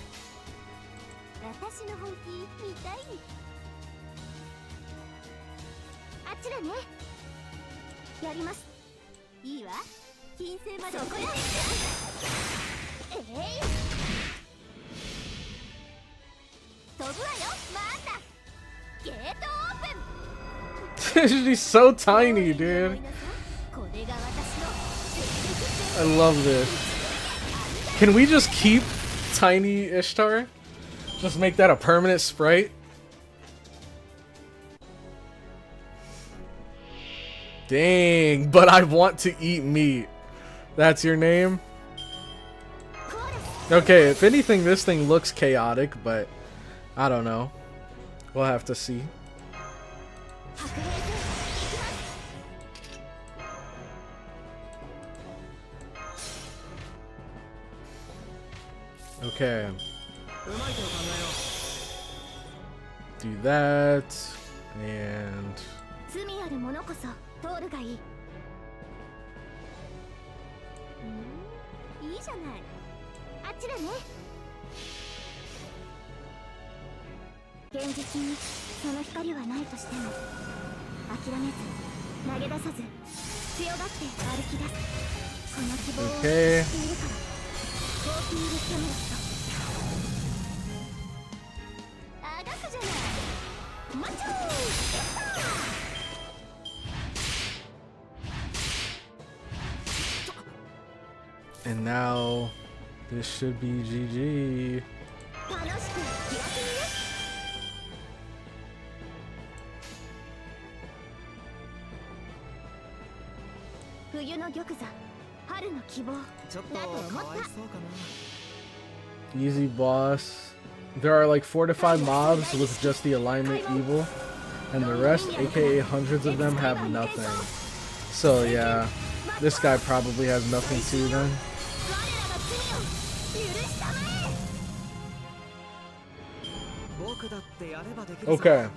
S1: She's so tiny, dude. I love this. Can we just keep tiny Ishtar? Just make that a permanent sprite? Dang, but I want to eat meat. That's your name? Okay, if anything, this thing looks chaotic, but I don't know. We'll have to see. Okay. Do that. And
S2: 罪ある者こそ通るがいい。いいじゃない。あっちだね。現実にその光はないとしても諦めず投げ出さず強がって歩き出す。この希望を知っているから。コーティングキャメラット。あがくじゃない。マッチョー。
S1: and now this should be GG.
S2: 楽しく気楽にね。冬の玉座、春の希望だと思った。
S1: Easy boss. There are like 4 to 5 mobs with just the alignment evil, and the rest, aka hundreds of them, have nothing. So yeah, this guy probably has nothing too then. Okay.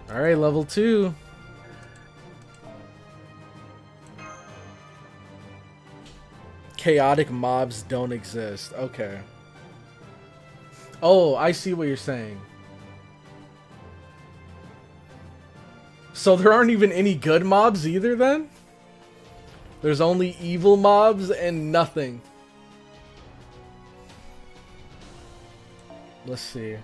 S1: Alright, level 2. Chaotic mobs don't exist. Okay. Oh, I see what you're saying. So there aren't even any good mobs either then? There's only evil mobs and nothing. Let's see.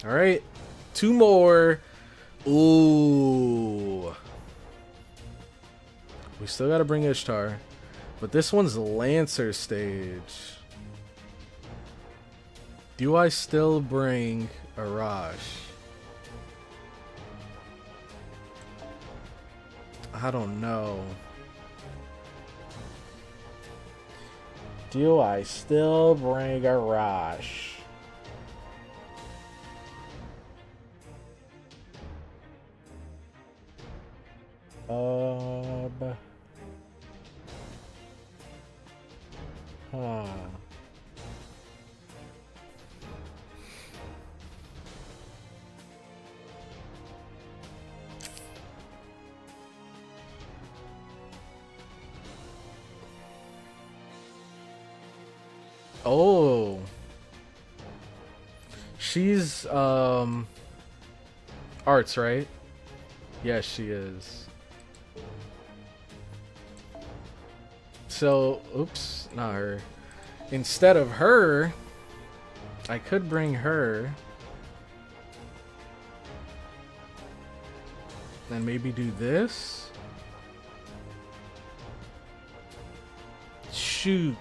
S1: Alright. 2 more. Ooh. We still gotta bring Ishtar. But this one's Lancer stage. Do I still bring Arash? I don't know. Do I still bring Arash? Huh. Oh. She's arts, right? Yes, she is. So, oops, not her. Instead of her, I could bring her. And maybe do this. Shoot.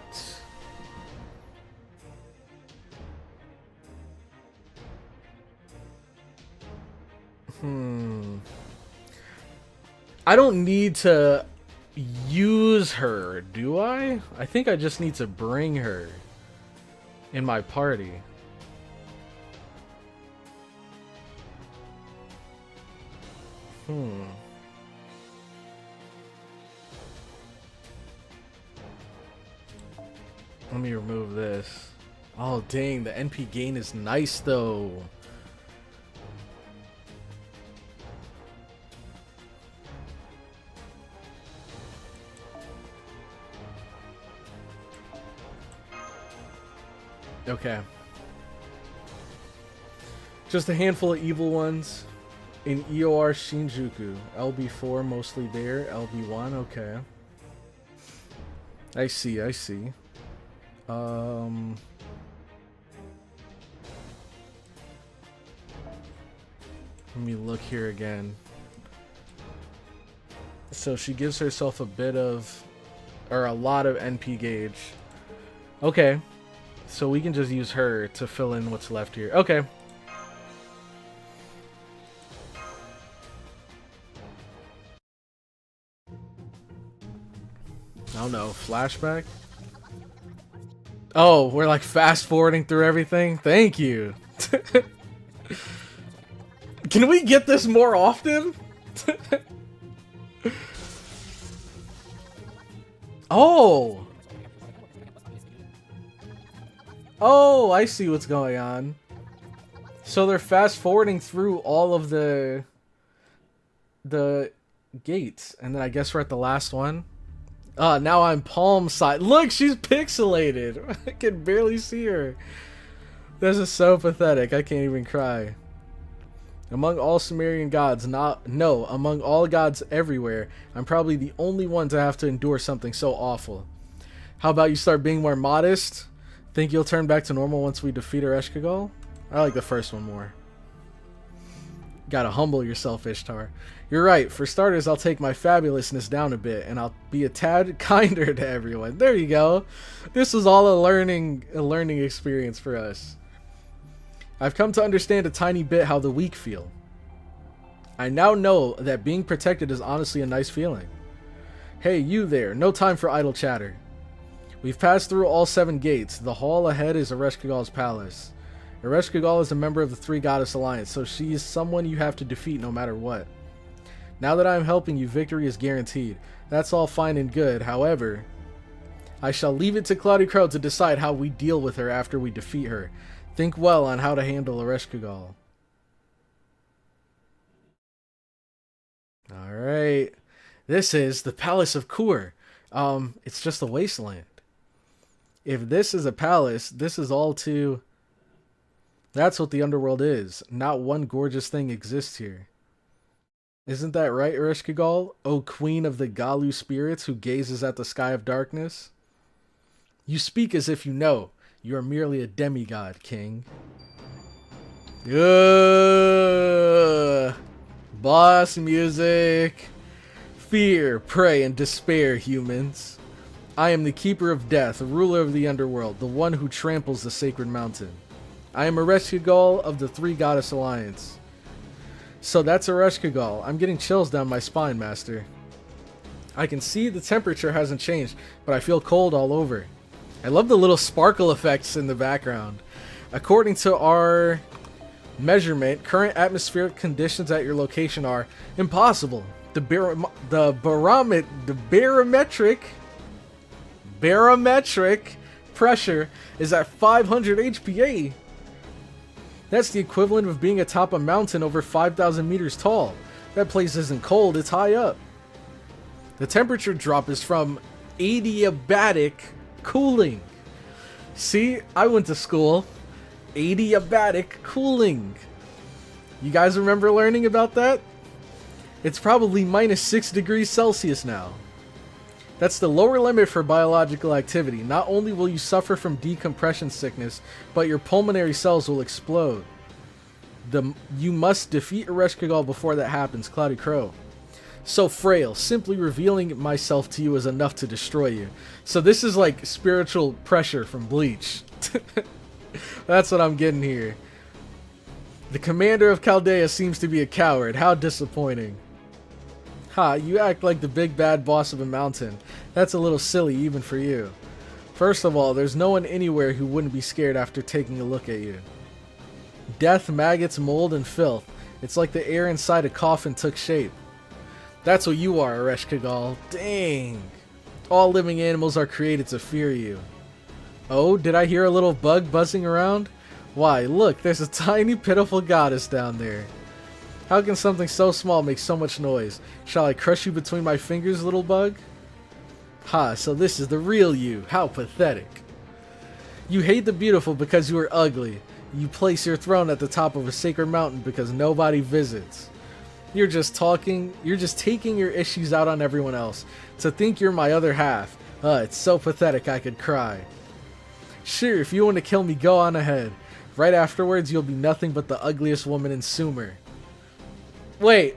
S1: I don't need to use her, do I? I think I just need to bring her in my party. Let me remove this. Oh dang, the NP gain is nice though. Okay. Just a handful of evil ones in EOR Shinjuku. LB4 mostly there. LB1, okay. I see, I see. Let me look here again. So she gives herself a bit of, or a lot of NP gauge. Okay. So we can just use her to fill in what's left here. Okay. I don't know. Flashback? Oh, we're like fast forwarding through everything? Thank you. Can we get this more often? Oh! Oh, I see what's going on. So they're fast forwarding through all of the gates, and then I guess we're at the last one. Now I'm palm side. Look, she's pixelated. I can barely see her. This is so pathetic. I can't even cry. Among all Sumerian gods, among all gods everywhere, I'm probably the only one to have to endure something so awful. How about you start being more modest? Think you'll turn back to normal once we defeat Ereshkigal? I like the first one more. Gotta humble yourself, Ishtar. You're right. For starters, I'll take my fabulousness down a bit, and I'll be a tad kinder to everyone. There you go. This was all a learning experience for us. I've come to understand a tiny bit how the weak feel. I now know that being protected is honestly a nice feeling. Hey, you there. No time for idle chatter. We've passed through all 7 gates. The hall ahead is Ereshkigal's palace. Ereshkigal is a member of the Three Goddess Alliance, so she is someone you have to defeat no matter what. Now that I am helping you, victory is guaranteed. That's all fine and good. However, I shall leave it to CloudyCrow to decide how we deal with her after we defeat her. Think well on how to handle Ereshkigal. Alright. This is the Palace of Kur. It's just a wasteland. If this is a palace, this is all too... That's what the underworld is. Not one gorgeous thing exists here. Isn't that right, Ereshkigal? O queen of the Galu spirits who gazes at the sky of darkness? You speak as if you know. You are merely a demigod, king. Boss music. Fear, pray, and despair, humans. I am the keeper of death, ruler of the underworld, the one who tramples the sacred mountain. I am Ereshkigal of the Three Goddess Alliance. So that's Ereshkigal. I'm getting chills down my spine, Master. I can see the temperature hasn't changed, but I feel cold all over. I love the little sparkle effects in the background. According to our measurement, current atmospheric conditions at your location are impossible. The barometric pressure is at 500 HPA. That's the equivalent of being atop a mountain over 5,000 meters tall. That place isn't cold, it's high up. The temperature drop is from adiabatic cooling. See, I went to school. Adiabatic cooling. You guys remember learning about that? It's probably minus 6 degrees Celsius now. That's the lower limit for biological activity. Not only will you suffer from decompression sickness, but your pulmonary cells will explode. You must defeat Ereshkigal before that happens, CloudyCrow. So frail, simply revealing myself to you is enough to destroy you. So this is like spiritual pressure from Bleach. That's what I'm getting here. The commander of Chaldea seems to be a coward. How disappointing. Ha, you act like the big bad boss of a mountain. That's a little silly even for you. First of all, there's no one anywhere who wouldn't be scared after taking a look at you. Death, maggots, mold, and filth. It's like the air inside a coffin took shape. That's what you are, Ereshkigal. Dang. All living animals are created to fear you. Oh, did I hear a little bug buzzing around? Why, look, there's a tiny pitiful goddess down there. How can something so small make so much noise? Shall I crush you between my fingers, little bug? Ha, so this is the real you. How pathetic. You hate the beautiful because you are ugly. You place your throne at the top of a sacred mountain because nobody visits. You're just taking your issues out on everyone else. To think you're my other half. It's so pathetic I could cry. Sure, if you want to kill me, go on ahead. Right afterwards, you'll be nothing but the ugliest woman in Sumer. Wait.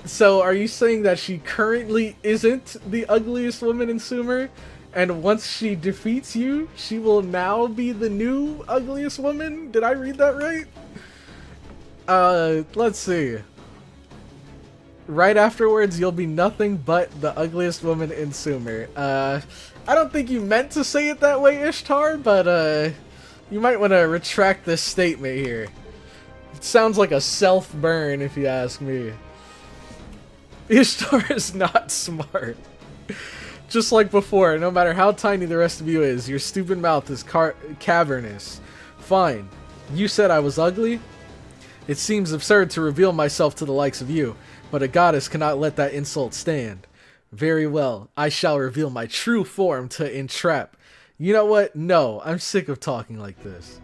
S1: So, are you saying that she currently isn't the ugliest woman in Sumer? And once she defeats you, she will now be the new ugliest woman? Did I read that right? Let's see. Right afterwards, you'll be nothing but the ugliest woman in Sumer. I don't think you meant to say it that way, Ishtar, but, you might want to retract this statement here. It sounds like a self-burn, if you ask me. Ishtar is not smart. Just like before, no matter how tiny the rest of you is, your stupid mouth is cavernous. Fine. You said I was ugly? It seems absurd to reveal myself to the likes of you, but a goddess cannot let that insult stand. Very well, I shall reveal my true form to entrap. You know what? No, I'm sick of talking like this.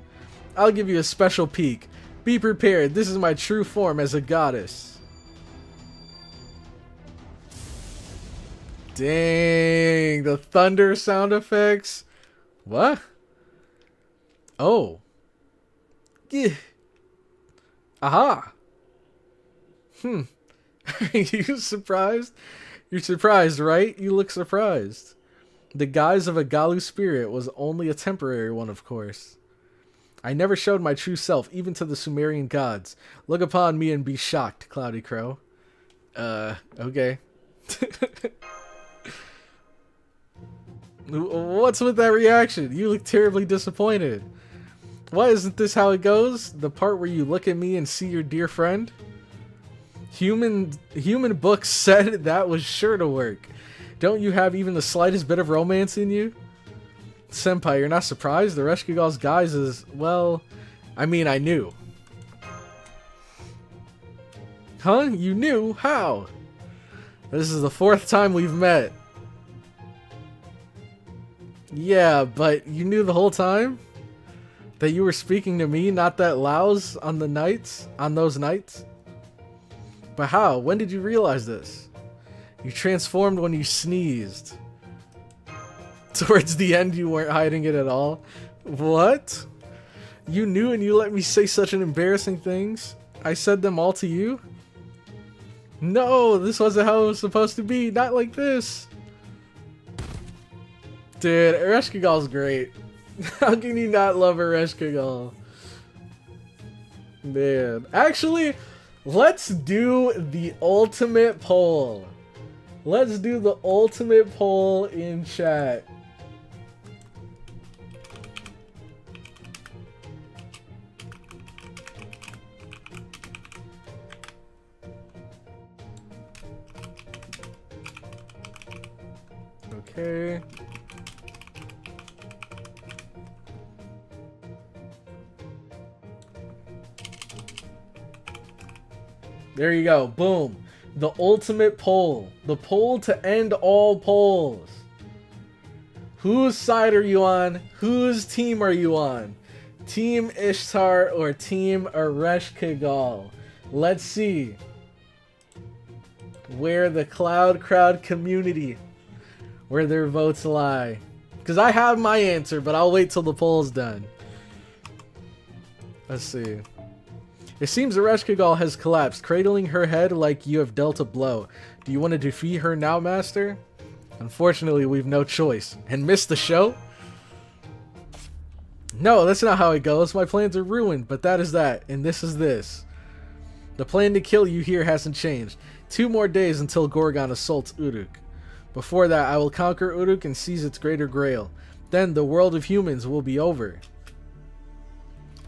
S1: I'll give you a special peek. Be prepared, this is my true form as a goddess. Dang, the thunder sound effects. What? Oh. Yeah. Aha. Are you surprised? You're surprised, right? You look surprised. The guise of a Galu spirit was only a temporary one, of course. I never showed my true self, even to the Sumerian gods. Look upon me and be shocked, CloudyCrow. Okay. What's with that reaction? You look terribly disappointed. Why isn't this how it goes? The part where you look at me and see your dear friend? Human books said that was sure to work. Don't you have even the slightest bit of romance in you? Senpai, you're not surprised? The Ereshkigal's guise is, well, I mean, I knew. Huh? You knew? How? This is the 4th time we've met. Yeah, but you knew the whole time? That you were speaking to me, not that Laos on those nights? But how? When did you realize this? You transformed when you sneezed. Towards the end, you weren't hiding it at all. What? You knew and you let me say such an embarrassing things? I said them all to you? No, this wasn't how it was supposed to be. Not like this. Dude, Ereshkigal's great. How can you not love Ereshkigal? Man. Actually, let's do the ultimate poll. Let's do the ultimate poll in chat. Okay. There you go. Boom. The ultimate poll. The poll to end all polls. Whose side are you on? Whose team are you on? Team Ishtar or Team Ereshkigal? Let's see where the CloudyCrow community, where their votes lie. Because I have my answer, but I'll wait till the poll's done. Let's see. It seems Ereshkigal has collapsed, cradling her head like you have dealt a blow. Do you want to defeat her now, Master? Unfortunately, we've no choice. And miss the show? No, that's not how it goes. My plans are ruined, but that is that, and this is this. The plan to kill you here hasn't changed. 2 more days until Gorgon assaults Uruk. Before that, I will conquer Uruk and seize its greater grail. Then the world of humans will be over.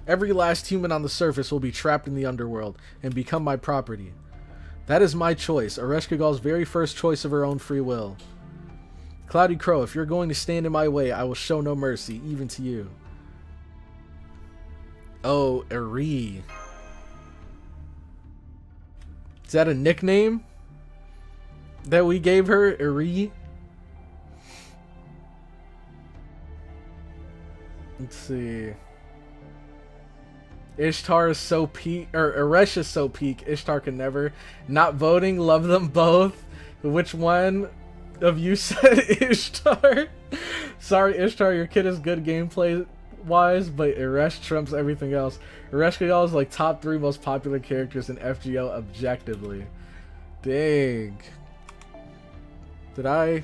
S1: Every last human on the surface will be trapped in the underworld and become my property. That is my choice, Ereshkigal's very first choice of her own free will. CloudyCrow, if you're going to stand in my way, I will show no mercy, even to you. Oh, Eri. Is that a nickname that we gave her, Eri? Let's see. Ishtar is so peak, or Eresh is so peak. Ishtar can never. Not voting, love them both. Which one of you said Ishtar? Sorry, Ishtar, your kid is good gameplay wise, but Eresh trumps everything else. Ereshkigal is like top 3 most popular characters in FGO objectively. Dang. Did I?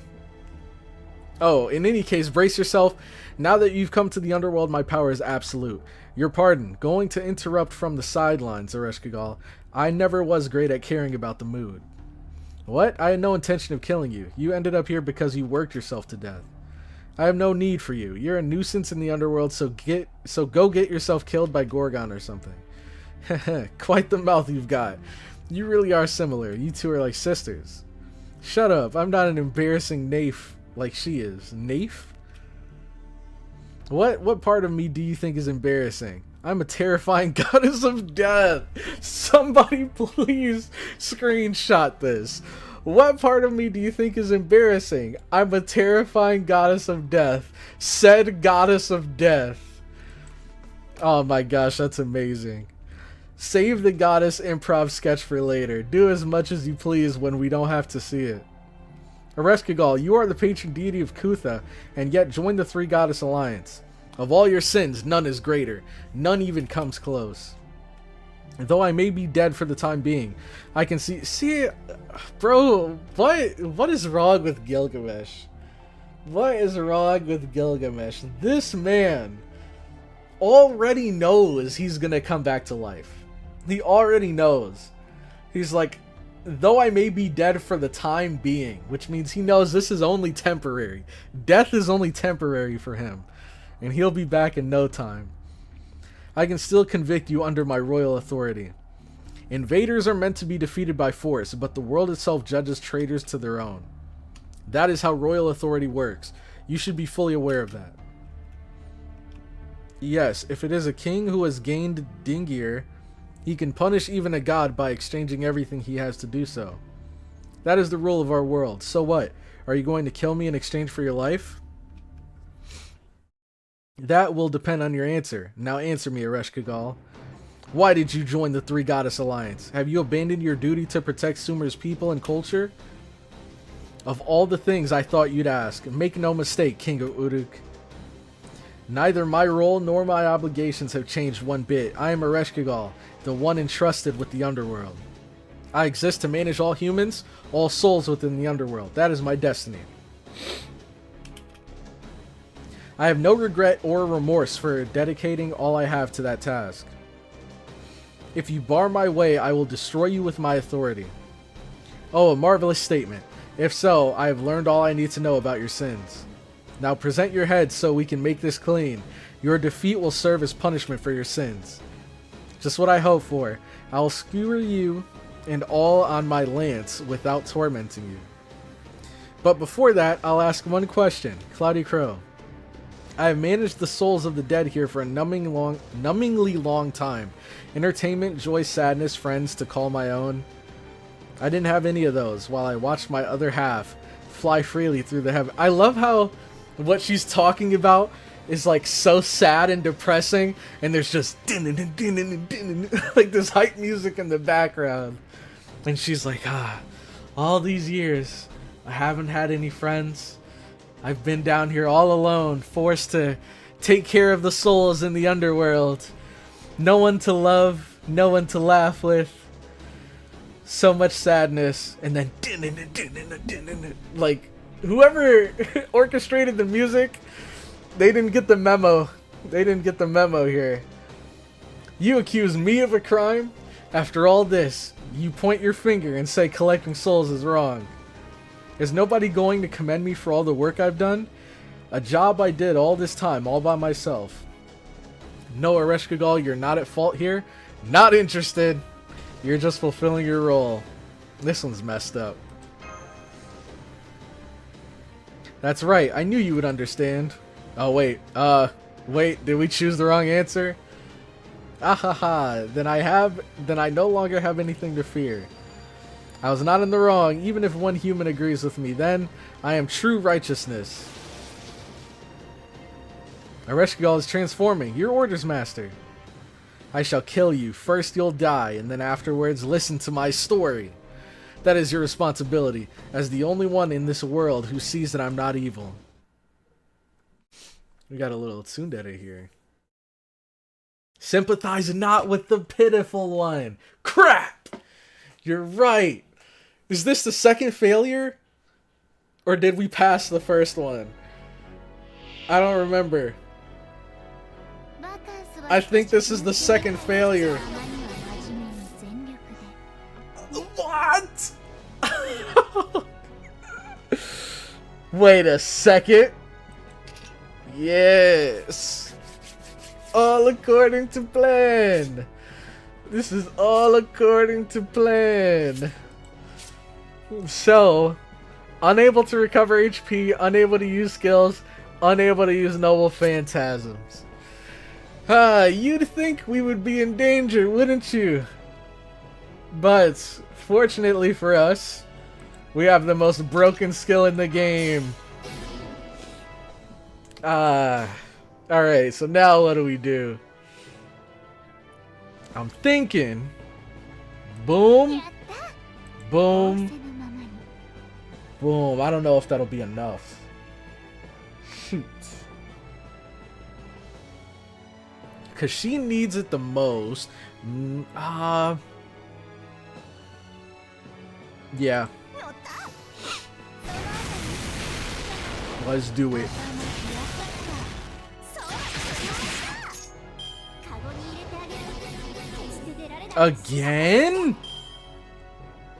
S1: Oh, in any case, brace yourself. Now that you've come to the underworld, my power is absolute. Your pardon, going to interrupt from the sidelines, Ereshkigal. I never was great at caring about the mood. What? I had no intention of killing you. You ended up here because you worked yourself to death. I have no need for you. You're a nuisance in the underworld, so go get yourself killed by Gorgon or something. Quite the mouth you've got. You really are similar. You two are like sisters. Shut up. I'm not an embarrassing naif like she is. Naif? What part of me do you think is embarrassing? I'm a terrifying goddess of death. Somebody please screenshot this. What part of me do you think is embarrassing? I'm a terrifying goddess of death. Said goddess of death. Oh my gosh, that's amazing. Save the goddess improv sketch for later. Do as much as you please when we don't have to see it. Ereshkigal, you are the patron deity of Kutha, and yet join the Three Goddess Alliance. Of all your sins, none is greater. None even comes close. Though I may be dead for the time being, I can see, bro, what is wrong with Gilgamesh? What is wrong with Gilgamesh? This man already knows he's gonna come back to life. He already knows. He's like, though I may be dead for the time being, which means he knows this is only temporary. Death is only temporary for him, and he'll be back in no time. I can still convict you under my royal authority. Invaders are meant to be defeated by force, but the world itself judges traitors to their own. That is how royal authority works. You should be fully aware of that. Yes, if it is a king who has gained Dingir, he can punish even a god by exchanging everything he has to do so. That is the rule of our world. So what? Are you going to kill me in exchange for your life? That will depend on your answer. Now answer me, Ereshkigal. Why did you join the Three Goddess Alliance? Have you abandoned your duty to protect Sumer's people and culture? Of all the things I thought you'd ask, make no mistake, King of Uruk. Neither my role nor my obligations have changed one bit. I am Ereshkigal, the one entrusted with the underworld. I exist to manage all humans, all souls within the underworld. That is my destiny. I have no regret or remorse for dedicating all I have to that task. If you bar my way, I will destroy you with my authority. Oh, a marvelous statement. If so, I have learned all I need to know about your sins. Now present your head so we can make this clean. Your defeat will serve as punishment for your sins. Just what I hoped for. I will skewer you and all on my lance without tormenting you. But before that, I'll ask one question. CloudyCrow. I have managed the souls of the dead here for a numbingly long time. Entertainment, joy, sadness, friends to call my own. I didn't have any of those while I watched my other half fly freely through the heaven. I love how what she's talking about is like so sad and depressing, and there's just like this hype music in the background. And she's like, all these years, I haven't had any friends. I've been down here all alone, forced to take care of the souls in the underworld. No one to love, no one to laugh with. So much sadness, and then like whoever orchestrated the music, they didn't get the memo. They didn't get the memo here. You accuse me of a crime? After all this, you point your finger and say collecting souls is wrong. Is nobody going to commend me for all the work I've done? A job I did all this time, all by myself. No, Ereshkigal, you're not at fault here. Not interested. You're just fulfilling your role. This one's messed up. That's right, I knew you would understand. Oh wait, did we choose the wrong answer? Ahaha, then I no longer have anything to fear. I was not in the wrong, even if one human agrees with me, then I am true righteousness. Ereshkigal is transforming. Your orders, master. I shall kill you. First you'll die, and then afterwards listen to my story. That is your responsibility, as the only one in this world who sees that I'm not evil. We got a little tsundere here. Sympathize not with the pitiful one. Crap! You're right. Is this the second failure? Or did we pass the first one? I don't remember. I think this is the second failure. What? Wait a second. Yes. All according to plan. This is all according to plan. So, unable to recover HP, unable to use skills, unable to use noble phantasms. You'd think we would be in danger, wouldn't you? But, fortunately for us, we have the most broken skill in the game. Alright, so now what do we do? I'm thinking, boom, boom, boom. I don't know if that'll be enough. Shoot. Because she needs it the most. Yeah. Let's do it. Again?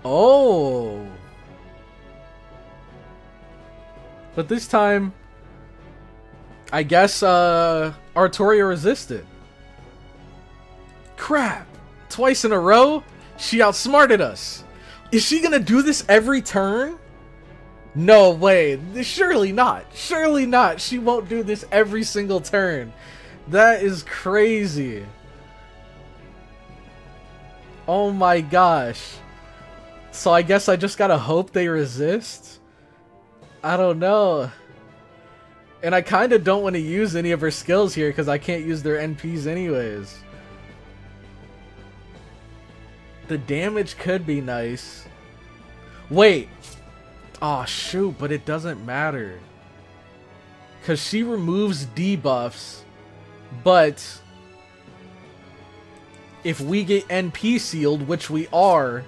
S1: Oh. But this time, I guess, Artoria resisted. Crap. Twice in a row? She outsmarted us. Is she gonna do this every turn? No way. Surely not. Surely not. She won't do this every single turn. That is crazy. Oh my gosh. So I guess I just gotta hope they resist? I don't know. And I kinda don't want to use any of her skills here because I can't use their NPs anyways. The damage could be nice. Wait. Oh shoot, but it doesn't matter. Because she removes debuffs, but if we get NP sealed, which we are,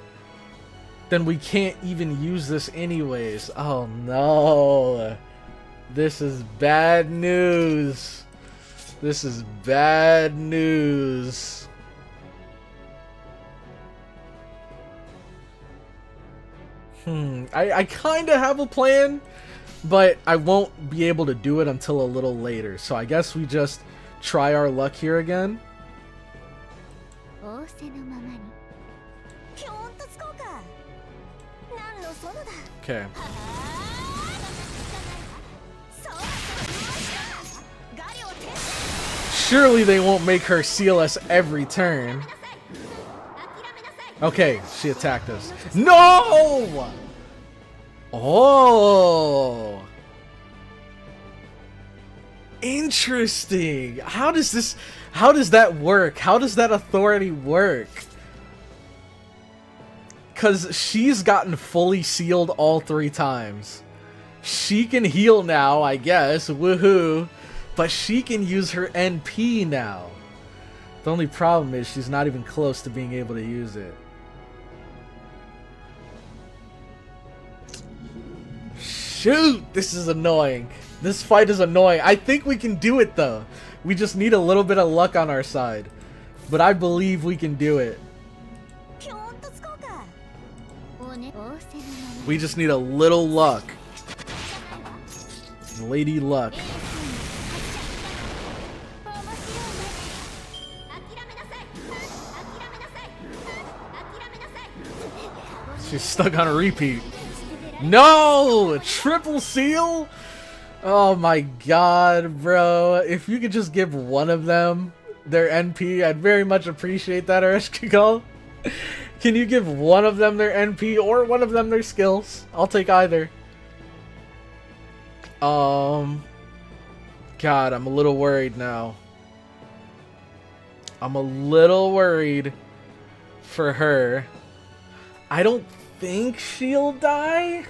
S1: then we can't even use this anyways. Oh no. This is bad news. This is bad news. I kind of have a plan, but I won't be able to do it until a little later. So I guess we just try our luck here again. Okay. Surely they won't make her seal us every turn. Okay, she attacked us. No! Oh! Interesting. How does that work? How does that authority work? Because she's gotten fully sealed all 3 times. She can heal now, I guess. Woohoo. But she can use her NP now. The only problem is she's not even close to being able to use it. Shoot! This is annoying. This fight is annoying. I think we can do it though. We just need a little bit of luck on our side. But I believe we can do it. We just need a little luck. Lady Luck. She's stuck on a repeat. No! Triple seal? Oh my god, bro. If you could just give one of them their NP, I'd very much appreciate that, Ereshkigal. Can you give one of them their NP or one of them their skills? I'll take either. God, I'm a little worried now. I'm a little worried for her. I don't think she'll die.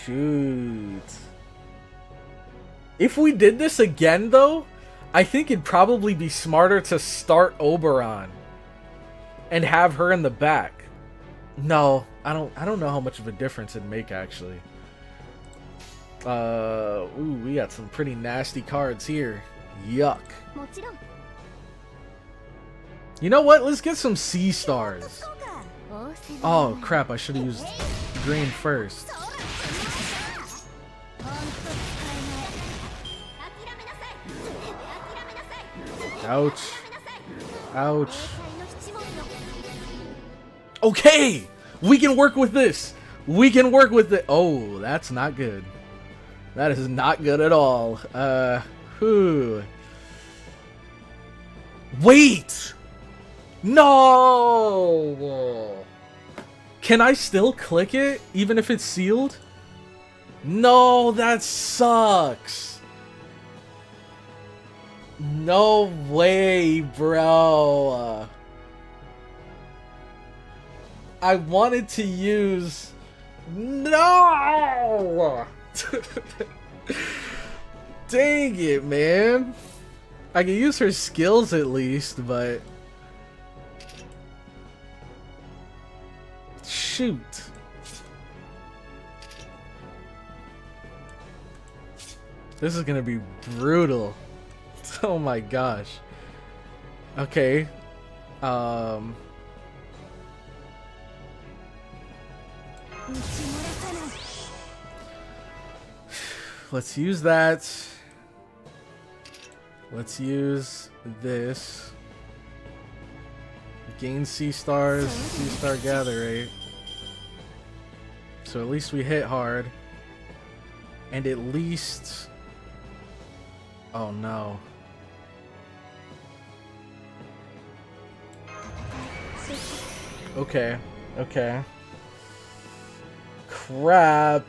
S1: Shoot. If we did this again, though, I think it'd probably be smarter to start Oberon and have her in the back. No, I don't know how much of a difference it'd make, actually. Ooh, we got some pretty nasty cards here. Yuck. You know what? Let's get some sea stars. Oh crap, I should have used green first. Ouch. Ouch. Okay! We can work with this! We can work with it! Oh, that's not good. That is not good at all. Whew. Wait! No! Can I still click it, even if it's sealed? No, that sucks. No way, bro. I wanted to use... No! Dang it, man. I can use her skills at least, but... Shoot. This is gonna be brutal. Oh my gosh. Okay. Let's use that. Let's use this. Gain C stars, C star gather rate. So at least we hit hard. And at least... Oh no. Okay, okay. Crap.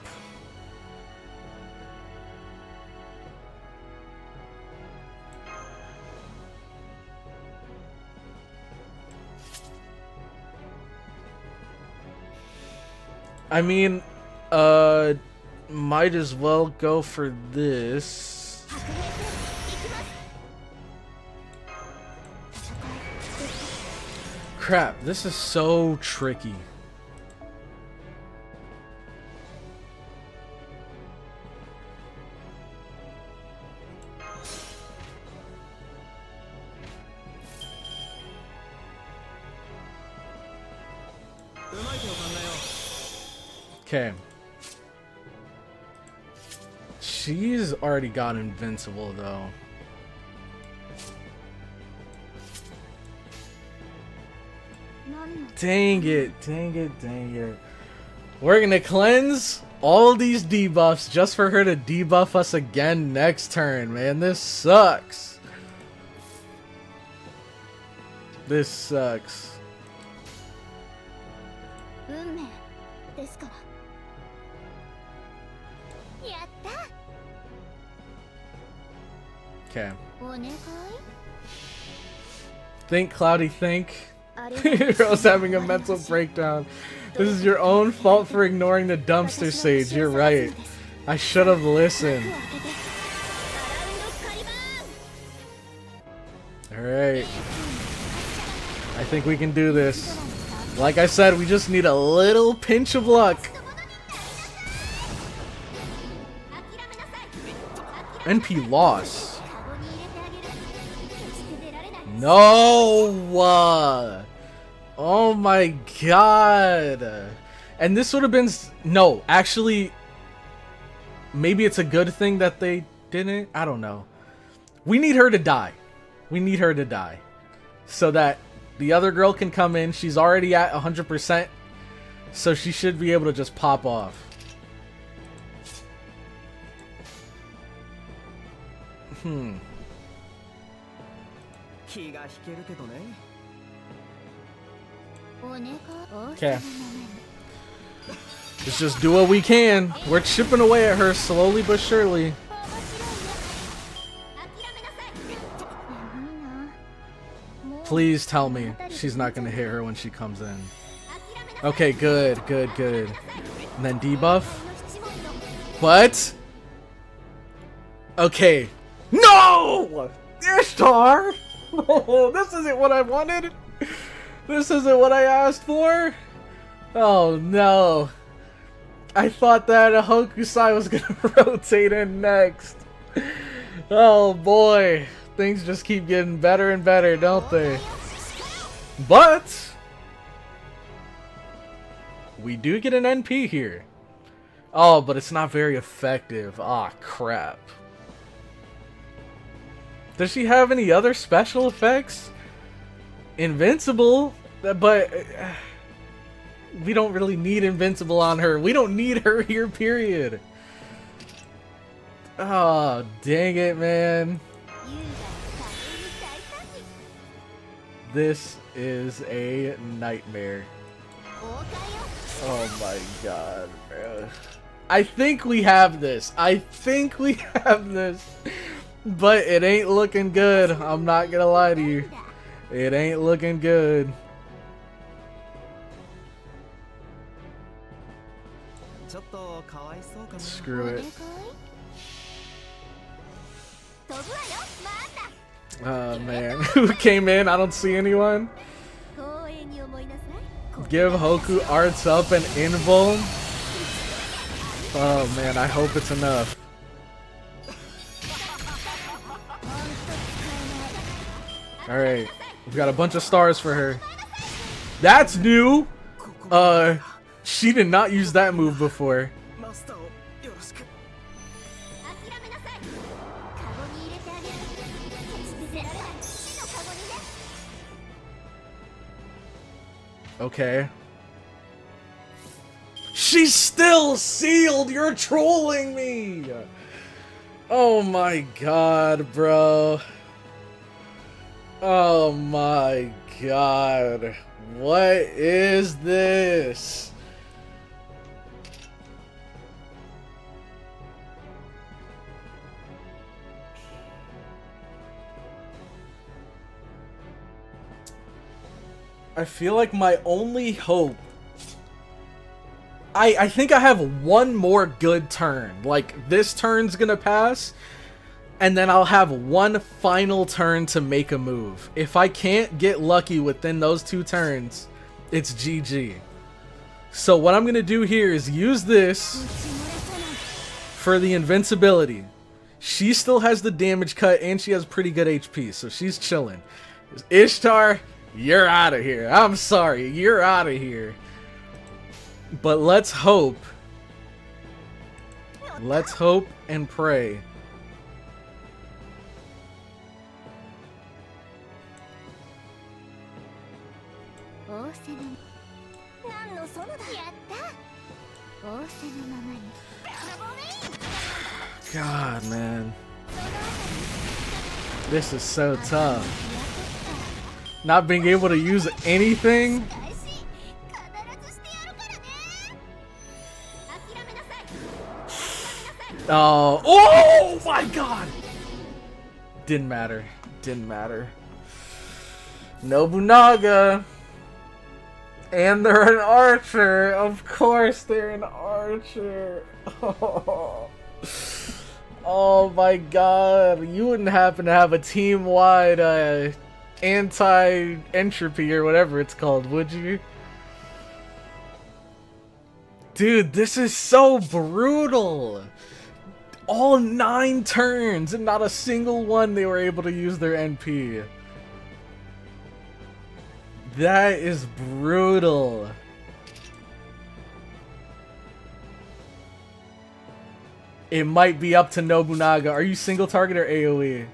S1: I mean, might as well go for this. Crap, this is so tricky. Okay. She's already got invincible though. Dang it, dang it, dang it. We're gonna cleanse all these debuffs just for her to debuff us again next turn, man. This sucks. This sucks. Okay. Think, Cloudy, think. Hero's having a mental breakdown. This is your own fault for ignoring the dumpster sage. You're right. I should have listened. Alright. I think we can do this. Like I said, we just need a little pinch of luck. NP loss. No! Oh my god. And this would have been... No, actually... Maybe it's a good thing that they didn't. I don't know. We need her to die. We need her to die. So that the other girl can come in. She's already at 100%. So she should be able to just pop off. Okay. Let's just do what we can. We're chipping away at her slowly but surely. Please tell me she's not going to hit her when she comes in. Okay, good, good, good. And then debuff. But... Okay. No! Ishtar! Oh, this isn't what I wanted. This isn't what I asked for. Oh no. I thought that a Hokusai was gonna rotate in next. Oh boy. Things just keep getting better and better, don't they? But we do get an NP here. Oh, but it's not very effective. Ah, crap. Does she have any other special effects? Invincible, but we don't really need Invincible on her. We don't need her here, period. Oh, dang it, man. This is a nightmare. Oh my god, bro. I think we have this. I think we have this. But it ain't looking good. I'm not gonna lie to you. It ain't looking good. Screw it. Oh man. Who came in? I don't see anyone. Give Hoku arts up and invul. Oh man, I hope it's enough. Alright, we've got a bunch of stars for her. That's new! She did not use that move before. Okay. She's still sealed! You're trolling me! Oh my god, bro. Oh my god. What is this? I feel like my only hope... I think I have one more good turn. Like, this turn's gonna pass, and then I'll have one final turn to make a move. If I can't get lucky within those 2 turns, it's GG. So what I'm gonna do here is use this for the invincibility. She still has the damage cut, and she has pretty good HP, so she's chilling. Ishtar, you're out of here. I'm sorry, you're out of here. But let's hope. Let's hope and pray. God, man. This is so tough. Not being able to use anything. Oh my god! Didn't matter. Didn't matter. Nobunaga. And they're an archer. Of course they're an archer. Oh my god. You wouldn't happen to have a team-wide anti-entropy or whatever it's called, would you? Dude, this is so brutal. All 9 turns and not a single one they were able to use their NP. That is brutal. It might be up to Nobunaga. Are you single target or AoE?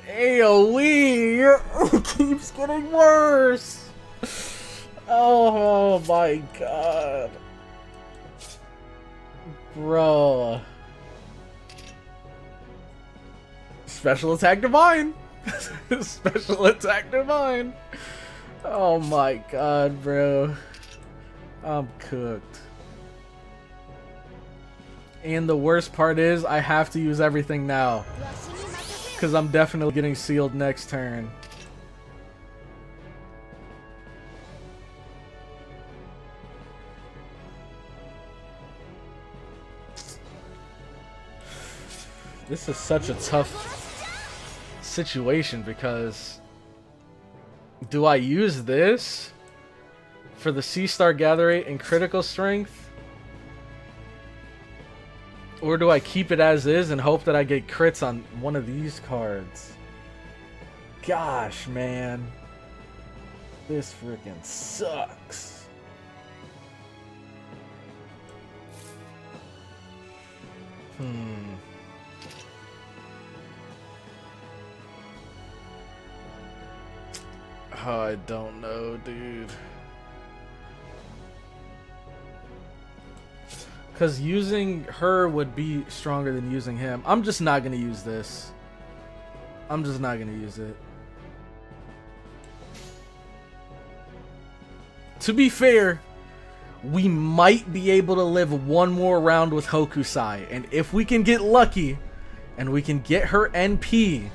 S1: AoE! It keeps getting worse! Oh my god. Bro. Special attack divine! Special attack divine! Oh my god, bro. I'm cooked. And the worst part is, I have to use everything now. Because I'm definitely getting sealed next turn. This is such a tough situation because do I use this for the C-Star Gather Rate and critical strength? Or do I keep it as is and hope that I get crits on one of these cards? Gosh, man. This freaking sucks. Oh, I don't know, dude. Because using her would be stronger than using him. I'm just not going to use this. I'm just not going to use it. To be fair, we might be able to live one more round with Hokusai. And if we can get lucky and we can get her NP...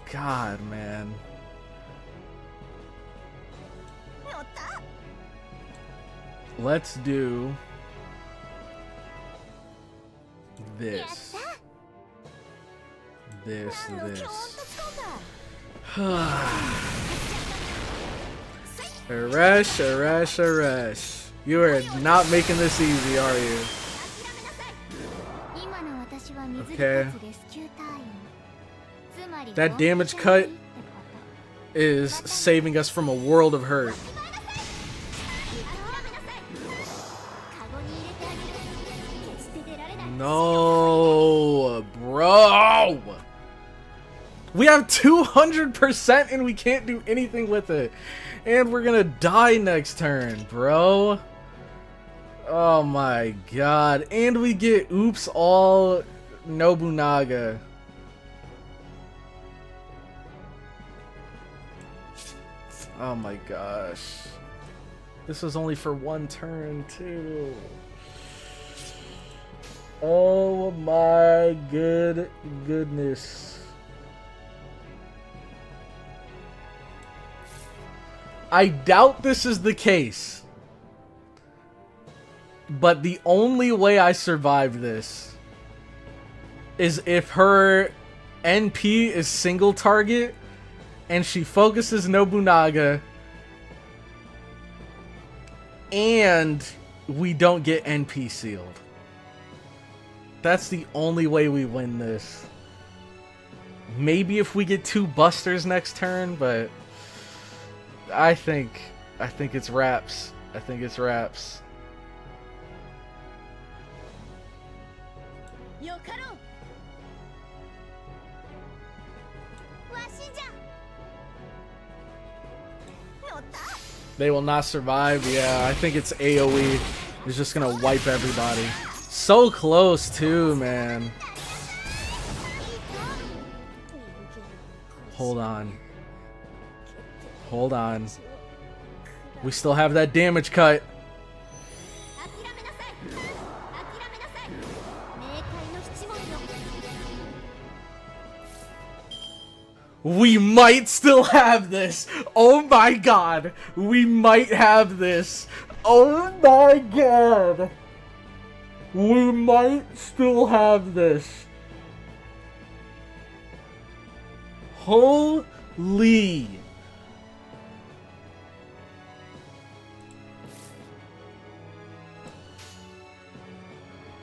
S1: God, man. Let's do this. This. Arash. You are not making this easy, are you? Okay. That damage cut is saving us from a world of hurt. No, bro. We have 200% and we can't do anything with it. And we're gonna die next turn, bro. Oh my god. And we get oops all Nobunaga. Oh my gosh. This was only for one turn too. Oh my goodness. I doubt this is the case. But the only way I survive this is if her NP is single target and she focuses Nobunaga and we don't get NP sealed. That's the only way we win this. Maybe if we get 2 busters next turn, but I think it's wraps. I think it's wraps. They will not survive. Yeah, I think it's AoE. It's just gonna wipe everybody. So close too, man. Hold on. Hold on. We still have that damage cut. We might still have this. Oh my god. We might have this. Oh my god. We might still have this. Holy.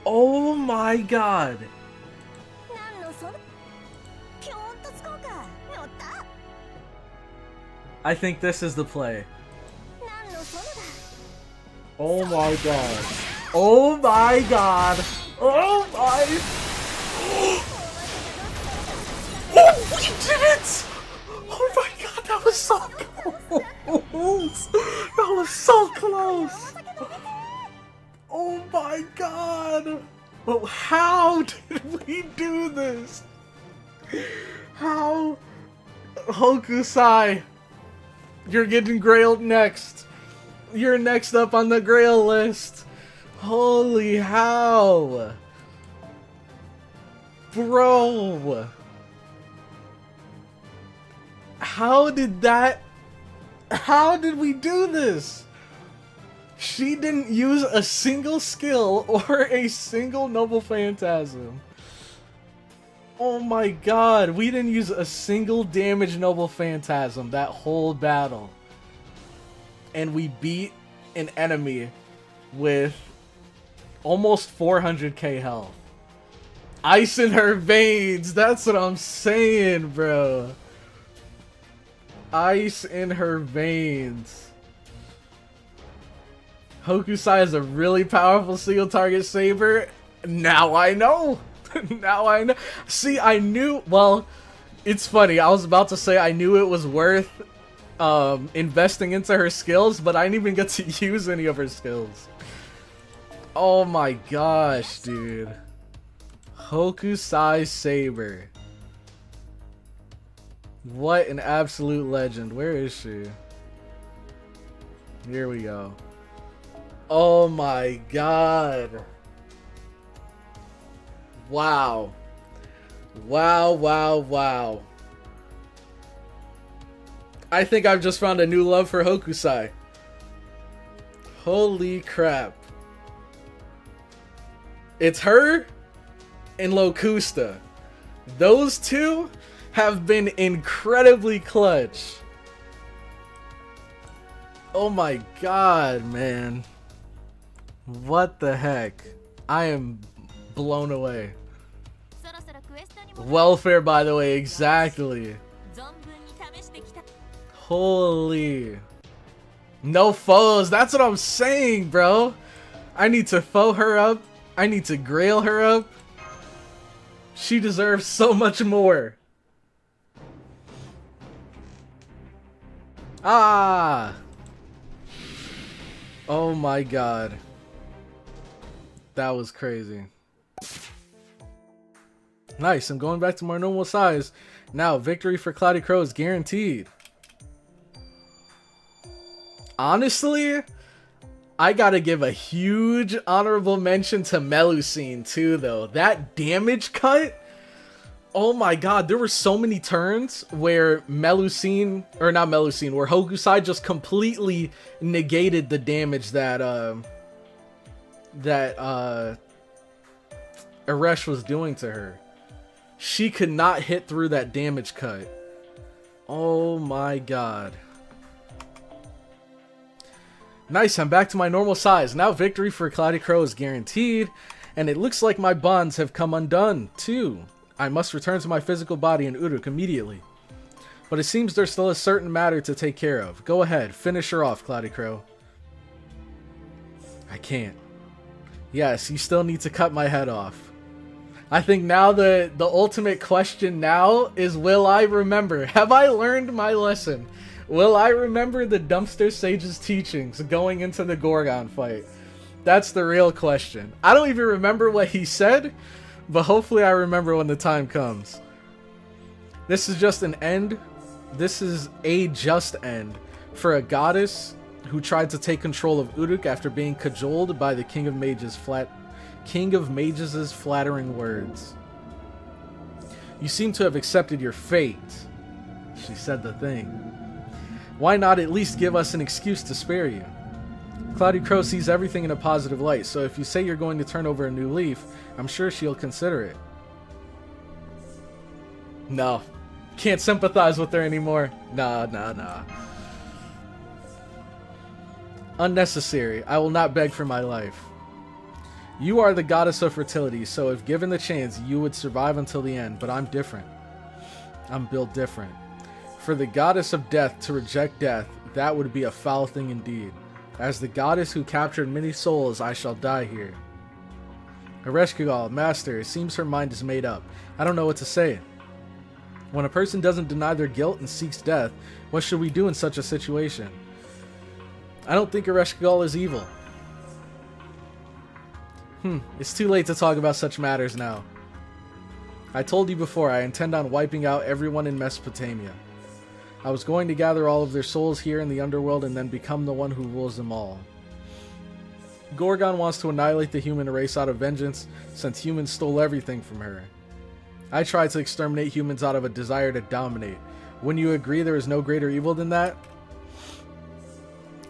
S1: Oh my god. I think this is the play. Oh my god. Oh my god. Oh my. Oh, we did it! Oh my god, that was so close. That was so close. Oh my god. Well, how did we do this? How? Hokusai, you're getting grailed next. You're next up on the grail list. Holy how. Bro. How did we do this? She didn't use a single skill or a single noble phantasm. Oh my god, we didn't use a single damage noble phantasm that whole battle. And we beat an enemy with almost 400k health. Ice in her veins, that's what I'm saying, bro. Ice in her veins. Hokusai is a really powerful single target saber. Now I know. Now I know. See, I knew, well, It's funny. I was about to say I knew it was worth investing into her skills, but I didn't even get to use any of her skills. Oh my gosh, dude. Hokusai Saber. What an absolute legend. Where is she? Here we go. Oh my god. Wow. Wow, wow, wow. I think I've just found a new love for Hokusai. Holy crap. It's her and Locusta. Those two have been incredibly clutch. Oh my god, man. What the heck? I am blown away. Welfare, by the way, exactly. Holy. No foes. That's what I'm saying, bro. I need to foe her up. I need to grail her up. She deserves so much more. Ah. Oh my god. That was crazy. Nice, I'm going back to my normal size. Now, victory for CloudyCrow is guaranteed. Honestly, I gotta give a huge honorable mention to Melusine too, though. That damage cut? Oh my god, there were so many turns where Melusine, or not Melusine, where Hokusai just completely negated the damage that Eresh was doing to her. She could not hit through that damage cut. Oh my god. Nice, I'm back to my normal size. Now victory for CloudyCrow is guaranteed, and it looks like my bonds have come undone, too. I must return to my physical body in Uruk immediately. But it seems there's still a certain matter to take care of. Go ahead, finish her off, CloudyCrow. I can't. Yes, you still need to cut my head off. I think now the ultimate question now is, will I remember? Have I learned my lesson? Will I remember the Dumpster Sage's teachings going into the Gorgon fight? That's the real question. I don't even remember what he said, but hopefully I remember when the time comes. This is just an end. This is a just end for a goddess who tried to take control of Uruk after being cajoled by the King of Mages' flattering words. You seem to have accepted your fate. She said the thing. Why not at least give us an excuse to spare you? CloudyCrow sees everything in a positive light, so if you say you're going to turn over a new leaf, I'm sure she'll consider it. No. Can't sympathize with her anymore. Nah. Unnecessary. I will not beg for my life. You are the goddess of fertility, so if given the chance, you would survive until the end, but I'm different. I'm built different. For the goddess of death to reject death, that would be a foul thing indeed. As the goddess who captured many souls, I shall die here. Ereshkigal, master, it seems her mind is made up. I don't know what to say. When a person doesn't deny their guilt and seeks death, what should we do in such a situation? I don't think Ereshkigal is evil. It's too late to talk about such matters now. I told you before, I intend on wiping out everyone in Mesopotamia. I was going to gather all of their souls here in the underworld and then become the one who rules them all. Gorgon wants to annihilate the human race out of vengeance, since humans stole everything from her. I tried to exterminate humans out of a desire to dominate. Wouldn't you agree there is no greater evil than that?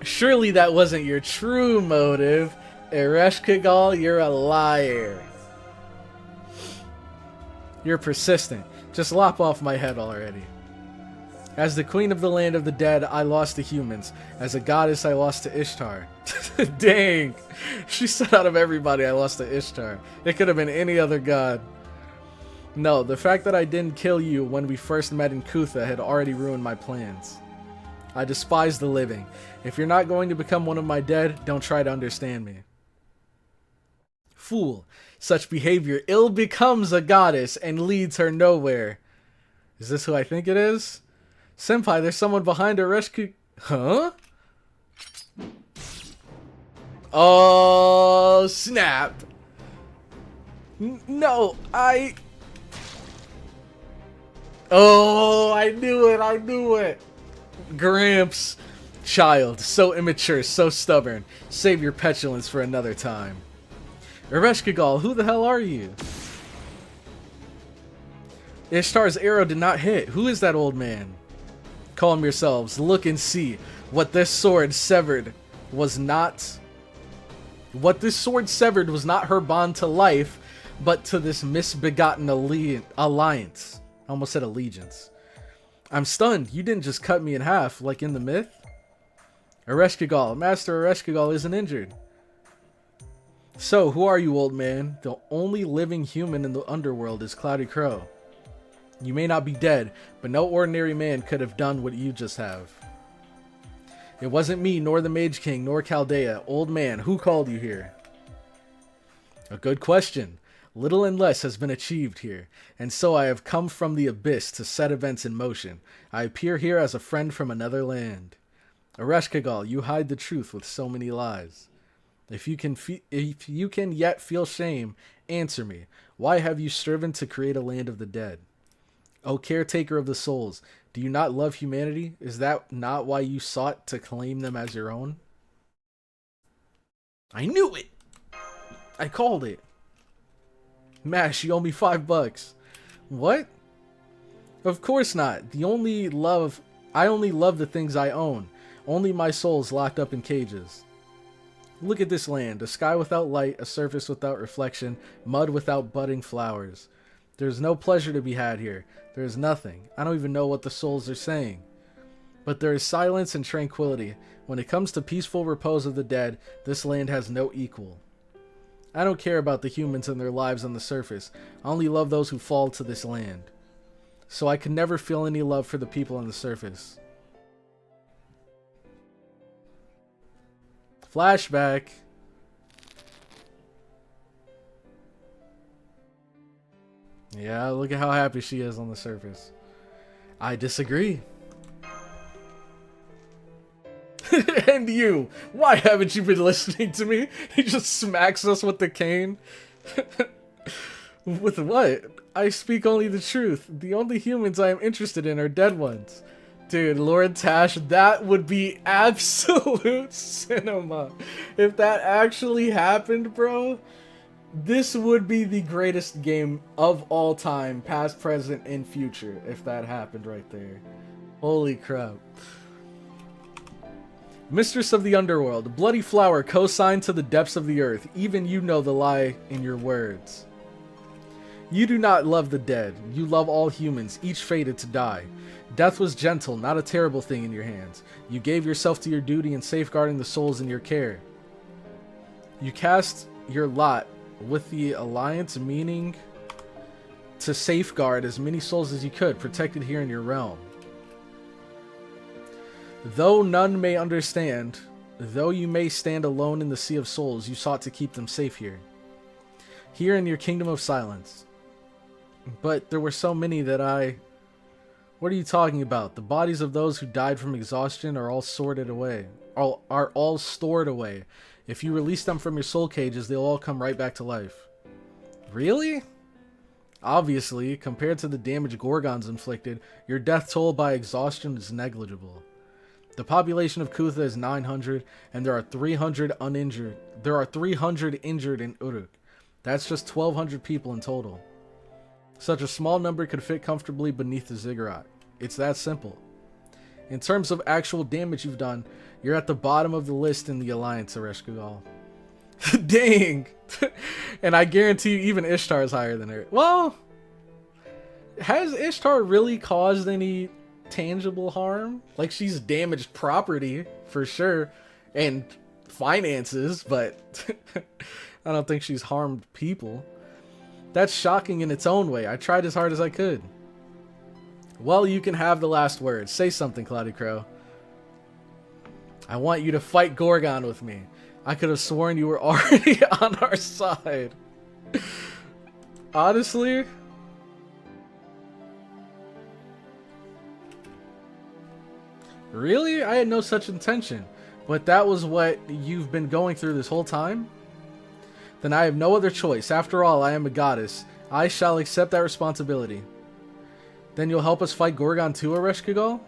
S1: Surely that wasn't your true motive. Ereshkigal, you're a liar. You're persistent. Just lop off my head already. As the queen of the land of the dead, I lost to humans. As a goddess, I lost to Ishtar. Dang. She said out of everybody I lost to Ishtar. It could have been any other god. No, the fact that I didn't kill you when we first met in Kutha had already ruined my plans. I despise the living. If you're not going to become one of my dead, don't try to understand me. Fool. Such behavior ill becomes a goddess and leads her nowhere. Is this who I think it is? Senpai, there's someone behind a rescue... Huh? Oh, snap. No, Oh, I knew it. Gramps. Child, so immature, so stubborn. Save your petulance for another time. Ereshkigal, who the hell are you? Ishtar's arrow did not hit. Who is that old man? Calm yourselves. Look and see. What this sword severed was not her bond to life, but to this misbegotten alliance. I almost said allegiance. I'm stunned. You didn't just cut me in half, like in the myth? Ereshkigal. Master Ereshkigal isn't injured. So, who are you, old man? The only living human in the underworld is CloudyCrow. You may not be dead, but no ordinary man could have done what you just have. It wasn't me, nor the Mage King, nor Chaldea. Old man, who called you here? A good question. Little and less has been achieved here, and so I have come from the abyss to set events in motion. I appear here as a friend from another land. Ereshkigal, you hide the truth with so many lies. If you can yet feel shame, answer me. Why have you striven to create a land of the dead? O caretaker of the souls, do you not love humanity? Is that not why you sought to claim them as your own? I knew it! I called it. Mash, you owe me $5. What? Of course not. I only love the things I own. Only my soul's locked up in cages. Look at this land. A sky without light, a surface without reflection, mud without budding flowers. There's no pleasure to be had here. There is nothing. I don't even know what the souls are saying. But there is silence and tranquility. When it comes to peaceful repose of the dead, this land has no equal. I don't care about the humans and their lives on the surface. I only love those who fall to this land. So I can never feel any love for the people on the surface. Flashback. Yeah, look at how happy she is on the surface. I disagree. And you, why haven't you been listening to me? He just smacks us with the cane. With what? I speak only the truth. The only humans I am interested in are dead ones. Dude, Lord Tash, that would be absolute cinema. If that actually happened, bro, this would be the greatest game of all time, past, present, and future, if that happened right there. Holy crap. Mistress of the Underworld, bloody flower co-signed to the depths of the earth. Even you know the lie in your words. You do not love the dead. You love all humans, each fated to die. Death was gentle, not a terrible thing in your hands. You gave yourself to your duty in safeguarding the souls in your care. You cast your lot with the Alliance, meaning to safeguard as many souls as you could, protected here in your realm. Though none may understand, though you may stand alone in the sea of souls, you sought to keep them safe here. Here in your kingdom of silence. But there were so many that What are you talking about? The bodies of those who died from exhaustion are all sorted away. Are all stored away. If you release them from your soul cages, they'll all come right back to life. Really? Obviously, compared to the damage Gorgon's inflicted, your death toll by exhaustion is negligible. The population of Kutha is 900, and there are 300 uninjured. There are 300 injured in Uruk. That's just 1,200 people in total. Such a small number could fit comfortably beneath the ziggurat. It's that simple. In terms of actual damage you've done, you're at the bottom of the list in the Alliance, Ereshkigal. Dang! And I guarantee you even Ishtar is higher than her. Well, has Ishtar really caused any tangible harm? Like, she's damaged property, for sure, and finances, but I don't think she's harmed people. That's shocking in its own way. I tried as hard as I could. Well, you can have the last word. Say something, CloudyCrow. I want you to fight Gorgon with me. I could have sworn you were already on our side. Honestly, Really? I had no such intention. But that was what you've been going through this whole time? Then I have no other choice. After all, I am a goddess. I shall accept that responsibility. Then you'll help us fight Gorgon too, Ereshkigal?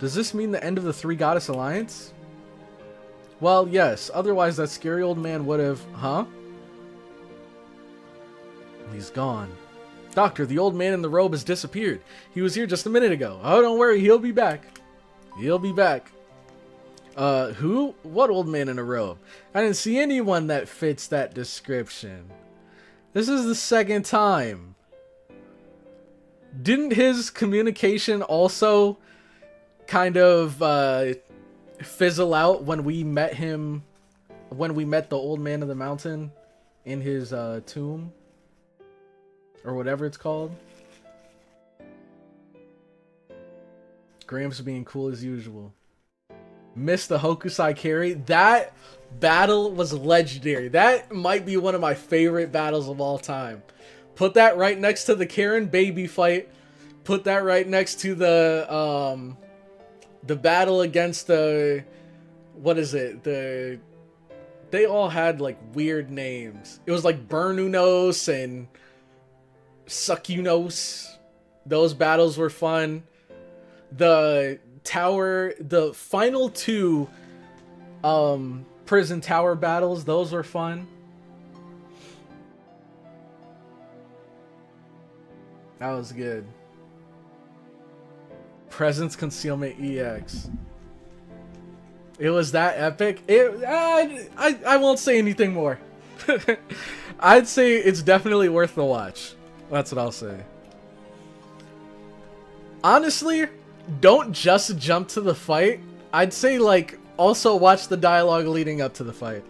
S1: Does this mean the end of the Three Goddess Alliance? Well, yes. Otherwise, that scary old man would have... Huh? He's gone. Doctor, the old man in the robe has disappeared. He was here just a minute ago. Oh, don't worry. He'll be back. He'll be back. Who? What old man in a robe? I didn't see anyone that fits that description. This is the second time. Didn't his communication also kind of fizzle out when we met him, when we met the old man of the mountain in his tomb? Or whatever it's called. Gramps being cool as usual. Missed the Hokusai carry. That battle was legendary. That might be one of my favorite battles of all time. Put that right next to the Karen baby fight. Put that right next to the battle against the... What is it? They all had like weird names. It was like Burnunos and Suckunos. Those battles were fun. The tower, the final two prison tower battles, those were fun. That was good. Presence Concealment EX. It was that epic. I won't say anything more. I'd say it's definitely worth the watch. That's what I'll say. Honestly, don't just jump to the fight. I'd say, like, also watch the dialogue leading up to the fight.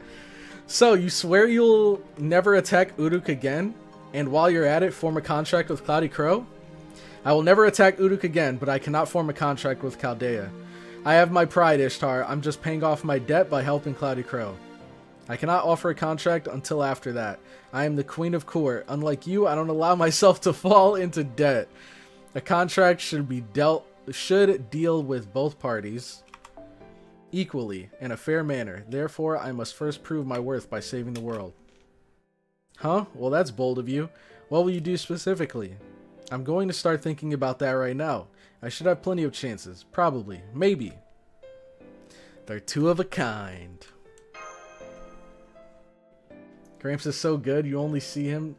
S1: So, you swear you'll never attack Uruk again? And while you're at it, form a contract with CloudyCrow? I will never attack Uruk again, but I cannot form a contract with Chaldea. I have my pride, Ishtar. I'm just paying off my debt by helping CloudyCrow. I cannot offer a contract until after that. I am the Queen of Court. Unlike you, I don't allow myself to fall into debt. A contract should deal with both parties equally in a fair manner. Therefore, I must first prove my worth by saving the world. Huh? Well, that's bold of you. What will you do specifically? I'm going to start thinking about that right now. I should have plenty of chances. Probably. Maybe. They're two of a kind. Gramps is so good, you only see him...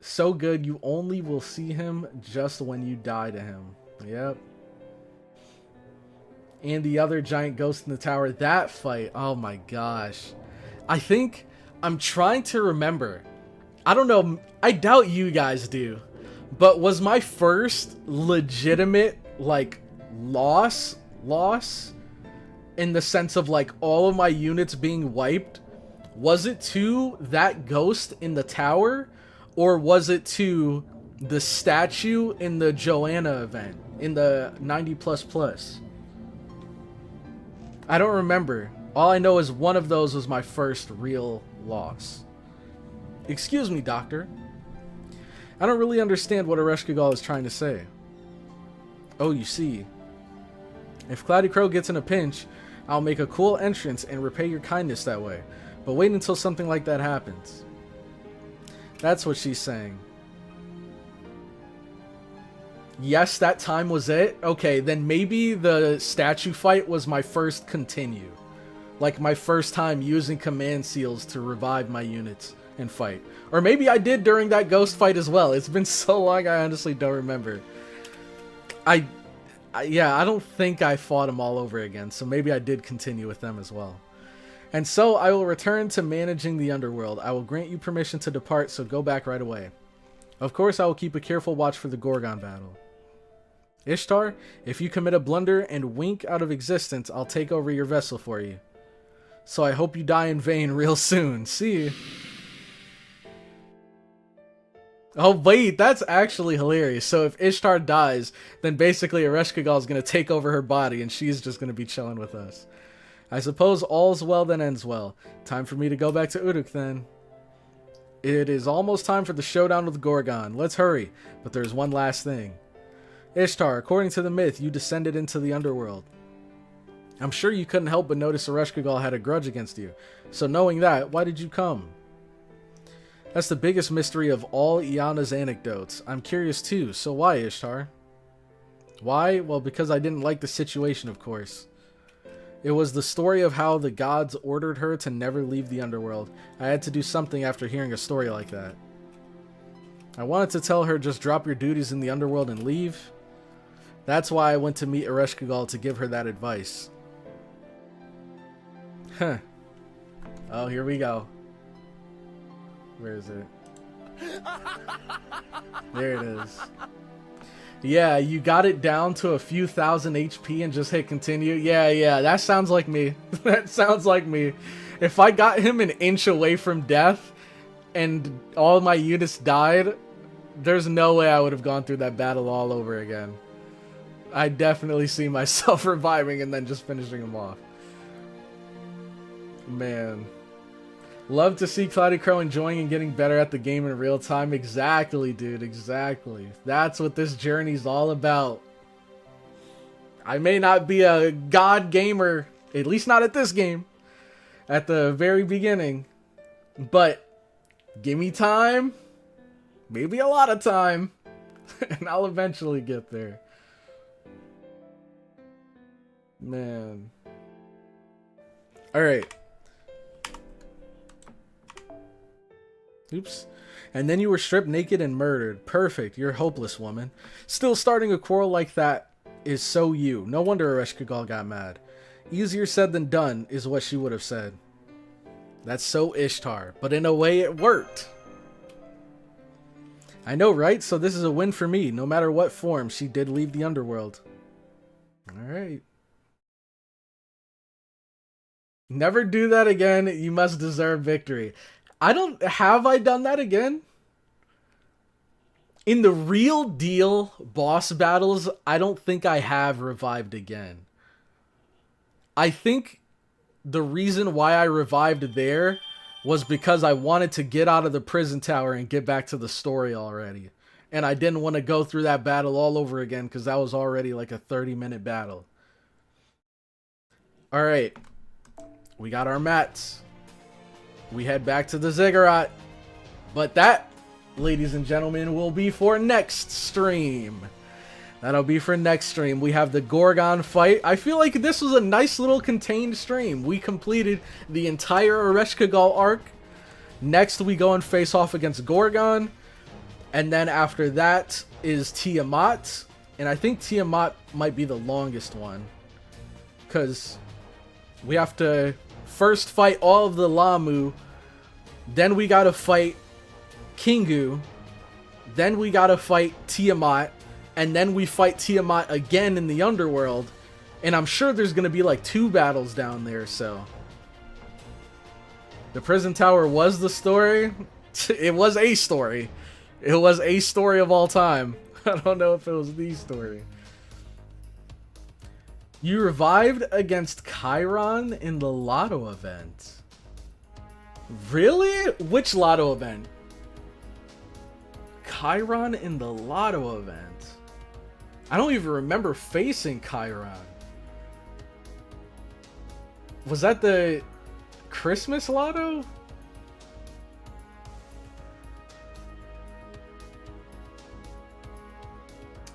S1: So good, you only will see him just when you die to him. Yep. And the other giant ghost in the tower. That fight. Oh my gosh. I think... I'm trying to remember. I don't know. I doubt you guys do. But was my first legitimate, like, loss? In the sense of, like, all of my units being wiped? Was it to that ghost in the tower? Or was it to the statue in the Joanna event? In the 90++? I don't remember. All I know is one of those was my first real loss. Excuse me, Doctor. I don't really understand what Ereshkigal is trying to say. Oh, you see. If CloudyCrow gets in a pinch, I'll make a cool entrance and repay your kindness that way. But wait until something like that happens. That's what she's saying. Yes, that time was it? Okay, then maybe the statue fight was my first continue. Like my first time using command seals to revive my units and fight. Or maybe I did during that ghost fight as well. It's been so long I honestly don't remember. Yeah, I don't think I fought them all over again, so maybe I did continue with them as well. And so I will return to managing the underworld. I will grant you permission to depart, so go back right away. Of course, I will keep a careful watch for the Gorgon battle. Ishtar, if you commit a blunder and wink out of existence, I'll take over your vessel for you. So I hope you die in vain real soon. See you. Oh wait, that's actually hilarious. So if Ishtar dies, then basically Ereshkigal is going to take over her body and she's just going to be chilling with us. I suppose all's well that ends well. Time for me to go back to Uruk then. It is almost time for the showdown with Gorgon. Let's hurry. But there's one last thing. Ishtar, according to the myth, you descended into the underworld. I'm sure you couldn't help but notice Ereshkigal had a grudge against you. So knowing that, why did you come? That's the biggest mystery of all Iana's anecdotes. I'm curious too, so why, Ishtar? Why? Well, because I didn't like the situation, of course. It was the story of how the gods ordered her to never leave the underworld. I had to do something after hearing a story like that. I wanted to tell her just drop your duties in the underworld and leave. That's why I went to meet Ereshkigal to give her that advice. Huh. Oh, here we go. Where is it? There it is. Yeah, you got it down to a few thousand HP and just hit continue. Yeah, that sounds like me. That sounds like me. If I got him an inch away from death and all my units died, there's no way I would have gone through that battle all over again. I definitely see myself reviving and then just finishing him off. Man. Love to see CloudyCrow enjoying and getting better at the game in real time. Exactly, dude. Exactly. That's what this journey's all about. I may not be a god gamer, at least not at this game, at the very beginning. But give me time, maybe a lot of time, and I'll eventually get there. Man. Alright. Oops. And then you were stripped naked and murdered. Perfect. You're hopeless, woman. Still starting a quarrel like that is so you. No wonder Ereshkigal got mad. Easier said than done is what she would have said. That's so Ishtar. But in a way it worked. I know, right? So this is a win for me. No matter what form, she did leave the underworld. Alright. Never do that again. You must deserve victory. Have I done that again? In the real deal boss battles, I don't think I have revived again. I think the reason why I revived there was because I wanted to get out of the prison tower and get back to the story already. And I didn't want to go through that battle all over again because that was already like a 30-minute battle. Alright. We got our mats. We head back to the ziggurat. But that, ladies and gentlemen, will be for next stream. That'll be for next stream. We have the Gorgon fight. I feel like this was a nice little contained stream. We completed the entire Ereshkigal arc. Next, we go and face off against Gorgon. And then after that is Tiamat. And I think Tiamat might be the longest one. Because we have to first fight all of the Lamu. Then we gotta fight Kingu. Then we gotta fight Tiamat. And then we fight Tiamat again in the underworld. And I'm sure there's gonna be like 2 battles down there, so. The prison tower was the story. It was a story. It was a story of all time. I don't know if it was the story. You revived against Chiron in the Lotto event. Really? Which Lotto event? Chiron in the Lotto event. I don't even remember facing Chiron. Was that the Christmas Lotto?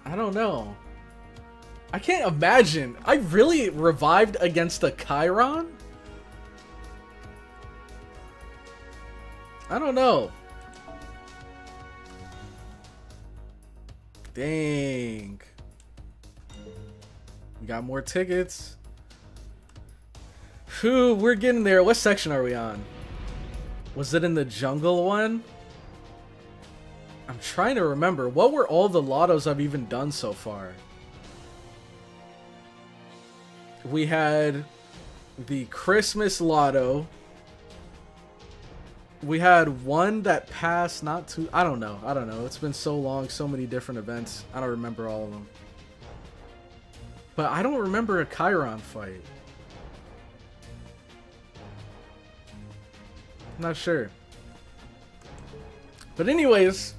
S1: I don't know. I can't imagine. I really revived against a Chiron? I don't know. Dang. We got more tickets. Whew, we're getting there. What section are we on? Was it in the jungle one? I'm trying to remember. What were all the lottos I've even done so far? We had the Christmas Lotto. We had one that passed not too... I don't know. It's been so long, so many different events. I don't remember all of them. But I don't remember a Chiron fight. Not sure. But anyways,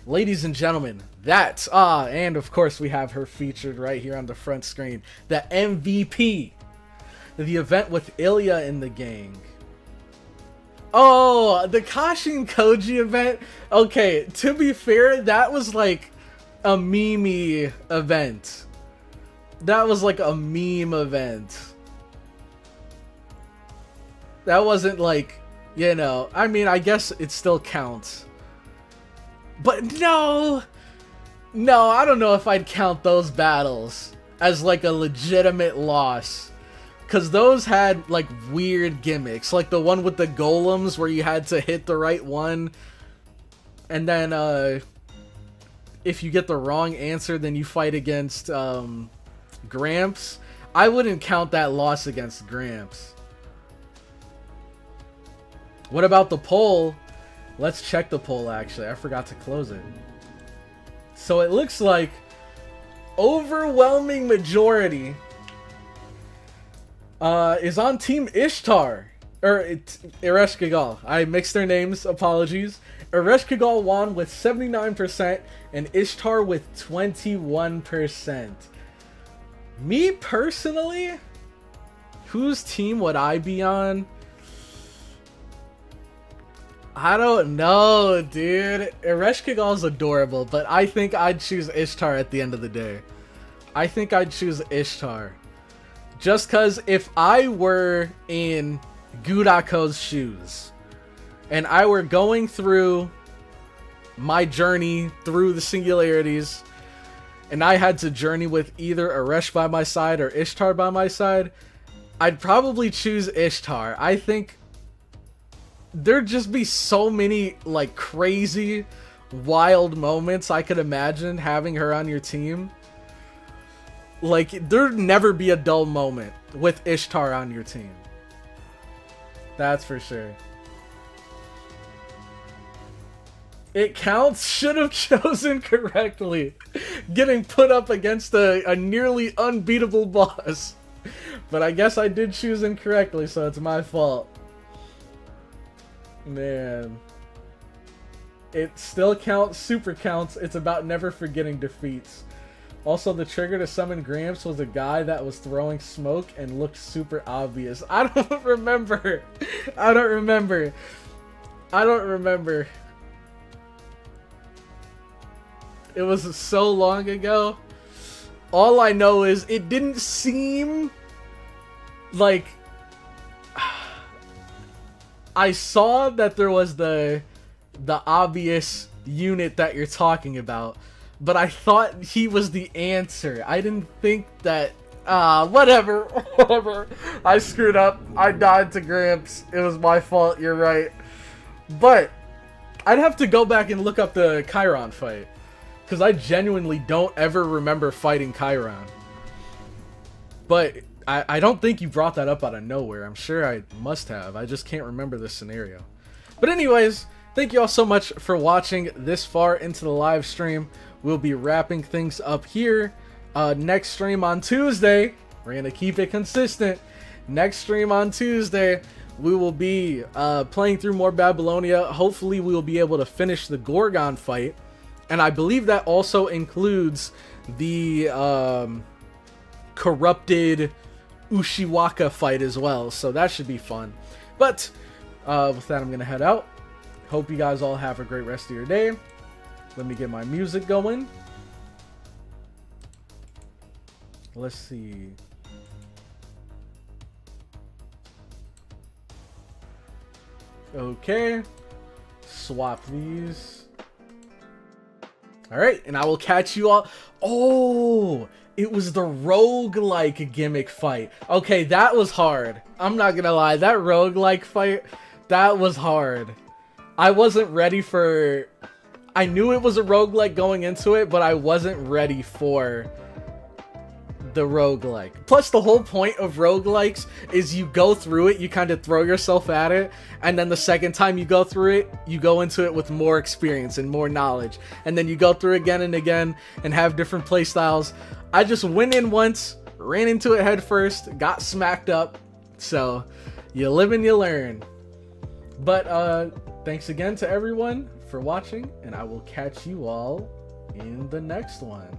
S1: ladies and gentlemen, That, and of course we have her featured right here on the front screen. The MVP. The event with Ilya in the gang. Oh, the Kashin Koji event. Okay, to be fair, that was like a meme event. That was like a meme event. That wasn't like, you know, I mean, I guess it still counts. But no, I don't know if I'd count those battles as like a legitimate loss. Because those had like weird gimmicks. Like the one with the golems where you had to hit the right one. And then if you get the wrong answer, then you fight against Gramps. I wouldn't count that loss against Gramps. What about the poll? Let's check the poll actually. I forgot to close it. So it looks like overwhelming majority is on Team Ishtar. Or Ereshkigal. I mixed their names, apologies. Ereshkigal won with 79% and Ishtar with 21%. Me personally, whose team would I be on? I don't know, dude. Ereshkigal's adorable, but I think I'd choose Ishtar at the end of the day. I think I'd choose Ishtar. Just because if I were in Gurako's shoes, and I were going through my journey through the singularities, and I had to journey with either Eresh by my side or Ishtar by my side, I'd probably choose Ishtar. I think there'd just be so many like crazy wild moments I could imagine having her on your team. Like there'd never be a dull moment with Ishtar on your team. That's for sure. It counts. Should have chosen correctly. Getting put up against a nearly unbeatable boss. But I guess I did choose incorrectly, so it's my fault. Man. It still counts, super counts. It's about never forgetting defeats. Also, the trigger to summon Gramps was a guy that was throwing smoke and looked super obvious. I don't remember. I don't remember. It was so long ago. All I know is it didn't seem like... I saw that there was the obvious unit that you're talking about, but I thought he was the answer. I didn't think that... whatever. I screwed up. I died to Gramps. It was my fault, you're right. But I'd have to go back and look up the Chiron fight, because I genuinely don't ever remember fighting Chiron. But I don't think you brought that up out of nowhere. I'm sure I must have. I just can't remember the scenario. But anyways, thank you all so much for watching this far into the live stream. We'll be wrapping things up here. Next stream on Tuesday. We're going to keep it consistent. Next stream on Tuesday, we will be playing through more Babylonia. Hopefully, we will be able to finish the Gorgon fight. And I believe that also includes the corrupted Ushiwaka fight as well, so that should be fun. But with that, I'm gonna head out. Hope you guys all have a great rest of your day. Let me get my music going. Let's see. Okay, swap these. All right, and I will catch you all. Oh, it was the roguelike gimmick fight. Okay, that was hard. I'm not gonna lie, that roguelike fight, that was hard. I wasn't ready for... I knew it was a roguelike going into it, but I wasn't ready for the roguelike. Plus, the whole point of roguelikes is you go through it, you kind of throw yourself at it, and then the second time you go through it, you go into it with more experience and more knowledge. And then you go through again and again and have different playstyles. I just went in once, ran into it head first, got smacked up. So, you live and you learn. But, thanks again to everyone for watching, and I will catch you all in the next one.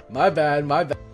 S1: My bad, my bad.